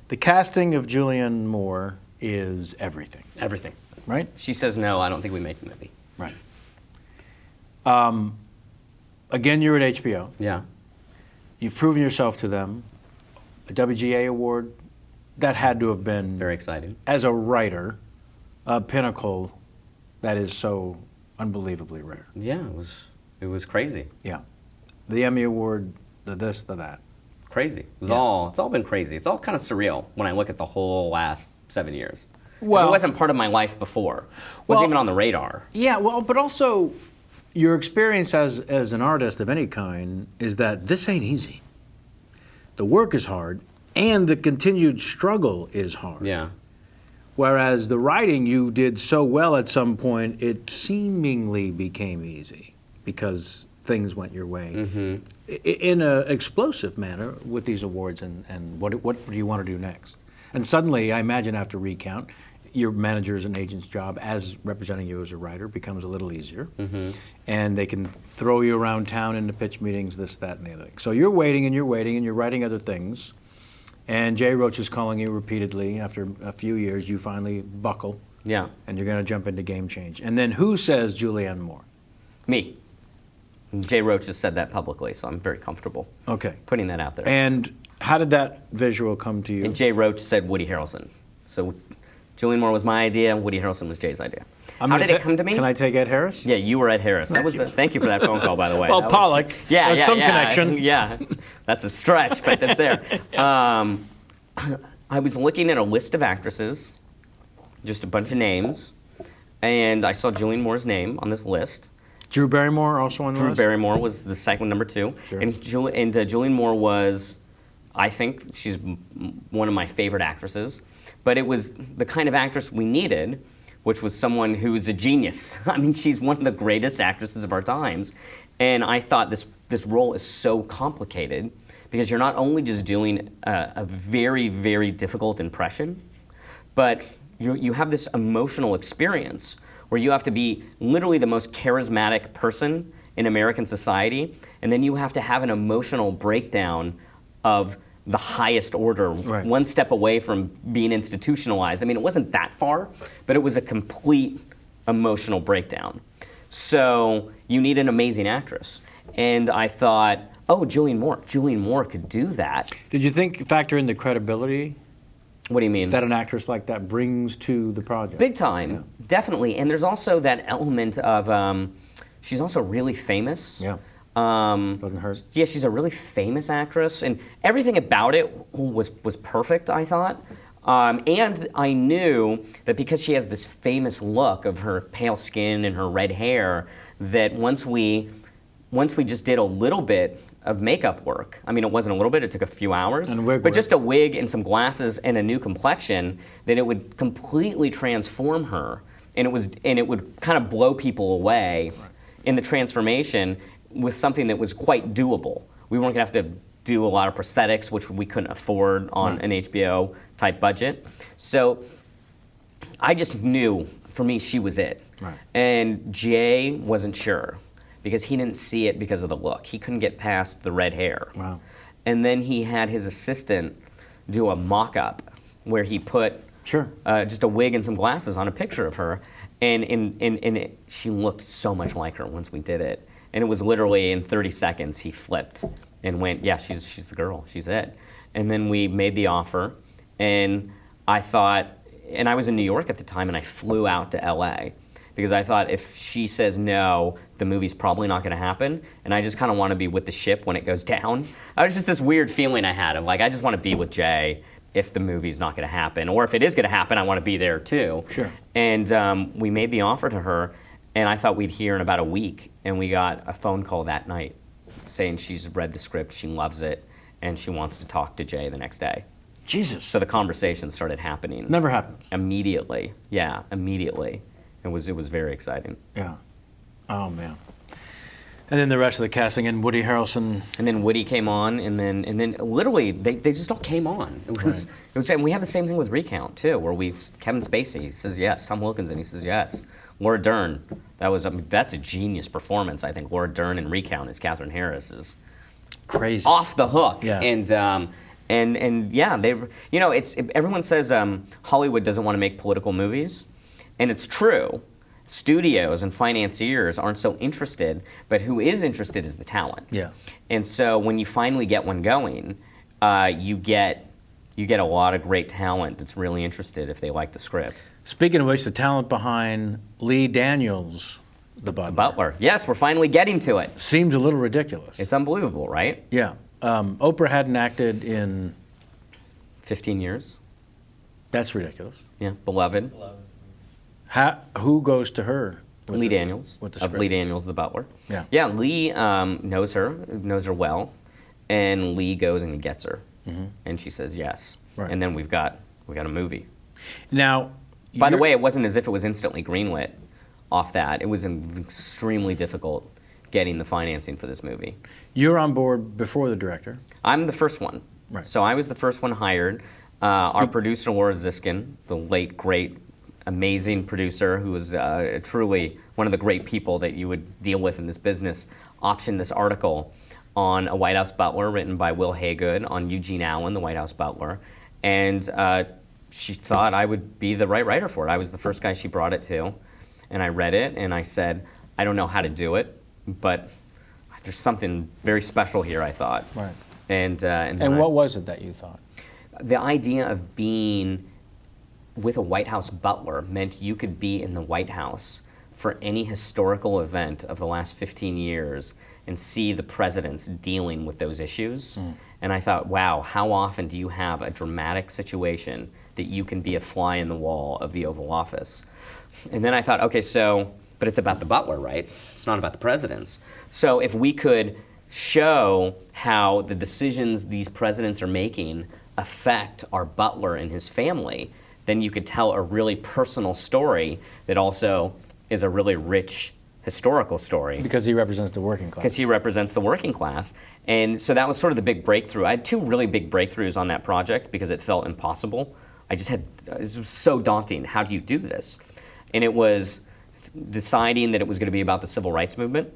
the casting of Julianne Moore is everything, Everything. right? She says no. I don't think we make the movie. Right. Again, you're at HBO. Yeah. You've proven yourself to them. A WGA award, that had to have been, Very excited. as a writer, a pinnacle that is so unbelievably rare. Yeah. It was crazy. Yeah. The Emmy Award, the this, the that. Crazy. It's Yeah. all been crazy. It's all kind of surreal when I look at the whole last 7 years. 'Cause Well- it wasn't part of my life before. Wasn't even on the radar. Yeah, well, but also your experience as an artist of any kind is that this ain't easy. The work is hard, and the continued struggle is hard. Yeah. Whereas the writing you did so well at some point, it seemingly became easy because things went your way in an explosive manner with these awards and what do you want to do next? And suddenly, I imagine after Recount, your manager's and agent's job as representing you as a writer becomes a little easier. And they can throw you around town into pitch meetings, this, that, and the other thing. So you're waiting and you're waiting and you're writing other things. And Jay Roach is calling you repeatedly. After a few years, you finally buckle, Yeah. and you're going to jump into Game Change. And then who says Julianne Moore? Me. Jay Roach has said that publicly, so I'm very comfortable Okay. putting that out there. And how did that visual come to you? And Jay Roach said Woody Harrelson. So Julianne Moore was my idea, Woody Harrelson was Jay's idea. I'm How gonna did it come to me? Can I take Ed Harris? Yeah, you were Ed Harris. That was thank you for that phone call, by the way. Well, That was- Pollock. Yeah, There's yeah, some yeah. connection. Yeah, that's a stretch, but that's there. I was looking at a list of actresses, just a bunch of names, and I saw Julianne Moore's name on this list. Drew Barrymore also on the Drew list? Barrymore was the second, number 2. Sure. And Julianne Moore was, I think, she's one of my favorite actresses. But it was the kind of actress we needed, which was someone who's a genius. I mean, she's one of the greatest actresses of our times. And I thought this role is so complicated because you're not only just doing a very, very difficult impression, but you have this emotional experience where you have to be literally the most charismatic person in American society, and then you have to have an emotional breakdown of the highest order, Right. one step away from being institutionalized. I mean, it wasn't that far, but it was a complete emotional breakdown. So you need an amazing actress. And I thought, oh, Julianne Moore could do that. Did you factor in the credibility What do you mean? that an actress like that brings to the project? Big time, definitely. And there's also that element of, she's also really famous. Yeah. Doesn't hurt. Yeah, she's a really famous actress, and everything about it was perfect, I thought. And I knew that because she has this famous look of her pale skin and her red hair, that once we just did a little bit of makeup work, I mean, it wasn't a little bit, it took a few hours, And wig but work. just a wig and some glasses and a new complexion, that it would completely transform her, and it would kind of blow people away in the transformation with something that was quite doable. We weren't going to have to do a lot of prosthetics, which we couldn't afford on an HBO type budget. So I just knew, for me, she was it. Right. And Jay wasn't sure because he didn't see it because of the look. He couldn't get past the red hair. Wow. And then he had his assistant do a mock-up where he put Sure. just a wig and some glasses on a picture of her, and she looked so much like her once we did it. And it was literally in 30 seconds he flipped and went, yeah, she's the girl, she's it. And then we made the offer, and I thought, and I was in New York at the time, and I flew out to LA because I thought if she says no, the movie's probably not going to happen, and I just kind of want to be with the ship when it goes down. I was just this weird feeling I had of like, I just want to be with Jay if the movie's not going to happen, or if it is going to happen, I want to be there too. Sure. And we made the offer to her, and I thought we'd hear in about a week, and we got a phone call that night saying she's read the script, she loves it, and she wants to talk to Jay the next day. Jesus. So the conversation started happening. Never happened. Immediately. Yeah, immediately. It was very exciting. Yeah. Oh, man. And then the rest of the casting, and Woody Harrelson. And then Woody came on, and then literally they just all came on. It was, and we had the same thing with Recount too, where Kevin Spacey, he says yes. Tom Wilkinson, he says yes. Laura Dern, that's a genius performance. I think Laura Dern in Recount as Catherine Harris is Crazy. off the hook. Yeah. And yeah, everyone says Hollywood doesn't want to make political movies, and it's true. Studios and financiers aren't so interested, but who is interested is the talent. Yeah. And so when you finally get one going, you get a lot of great talent that's really interested if they like the script. Speaking of which, the talent behind Lee Daniels, the Butler, Butler. Yes, we're finally getting to it. seems a little ridiculous. It's unbelievable, right? Yeah. Oprah hadn't acted in. 15 years. That's ridiculous. Yeah, beloved. Who goes to her? with Lee the- Daniels, with the of script? Lee Daniels, the Butler. Yeah. Yeah, Lee knows her well, and Lee goes and gets her, and she says yes. Right. And then we got a movie. Now. By the you're- way, it wasn't as if it was instantly greenlit off that. It was extremely difficult getting the financing for this movie. You're on board before the director. I'm the first one. Right. So I was the first one hired. Our producer, Laura Ziskin, the late, great, amazing producer who was truly one of the great people that you would deal with in this business, optioned this article. on A White House Butler, written by Will Haygood, on Eugene Allen, the White House Butler. And she thought I would be the right writer for it. I was the first guy she brought it to. And I read it, and I said, I don't know how to do it, but there's something very special here, I thought. Right. And what was it that you thought? The idea of being with a White House butler meant you could be in the White House for any historical event of the last 15 years and see the presidents dealing with those issues. And I thought, wow, how often do you have a dramatic situation that you can be a fly in the wall of the Oval Office? And then I thought, okay, so, but it's about the butler, right? It's not about the presidents. So if we could show how the decisions these presidents are making affect our butler and his family, then you could tell a really personal story that also is a really rich historical story. Because he represents the working class. Because he represents the working class. And so that was sort of the big breakthrough. I had two really big breakthroughs on that project because it felt impossible. It was so daunting. How do you do this? And it was deciding that it was going to be about the civil rights movement,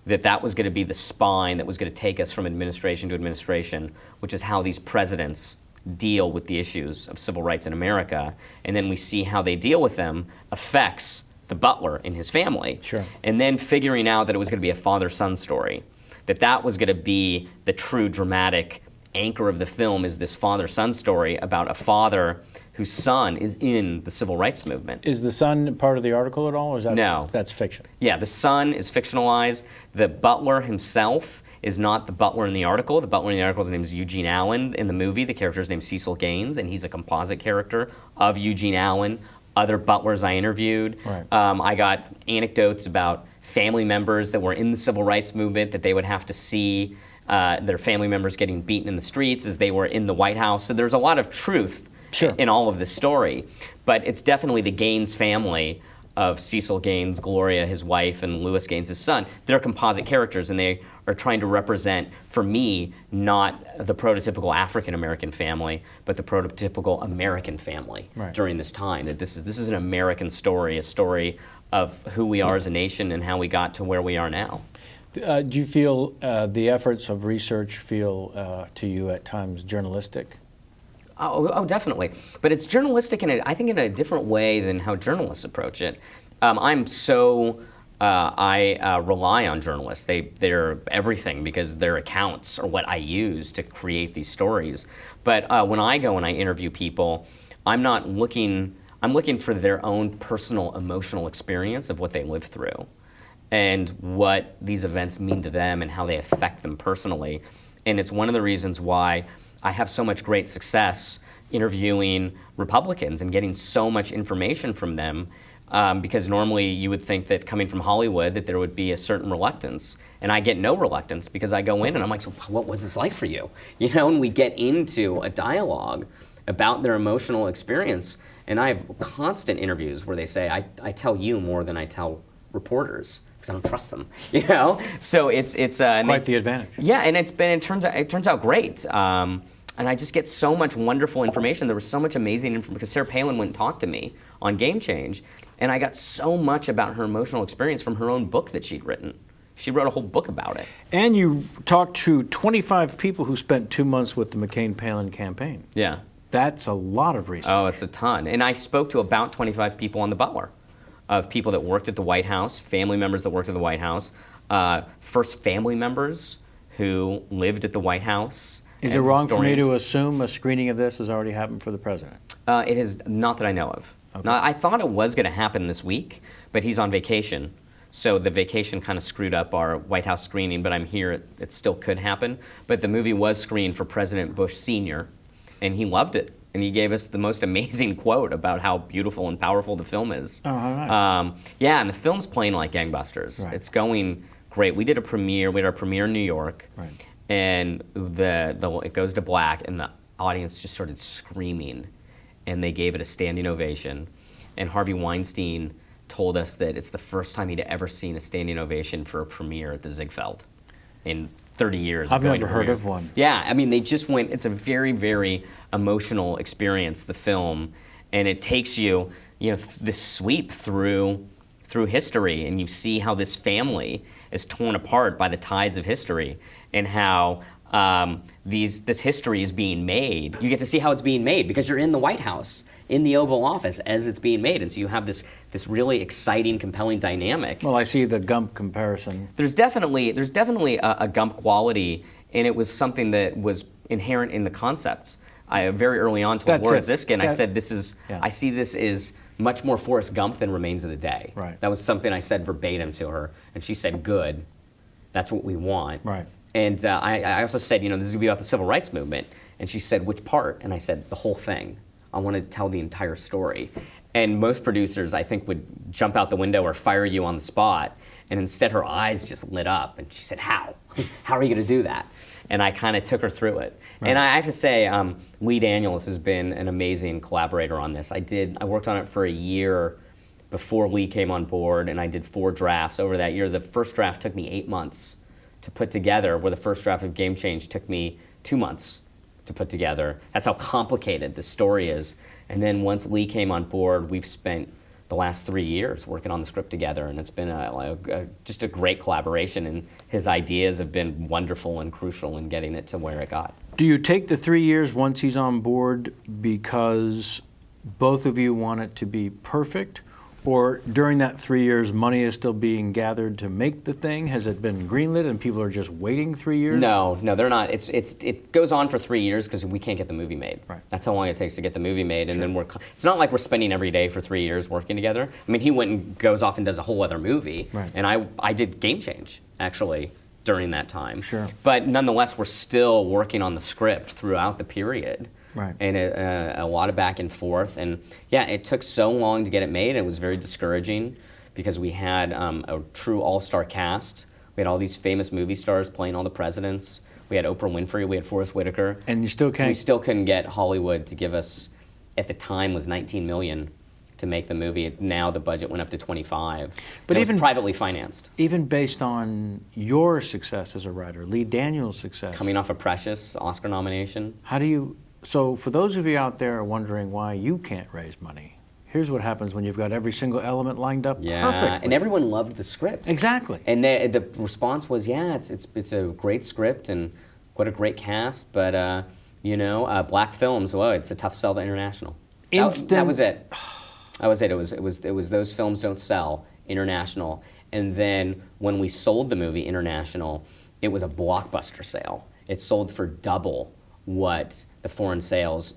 that was going to be the spine that was going to take us from administration to administration, which is how these presidents deal with the issues of civil rights in America. And then we see how they deal with them affects the butler and his family. Sure. And then figuring out that it was going to be a father-son story, that was going to be the true dramatic anchor of the film, is this father-son story about a father whose son is in the civil rights movement. Is the son part of the article at all, or is that No. That's fiction? Yeah, the son is fictionalized. The butler himself is not the butler in the article. The butler in the article's name is Eugene Allen. In the movie, the character's named Cecil Gaines, and he's a composite character of Eugene Allen. Other butlers I interviewed. Right. I got anecdotes about family members that were in the civil rights movement that they would have to see their family members getting beaten in the streets as they were in the White House. So there's a lot of truth in all of this story. But it's definitely the Gaines family of Cecil Gaines, Gloria, his wife, and Louis Gaines, his son. They're composite characters, and they are trying to represent, for me, not the prototypical African-American family, but the prototypical American family during this time. That this is an American story, a story of who we are as a nation and how we got to where we are now. Do you feel the efforts of research feel to you at times journalistic? Oh, definitely. But it's journalistic I think in a different way than how journalists approach it. I rely on journalists. They're everything because their accounts are what I use to create these stories. But when I go and I interview people, I'm looking for their own personal emotional experience of what they lived through and what these events mean to them and how they affect them personally. And it's one of the reasons why I have so much great success interviewing Republicans and getting so much information from them, because normally you would think that coming from Hollywood that there would be a certain reluctance. And I get no reluctance because I go in and I'm like, so what was this like for you? And we get into a dialogue about their emotional experience. And I have constant interviews where they say, I tell you more than I tell reporters, because I don't trust them, So it's quite the advantage. Yeah, and it turns out great. And I just get so much wonderful information. There was so much amazing information because Sarah Palin went and talked to me on Game Change, and I got so much about her emotional experience from her own book that she'd written. She wrote a whole book about it. And you talked to 25 people who spent 2 months with the McCain-Palin campaign. Yeah. That's a lot of research. Oh, it's a ton. And I spoke to about 25 people on The Butler, of people that worked at the White House, family members that worked at the White House, first family members who lived at the White House. Is it wrong for me to assume a screening of this has already happened for the president? It is not that I know of. Okay. Now, I thought it was going to happen this week, but he's on vacation. So the vacation kind of screwed up our White House screening, but I'm here. It still could happen. But the movie was screened for President Bush Sr., and he loved it. And he gave us the most amazing quote about how beautiful and powerful the film is. Oh, how nice. Yeah, and the film's playing like gangbusters. Right. It's going great. We did a premiere. We had our premiere in New York. Right. And it goes to black, and the audience just started screaming, and they gave it a standing ovation. And Harvey Weinstein told us that it's the first time he'd ever seen a standing ovation for a premiere at the Ziegfeld in 30 years. I've never heard of one. Yeah, I mean, they just went, it's a very, very emotional experience, the film, and it takes you, this sweep through through history, and you see how this family is torn apart by the tides of history, and how this history is being made. You get to see how it's being made because you're in the White House, in the Oval Office, as it's being made, and so you have this really exciting, compelling dynamic. Well, I see the Gump comparison. There's definitely a Gump quality, and it was something that was inherent in the concept. I very early on told Laura Ziskin, I said, I see this is much more Forrest Gump than Remains of the Day. Right. That was something I said verbatim to her, and she said, good, that's what we want. Right. And I also said, this is going to be about the civil rights movement. And she said, which part? And I said, the whole thing. I want to tell the entire story. And most producers, I think, would jump out the window or fire you on the spot. And instead, her eyes just lit up. And she said, how? How are you going to do that? And I kind of took her through it. Right. And I have to say, Lee Daniels has been an amazing collaborator on this. I worked on it for a year before Lee came on board, and I did 4 drafts over that year. The first draft took me 8 months to put together, where the first draft of Game Change took me 2 months to put together. That's how complicated the story is. And then once Lee came on board, we've spent the last 3 years working on the script together, and it's been just a great collaboration, and his ideas have been wonderful and crucial in getting it to where it got. Do you take the 3 years once he's on board because both of you want it to be perfect? Or during that 3 years, money is still being gathered to make the thing? Has it been greenlit and people are just waiting 3 years? No, they're not. It goes on for 3 years because we can't get the movie made. Right. That's how long it takes to get the movie made, and then it's not like we're spending every day for 3 years working together. I mean, he went and goes off and does a whole other movie, right. And I did Game Change actually during that time. Sure. But nonetheless, we're still working on the script throughout the period. Right. And a lot of back and forth. And yeah, it took so long to get it made. It was very discouraging because we had a true all-star cast. We had all these famous movie stars playing all the presidents. We had Oprah Winfrey. We had Forrest Whitaker. And you still can't... We still couldn't get Hollywood to give us, at the time, was $19 million to make the movie. Now the budget went up to 25. But it was privately financed. Even based on your success as a writer, Lee Daniels' success... Coming off a Precious Oscar nomination. How do you... So for those of you out there wondering why you can't raise money, here's what happens when you've got every single element lined up perfectly. And everyone loved the script. Exactly. And the response was, yeah, it's a great script and what a great cast, but black films, well, it's a tough sell to international. That was it. That was it. It was those films don't sell international. And then when we sold the movie international, it was a blockbuster sale. It sold for double what the foreign sales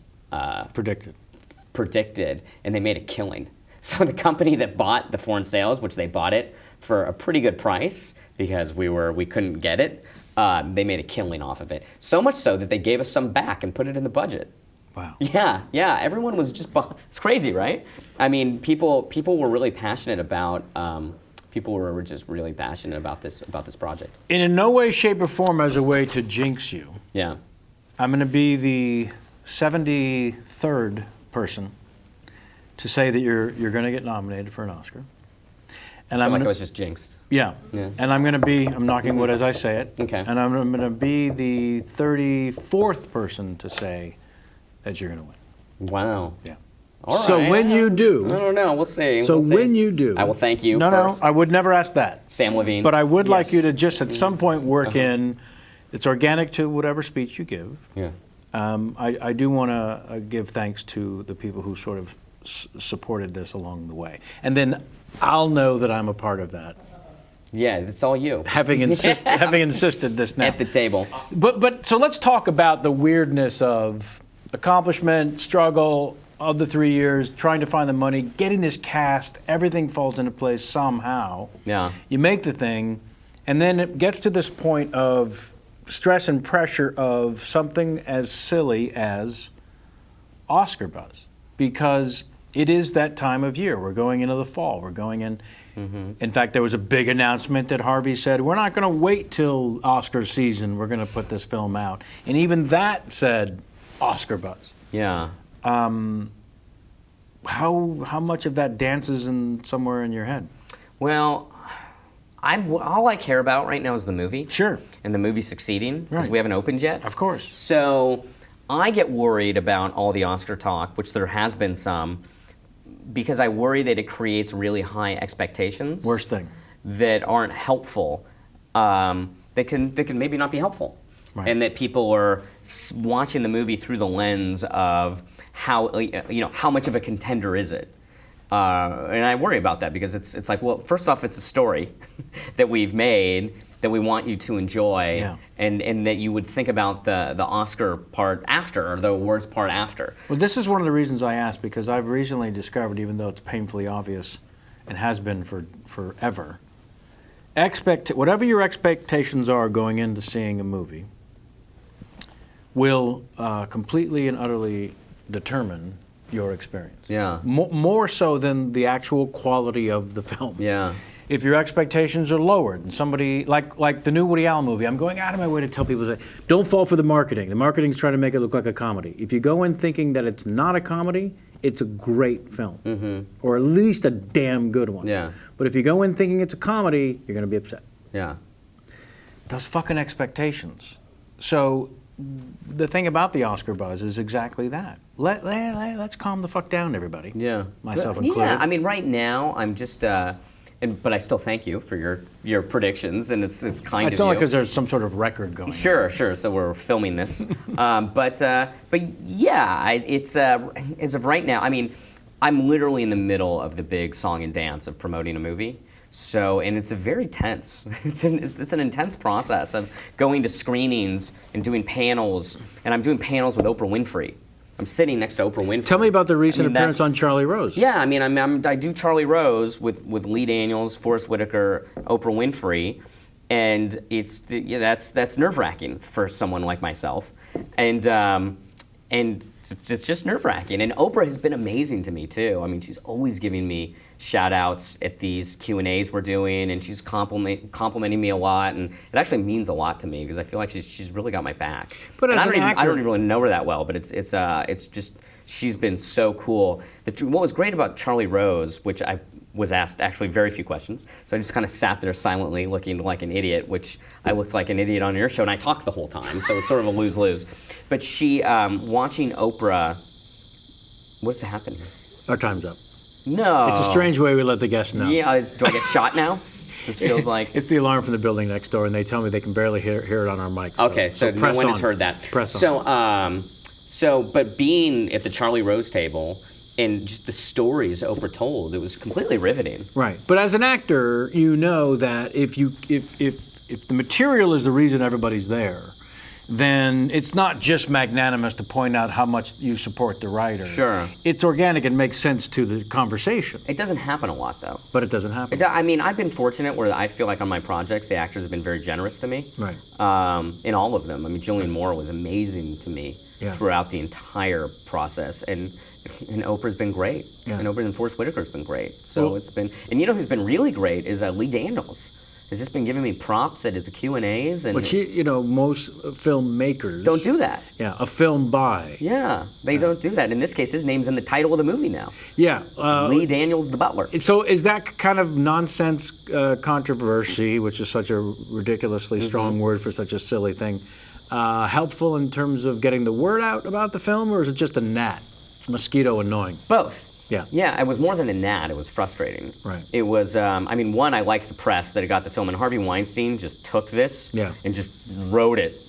predicted, and they made a killing. So the company that bought the foreign sales, which they bought it for a pretty good price because we couldn't get it, they made a killing off of it. So much so that they gave us some back and put it in the budget. Wow. Yeah. Everyone was just, it's crazy, right? I mean, people were really passionate about. People were just really passionate about this project. In no way, shape, or form as a way to jinx you. Yeah. I'm going to be the 73rd person to say that you're going to get nominated for an Oscar. And I feel like I was just jinxed. Yeah. And I'm knocking wood as I say it. Okay. And I'm going to be the 34th person to say that you're going to win. Wow. Yeah. All right. So when you do... I don't know. We'll see. So when you do... I will thank you No, first. I would never ask that. Samm Levine. But I would like you to just at some point work in... It's organic to whatever speech you give. Yeah. I do want to give thanks to the people who sort of supported this along the way. And then I'll know that I'm a part of that. Yeah, it's all you. Having insisted this now. At the table. But so let's talk about the weirdness of accomplishment, struggle of the 3 years, trying to find the money, getting this cast, everything falls into place somehow. Yeah. You make the thing, and then it gets to this point of stress and pressure of something as silly as Oscar buzz, because it is that time of year. We're going into the fall. We're going in. Mm-hmm. In fact, there was a big announcement that Harvey said, we're not going to wait till Oscar season. We're going to put this film out. And even that said Oscar buzz. Yeah. How much of that dances somewhere in your head? Well, all I care about right now is the movie. Sure. And the movie succeeding, because Right. we haven't opened yet. Of course. So I get worried about all the Oscar talk, which there has been some, because I worry that it creates really high expectations. Worst thing. That aren't helpful. That can maybe not be helpful. Right. And that people are watching the movie through the lens of how much of a contender is it. And I worry about that because it's like, well, first off, it's a story that we've made that we want you to enjoy, Yeah. and that you would think about the Oscar part after, or the awards part after. Well, this is one of the reasons I asked, because I've recently discovered, even though it's painfully obvious and has been for forever, whatever your expectations are going into seeing a movie will completely and utterly determine your experience. Yeah. More so than the actual quality of the film. Yeah. If your expectations are lowered, and somebody, like the new Woody Allen movie, I'm going out of my way to tell people, don't fall for the marketing. The marketing's trying to make it look like a comedy. If you go in thinking that it's not a comedy, it's a great film. Or at least a damn good one. Yeah. But if you go in thinking it's a comedy, you're going to be upset. Yeah. Those fucking expectations. So the thing about the Oscar buzz is exactly that. Let's calm the fuck down, everybody. Yeah. Myself But, included. Yeah, I mean, right now, I'm just, but I still thank you for your predictions, and it's kind It's of only you. because there's some sort of record going on. Sure. So we're filming this, but yeah, it's as of right now. I mean, I'm literally in the middle of the big song and dance of promoting a movie. So, and it's a very tense. It's an intense process of going to screenings and doing panels, and I'm doing panels with Oprah Winfrey. I'm sitting next to Oprah Winfrey. Tell me about the recent I mean, appearance on that's- Charlie Rose. Yeah, I mean, I do Charlie Rose with Lee Daniels, Forrest Whitaker, Oprah Winfrey, and that's nerve-wracking for someone like myself, and it's just nerve-wracking. And Oprah has been amazing to me too. I mean, she's always giving me shout-outs at these Q&As we're doing, and she's complimenting me a lot, and it actually means a lot to me because I feel like she's really got my back. But And as I don't an even actor- really know her that well, but it's just she's been so cool. What was great about Charlie Rose, which I was asked actually very few questions, so I just kind of sat there silently looking like an idiot, which I looked like an idiot on your show, and I talked the whole time, so it's sort of a lose-lose. But she, watching Oprah, what's happening? Our time's up. No. It's a strange way we let the guests know. Yeah, do I get shot now? This feels like... It's the alarm from the building next door, and they tell me they can barely hear it on our mic. Okay, so no press one has on. heard that. Press on. But being at the Charlie Rose table and just the stories Oprah told, it was completely riveting. Right, but as an actor, you know that if the material is the reason everybody's there, then it's not just magnanimous to point out how much you support the writer. Sure. It's organic and makes sense to the conversation. It doesn't happen a lot, though. But it doesn't happen. I mean, I've been fortunate where I feel like on my projects, the actors have been very generous to me. Right. In all of them. I mean, Julianne Moore was amazing to me throughout the entire process, and Oprah's been great. Yeah. And Oprah and Forrest Whitaker's been great. So Well- it's been, and you know who's been really great is Lee Daniels. Has just been giving me props at the Q&As, and But most filmmakers don't do that. Yeah, a film by. Yeah, they don't do that. In this case, his name's in the title of the movie now. Yeah. Lee Daniels The Butler. So is that kind of nonsense controversy, which is such a ridiculously strong word for such a silly thing, helpful in terms of getting the word out about the film, or is it just a mosquito annoying? Both. Yeah. Yeah, it was more than a gnat. It was frustrating. Right. It was, I mean, one, I liked the press that it got the film, and Harvey Weinstein just took this and just wrote it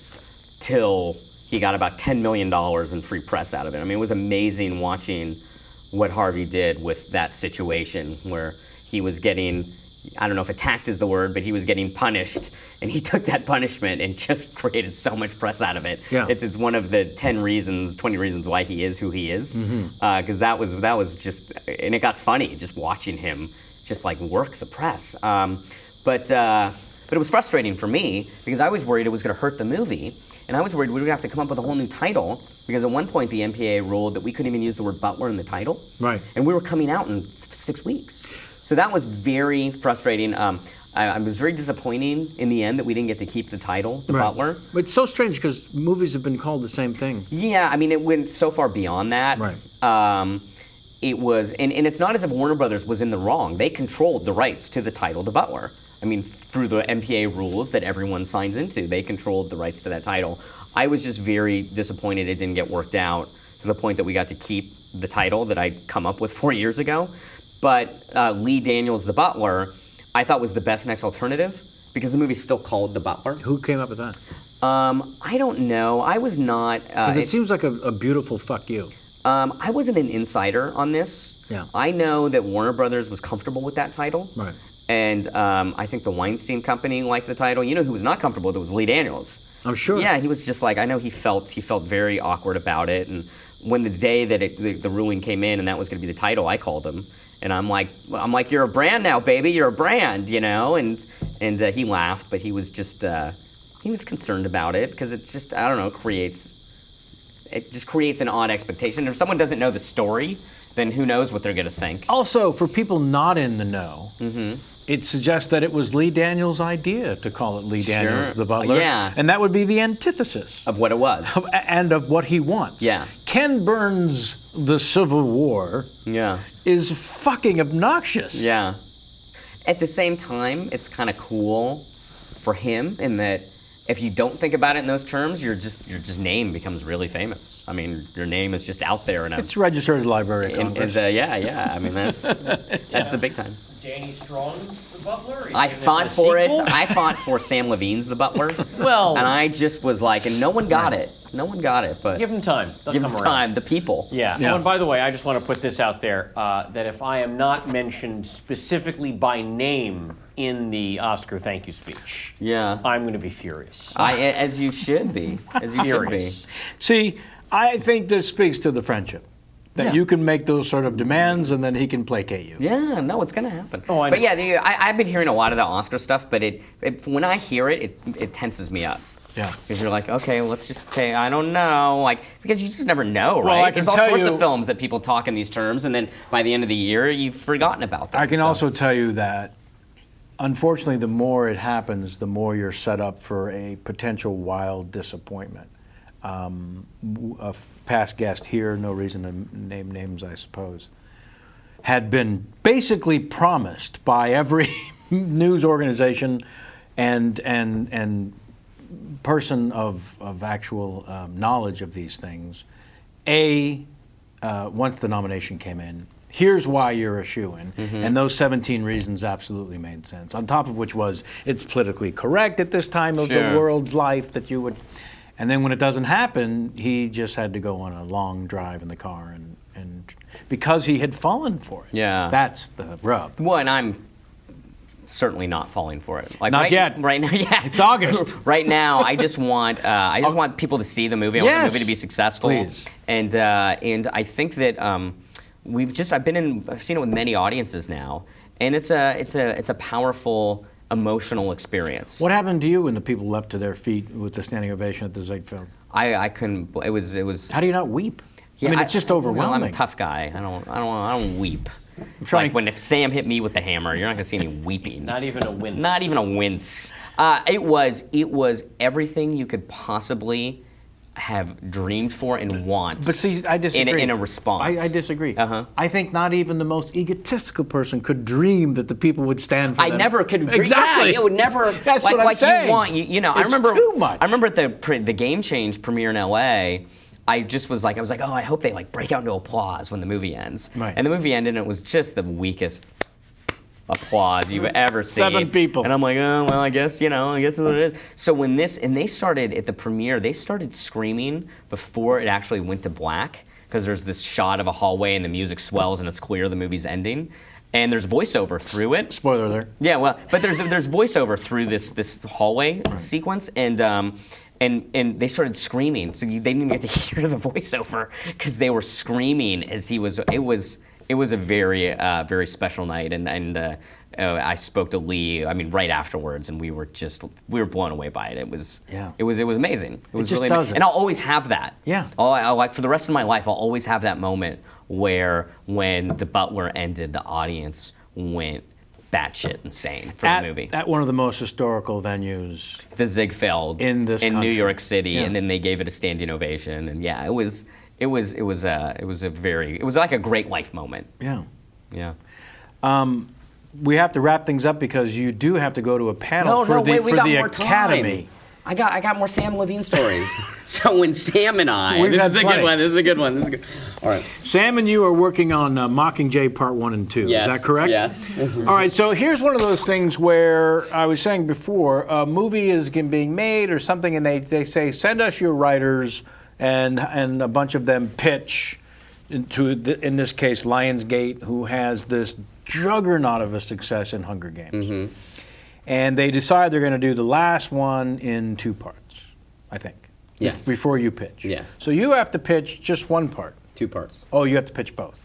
till he got about $10 million in free press out of it. I mean, it was amazing watching what Harvey did with that situation where he was getting, I don't know if attacked is the word, but he was getting punished, and he took that punishment and just created so much press out of it. Yeah. It's one of the 20 reasons why he is who he is. Because that was just, and it got funny just watching him just like work the press. But it was frustrating for me because I was worried it was going to hurt the movie, and I was worried we would have to come up with a whole new title because at one point the MPAA ruled that we couldn't even use the word Butler in the title. Right. And we were coming out in 6 weeks. So that was very frustrating. I was very disappointing in the end that we didn't get to keep the title, The Butler. But it's so strange because movies have been called the same thing. Yeah, I mean, it went so far beyond that. Right. It was, and it's not as if Warner Brothers was in the wrong. They controlled the rights to the title, The Butler. I mean, through the MPA rules that everyone signs into, they controlled the rights to that title. I was just very disappointed it didn't get worked out to the point that we got to keep the title that I'd come up with 4 years ago. But Lee Daniels The Butler, I thought was the best next alternative because the movie's still called The Butler. Who came up with that? I don't know. I was not. Because it seems like a beautiful fuck you. I wasn't an insider on this. Yeah. I know that Warner Brothers was comfortable with that title. Right. And I think the Weinstein Company liked the title. You know who was not comfortable with it was Lee Daniels. I'm sure. Yeah, he was just like, I know he felt very awkward about it. And when the day that the ruling came in and that was going to be the title, I called him. And I'm like, you're a brand now, baby. You're a brand, you know? And he laughed, but he was just, he was concerned about it because it just, I don't know, it just creates an odd expectation. If someone doesn't know the story, then who knows what they're going to think. Also, for people not in the know, it suggests that it was Lee Daniels' idea to call it Lee Daniels The Butler. Yeah. And that would be the antithesis. Of what it was. And of what he wants. Yeah. Ken Burns' The Civil War Yeah. is fucking obnoxious. Yeah. At the same time, it's kind of cool for him in that if you don't think about it in those terms, your name becomes really famous. I mean, your name is just out there. It's registered at the Library of Congress. Yeah. I mean, that's the big time. Danny Strong's The Butler? I fought for it. I fought for Samm Levine's The Butler. Well, and I just was like, and no one got it. No one got it, but give him time. They'll give come him around. time. The people. Yeah. Yeah. Oh, and by the way, I just want to put this out there, that if I am not mentioned specifically by name in the Oscar thank you speech, Yeah. I'm going to be furious. As you should be. As you should be. Furious. See, I think this speaks to the friendship. That you can make those sort of demands and then he can placate you. Yeah, no, it's gonna happen. Oh, I but know. yeah, I've been hearing a lot of the Oscar stuff, but when I hear it, it tenses me up. Yeah. Because you're like, okay, I don't know, like, because you just never know, right? I can There's all tell sorts you- of films that people talk in these terms, and then by the end of the year, you've forgotten about them. I can so. also tell you that, unfortunately, the more it happens, the more you're set up for a potential wild disappointment. A past guest here, no reason to name names, I suppose, had been basically promised by every news organization and person of actual knowledge of these things. Once the nomination came in, here's why you're a shoo-in. And those 17 reasons absolutely made sense. On top of which was, it's politically correct at this time of the world's life that you would... And then when it doesn't happen, he just had to go on a long drive in the car and because he had fallen for it. Yeah. That's the rub. Well, and I'm certainly not falling for it. Like Not yet. Right now, yeah. It's August. Right now, I just want people to see the movie. I want the movie to be successful. Please. And I think that I've seen it with many audiences now, and it's a powerful emotional experience. What happened to you when the people leapt to their feet with the standing ovation at the Ziegfeld? I couldn't. It was. How do you not weep? Yeah, I mean, it's just overwhelming. Well, I'm a tough guy. I don't weep. It's like when Sam hit me with the hammer. You're not gonna see me weeping. Not even a wince. Not even a wince. It was everything you could possibly have dreamed for and want. But see, I disagree. In a response. I disagree. Uh-huh. I think not even the most egotistical person could dream that the people would stand for I them. never could dream. Exactly. Yeah, it would never. That's like, what I'm like saying. You want. You know. I It's remember. too much. I remember at the Game Change premiere in L.A. I was like, oh, I hope they like break out into applause when the movie ends. Right. And the movie ended, and it was just the weakest applause you've ever seen. 7 people. And I'm like, oh, well, I guess that's what it is. So when they started at the premiere, they started screaming before it actually went to black, because there's this shot of a hallway and the music swells and it's clear the movie's ending. And there's voiceover through it. Spoiler alert. Yeah, well, but there's voiceover through this hallway sequence, and they started screaming. So they didn't get to hear the voiceover because they were screaming as he was. It was a very very special night, and I spoke to Lee. I mean, right afterwards, and we were blown away by it. It was amazing. It was just really does amazing. it. And I'll always have that. Yeah. I like for the rest of my life, I'll always have that moment where when The Butler ended, the audience went batshit insane for the movie. At one of the most historical venues. The Ziegfeld In this New country. York City, Yeah. and then they gave it a standing ovation, and yeah, it was like a great life moment. Yeah. Yeah. We have to wrap things up because you do have to go to a panel No, for wait, we got the more time. Academy. I got more Samm Levine stories. So when Sam and I, We've this had is a plenty. good one. This is a good one. This is a good. All right. Sam and you are working on Mockingjay Part 1 and 2. Yes. Is that correct? Yes. All right, so here's one of those things where I was saying before, a movie is being made or something, and they say, send us your writers, and a bunch of them pitch into, in this case, Lionsgate, who has this juggernaut of a success in Hunger Games. And they decide they're going to do the last one in 2 parts, I think. Yes. Before you pitch. Yes. So you have to pitch just 1 part. 2 parts. Oh, you have to pitch both.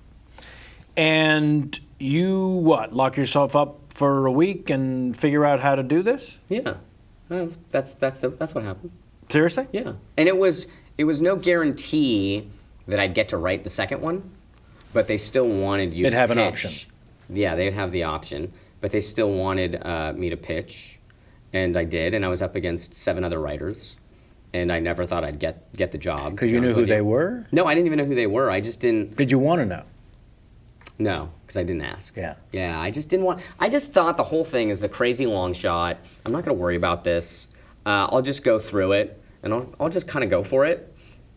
And you, what, lock yourself up for a week and figure out how to do this? Yeah. That's what happened. Seriously? Yeah. And it was no guarantee that I'd get to write the second one, but they still wanted you They'd to have an pitch. option. Yeah, they'd have the option, but they still wanted me to pitch, and I did, and I was up against 7 other writers, and I never thought I'd get the job. Because you knew who they were? No, I didn't even know who they were. I just didn't. Did you want to know? No, because I didn't ask. Yeah. Yeah, I just didn't want. I just thought the whole thing is a crazy long shot. I'm not going to worry about this. I'll just go through it, and I'll just kind of go for it.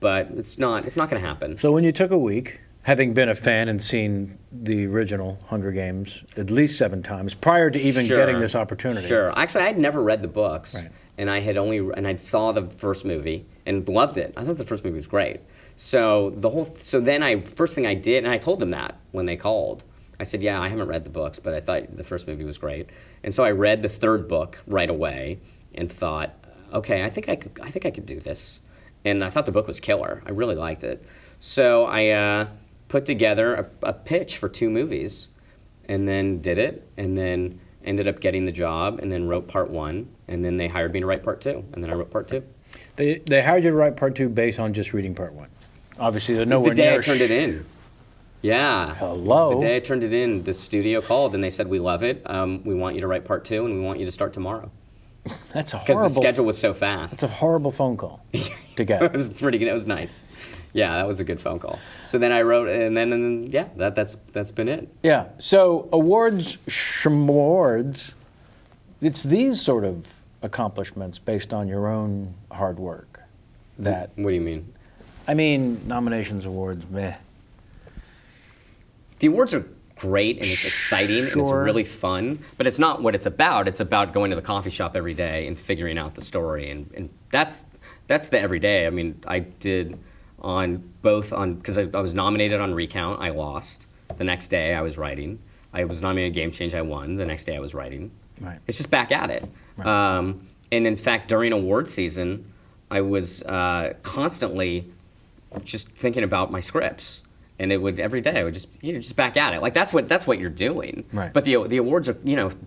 But it's not going to happen. So when you took a week, having been a fan and seen the original Hunger Games at least 7 times prior to even Sure. getting this opportunity. Sure. Actually, I'd never read the books, Right. and I saw the first movie and loved it. I thought the first movie was great. So then first thing I did, and I told them that when they called. I said, yeah, I haven't read the books, but I thought the first movie was great. And so I read the 3rd book right away and thought, okay, I think I could do this. And I thought the book was killer. I really liked it. So I put together a pitch for 2 movies, and then did it, and then ended up getting the job, and then wrote part 1, and then they hired me to write part 2, and then I wrote part 2. They hired you to write part 2 based on just reading part 1. Obviously, they're nowhere The day near. I turned it in. Yeah. Hello? The day I turned it in, the studio called, and they said, we love it. We want you to write part 2, and we want you to start tomorrow. That's a Because horrible. the schedule was so fast. That's a horrible phone call to get. It was pretty good. It was nice. Yeah, that was a good phone call. So then I wrote, and then yeah, that's been it. Yeah. So awards, it's these sort of accomplishments based on your own hard work. That What do you mean? I mean, nominations, awards, meh. The awards are great and it's exciting and it's Sure. really fun, but it's not what it's about. It's about going to the coffee shop every day and figuring out the story, and that's the everyday. I mean, I did because I was nominated on Recount, I lost. The next day I was writing. I was nominated Game Change, I won. The next day I was writing. Right. It's just back at it. Right. And in fact, during award season, I was constantly just thinking about my scripts. And every day I would just back at it. Like that's what you're doing. Right. But the awards are,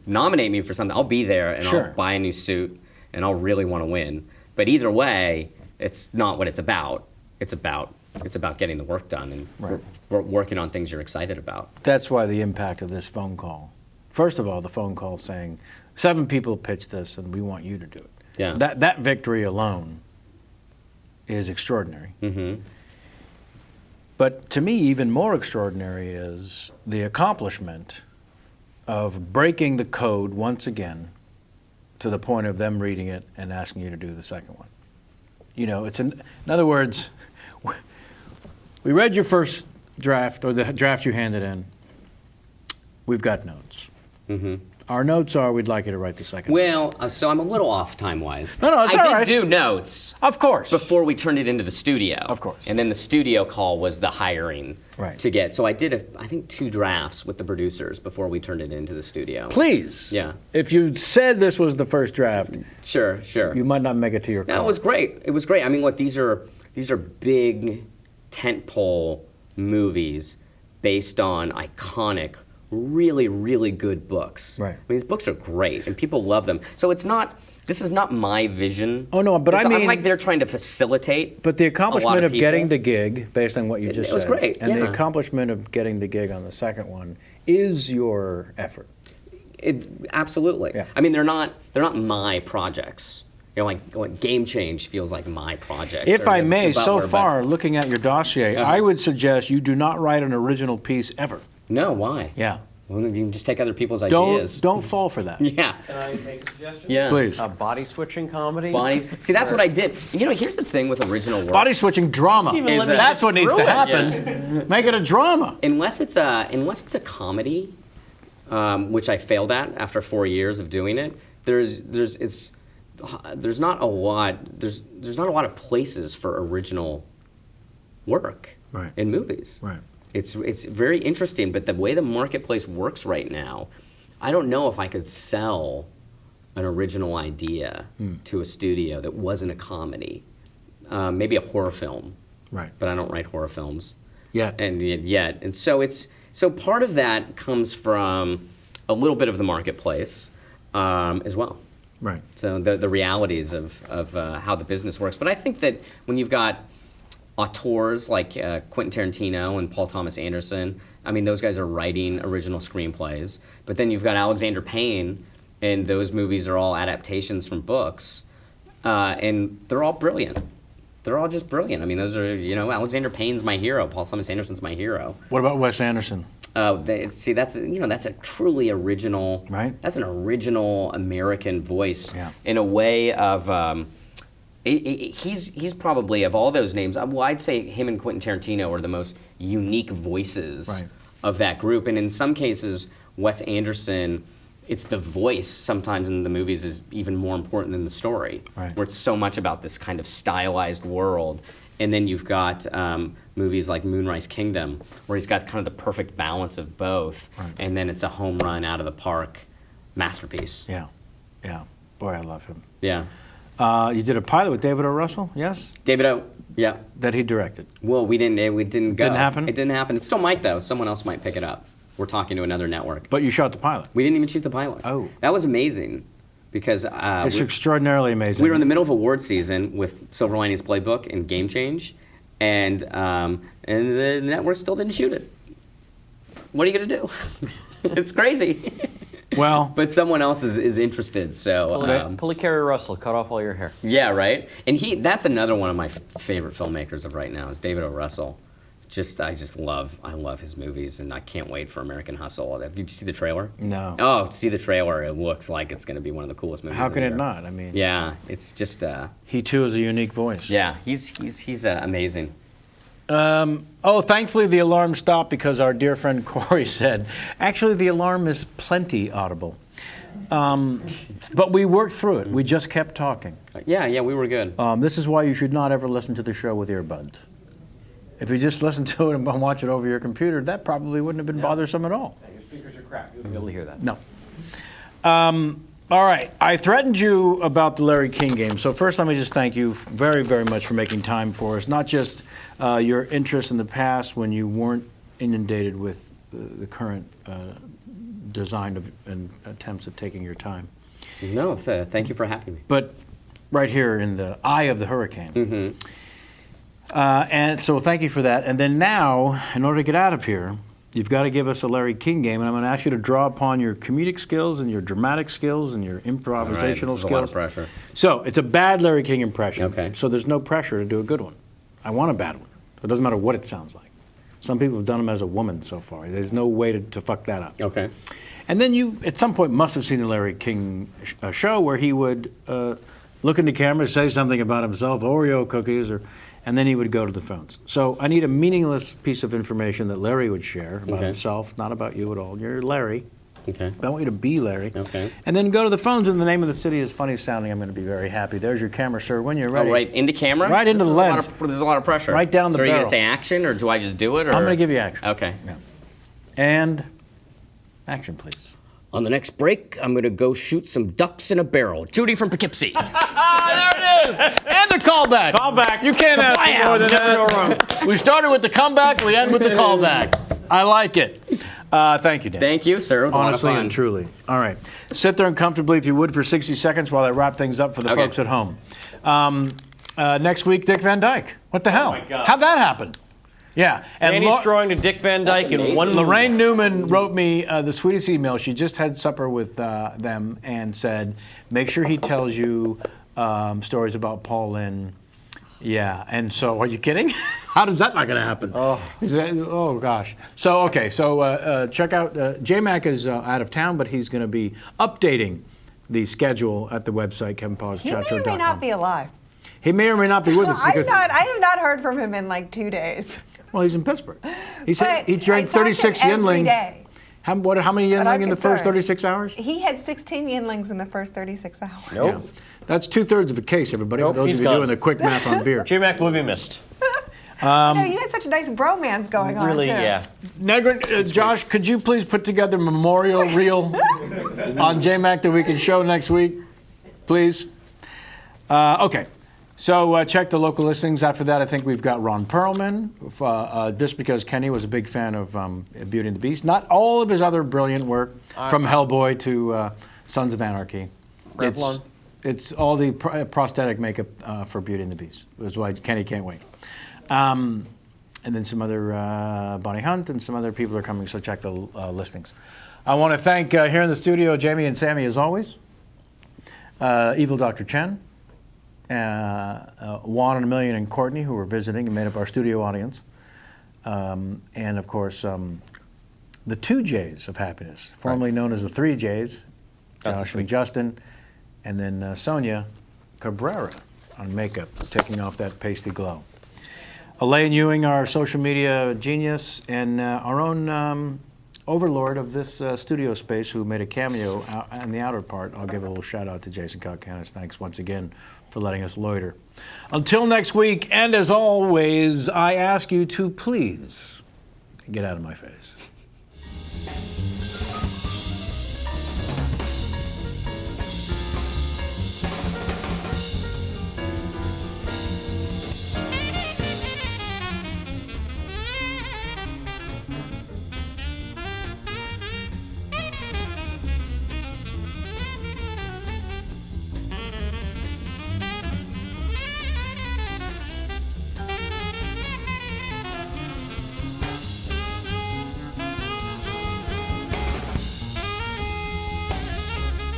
nominate me for something. I'll be there and Sure. I'll buy a new suit and I'll really want to win. But either way, it's not what it's about. It's about getting the work done and Right. working on things you're excited about. That's why the impact of this phone call. First of all, the phone call saying 7 people pitched this and we want you to do it. Yeah. That victory alone is extraordinary. Mm-hmm. But to me, even more extraordinary is the accomplishment of breaking the code once again to the point of them reading it and asking you to do the second one. In other words, we read your first draft, or the draft you handed in. We've got notes. Mm-hmm. Our notes are we'd like you to write the second one. Well, so I'm a little off time-wise. No, it's I all did right. do notes Of course. before we turned it into the studio. Of course. And then the studio call was the hiring Right. to get. So I did, I think, 2 drafts with the producers before we turned it into the studio. Please. Yeah. If you said this was the first draft, Sure. you might not make it to your call. No, it was great. It was great. I mean, look, these are big tentpole movies based on iconic, really, really good books. Right. I mean, these books are great, and people love them. So this is not my vision. Oh, no, but I I'm mean- like they're trying to facilitate. But the a lot accomplishment of people. getting the gig, based on what you just it was said, great, and the yeah. accomplishment of getting the gig on the second one is your effort. Absolutely. Yeah. I mean, they're not my projects. Like Game Change feels like my project. If or I the may, Butler, so but- far, looking at your dossier, Uh-huh. I would suggest you do not write an original piece ever. No, why? Yeah. Well, you can just take other people's Don't ideas. fall for that. Yeah. Can I make a suggestion? Yeah. Please. A body switching comedy. See, that's what I did. You know, here's the thing with original work. Body switching drama. Even let me That's get what needs through to it. happen. Make it a drama. Unless it's a comedy, which I failed at after 4 years of doing it. There's not a lot of places for original work Right. in movies. Right. It's very interesting, but the way the marketplace works right now, I don't know if I could sell an original idea to a studio that wasn't a comedy. Maybe a horror film, Right. but I don't write horror films. Yet. And so part of that comes from a little bit of the marketplace as well. Right. So the realities of how the business works. But I think that when you've got auteurs like Quentin Tarantino and Paul Thomas Anderson, I mean, those guys are writing original screenplays. But then you've got Alexander Payne, and those movies are all adaptations from books, and they're all brilliant. They're all just brilliant. I mean, those are, Alexander Payne's my hero. Paul Thomas Anderson's my hero. What about Wes Anderson? That's a truly original. Right. That's an original American voice. Yeah. In a way of. He's probably, of all those names, well, I'd say him and Quentin Tarantino are the most unique voices Right. of that group. And in some cases, Wes Anderson, it's the voice sometimes in the movies is even more important than the story, Right. where it's so much about this kind of stylized world. And then you've got movies like Moonrise Kingdom, where he's got kind of the perfect balance of both. Right. And then it's a home run out of the park masterpiece. Yeah. Yeah. Boy, I love him. Yeah. You did a pilot with David O. Russell, yes? David O. Yeah. That he directed. Well, we didn't go. Didn't happen? It didn't happen. It still might, though. Someone else might pick it up. We're talking to another network. But you shot the pilot. We didn't even shoot the pilot. Oh. That was amazing because It's extraordinarily amazing. we were in the middle of award season with Silver Linings Playbook and Game Change, and the network still didn't shoot it. What are you going to do? It's crazy. Well, But someone else is interested, so... Pull a Kerry Russell, cut off all your hair. Yeah, right? And that's another one of my favorite filmmakers of right now is David O. Russell. I love his movies, and I can't wait for American Hustle. Did you see the trailer? no. Oh, see the trailer. It looks like it's going to be one of the coolest movies. How of can the it year. not? I mean, Yeah, it's just, he too is a unique voice. yeah, he's amazing. Thankfully the alarm stopped because our dear friend Corey said, actually the alarm is plenty audible. But we worked through it. We just kept talking. Yeah, we were good. This is why you should not ever listen to the show with earbuds. If you just listen to it and watch it over your computer, that probably wouldn't have been bothersome at all. Your speakers are crap. You wouldn't be able to hear that. No. All right. I threatened you about the Larry King game. So first, let me just thank you very, very much for making time for us. Not just your interest in the past when you weren't inundated with the current design and attempts at taking your time, No, thank you for having me. but right here in the eye of the hurricane. And so thank you for that. And then now, in order to get out of here, you've got to give us a Larry King game, and I'm going to ask you to draw upon your comedic skills and your dramatic skills and your improvisational All right, this is skills. a lot of pressure. So it's a bad Larry King impression. Okay. So there's no pressure to do a good one. I want a bad one. It doesn't matter what it sounds like. Some people have done them as a woman so far. There's no way to fuck that up. Okay. And then you, at some point, must have seen the Larry King show where he would look in the camera, say something about himself, Oreo cookies, and then he would go to the phones. So I need a meaningless piece of information that Larry would share about himself, not about you at all. You're Larry. Okay. I want you to be Larry. Okay. And then go to the phones, and the name of the city is funny sounding. I'm going to be very happy. There's your camera, sir. When you're ready. Oh, right into camera? Right into This the is a lot lens. of- This is a lot of pressure. Right down the So are you going barrel. to say action, or do I just do it? Or? I'm going to give you action. Okay. Yeah. And action, please. On the next break, I'm going to go shoot some ducks in a barrel. Judy from Poughkeepsie. There it is. And the callback. Callback. You can't ask for more than that. We started with the comeback. We end with the callback. I like it. Thank you, Dan. Thank you, sir. It was Honestly a lot of fun. and truly. All right. Sit there uncomfortably, if you would, for 60 seconds while I wrap things up for the Okay. folks at home. Next week, Dick Van Dyke. What the hell? my God. How'd that happen? Yeah. And Danny's drawing to Dick Van Dyke in one move. Lorraine Newman wrote me the sweetest email. She just had supper with them and said, make sure he tells you stories about Paul Lynde Yeah, and so are you kidding? How does that not going to happen? Oh gosh. So okay, so check out J-Mac is out of town, but he's going to be updating the schedule at the website He may or may not be alive. He may or may not be with us I because have not heard from him in like 2 days. well, he's in Pittsburgh. He said But he drank I talk to him 36 every Yinling. day. How many But I'm Yinling in the first concerned. 36 hours? He had 16 Yinlings in the first 36 hours. Nope. Yeah. That's 2/3 of a case, everybody. Nope, for those he's of you gone. doing the quick math on beer. J-Mac will be missed. You know, you had such a nice bromance going on, Really, too. yeah. Negrin, Josh, could you please put together a memorial reel on J-Mac that we can show next week, please? Okay, so check the local listings. After that, I think we've got Ron Perlman, just because Kenny was a big fan of Beauty and the Beast. Not all of his other brilliant work, from Hellboy to Sons of Anarchy. Revlon. It's all the prosthetic makeup for Beauty and the Beast. That's why Kenny can't wait. And then some other Bonnie Hunt and some other people are coming, so check the listings. I want to thank here in the studio Jamie and Sammy as always, Evil Dr. Chen, Juan and Amelia and Courtney who were visiting and made up our studio audience, and of course the 2 J's of happiness, formerly known as the 3 J's, Josh and Justin, and then Sonia Cabrera on makeup, taking off that pasty glow. Elaine Ewing, our social media genius, and our own overlord of this studio space who made a cameo in the outer part. I'll give a little shout out to Jason Kalkanis. Thanks once again for letting us loiter. Until next week, and as always, I ask you to please get out of my face.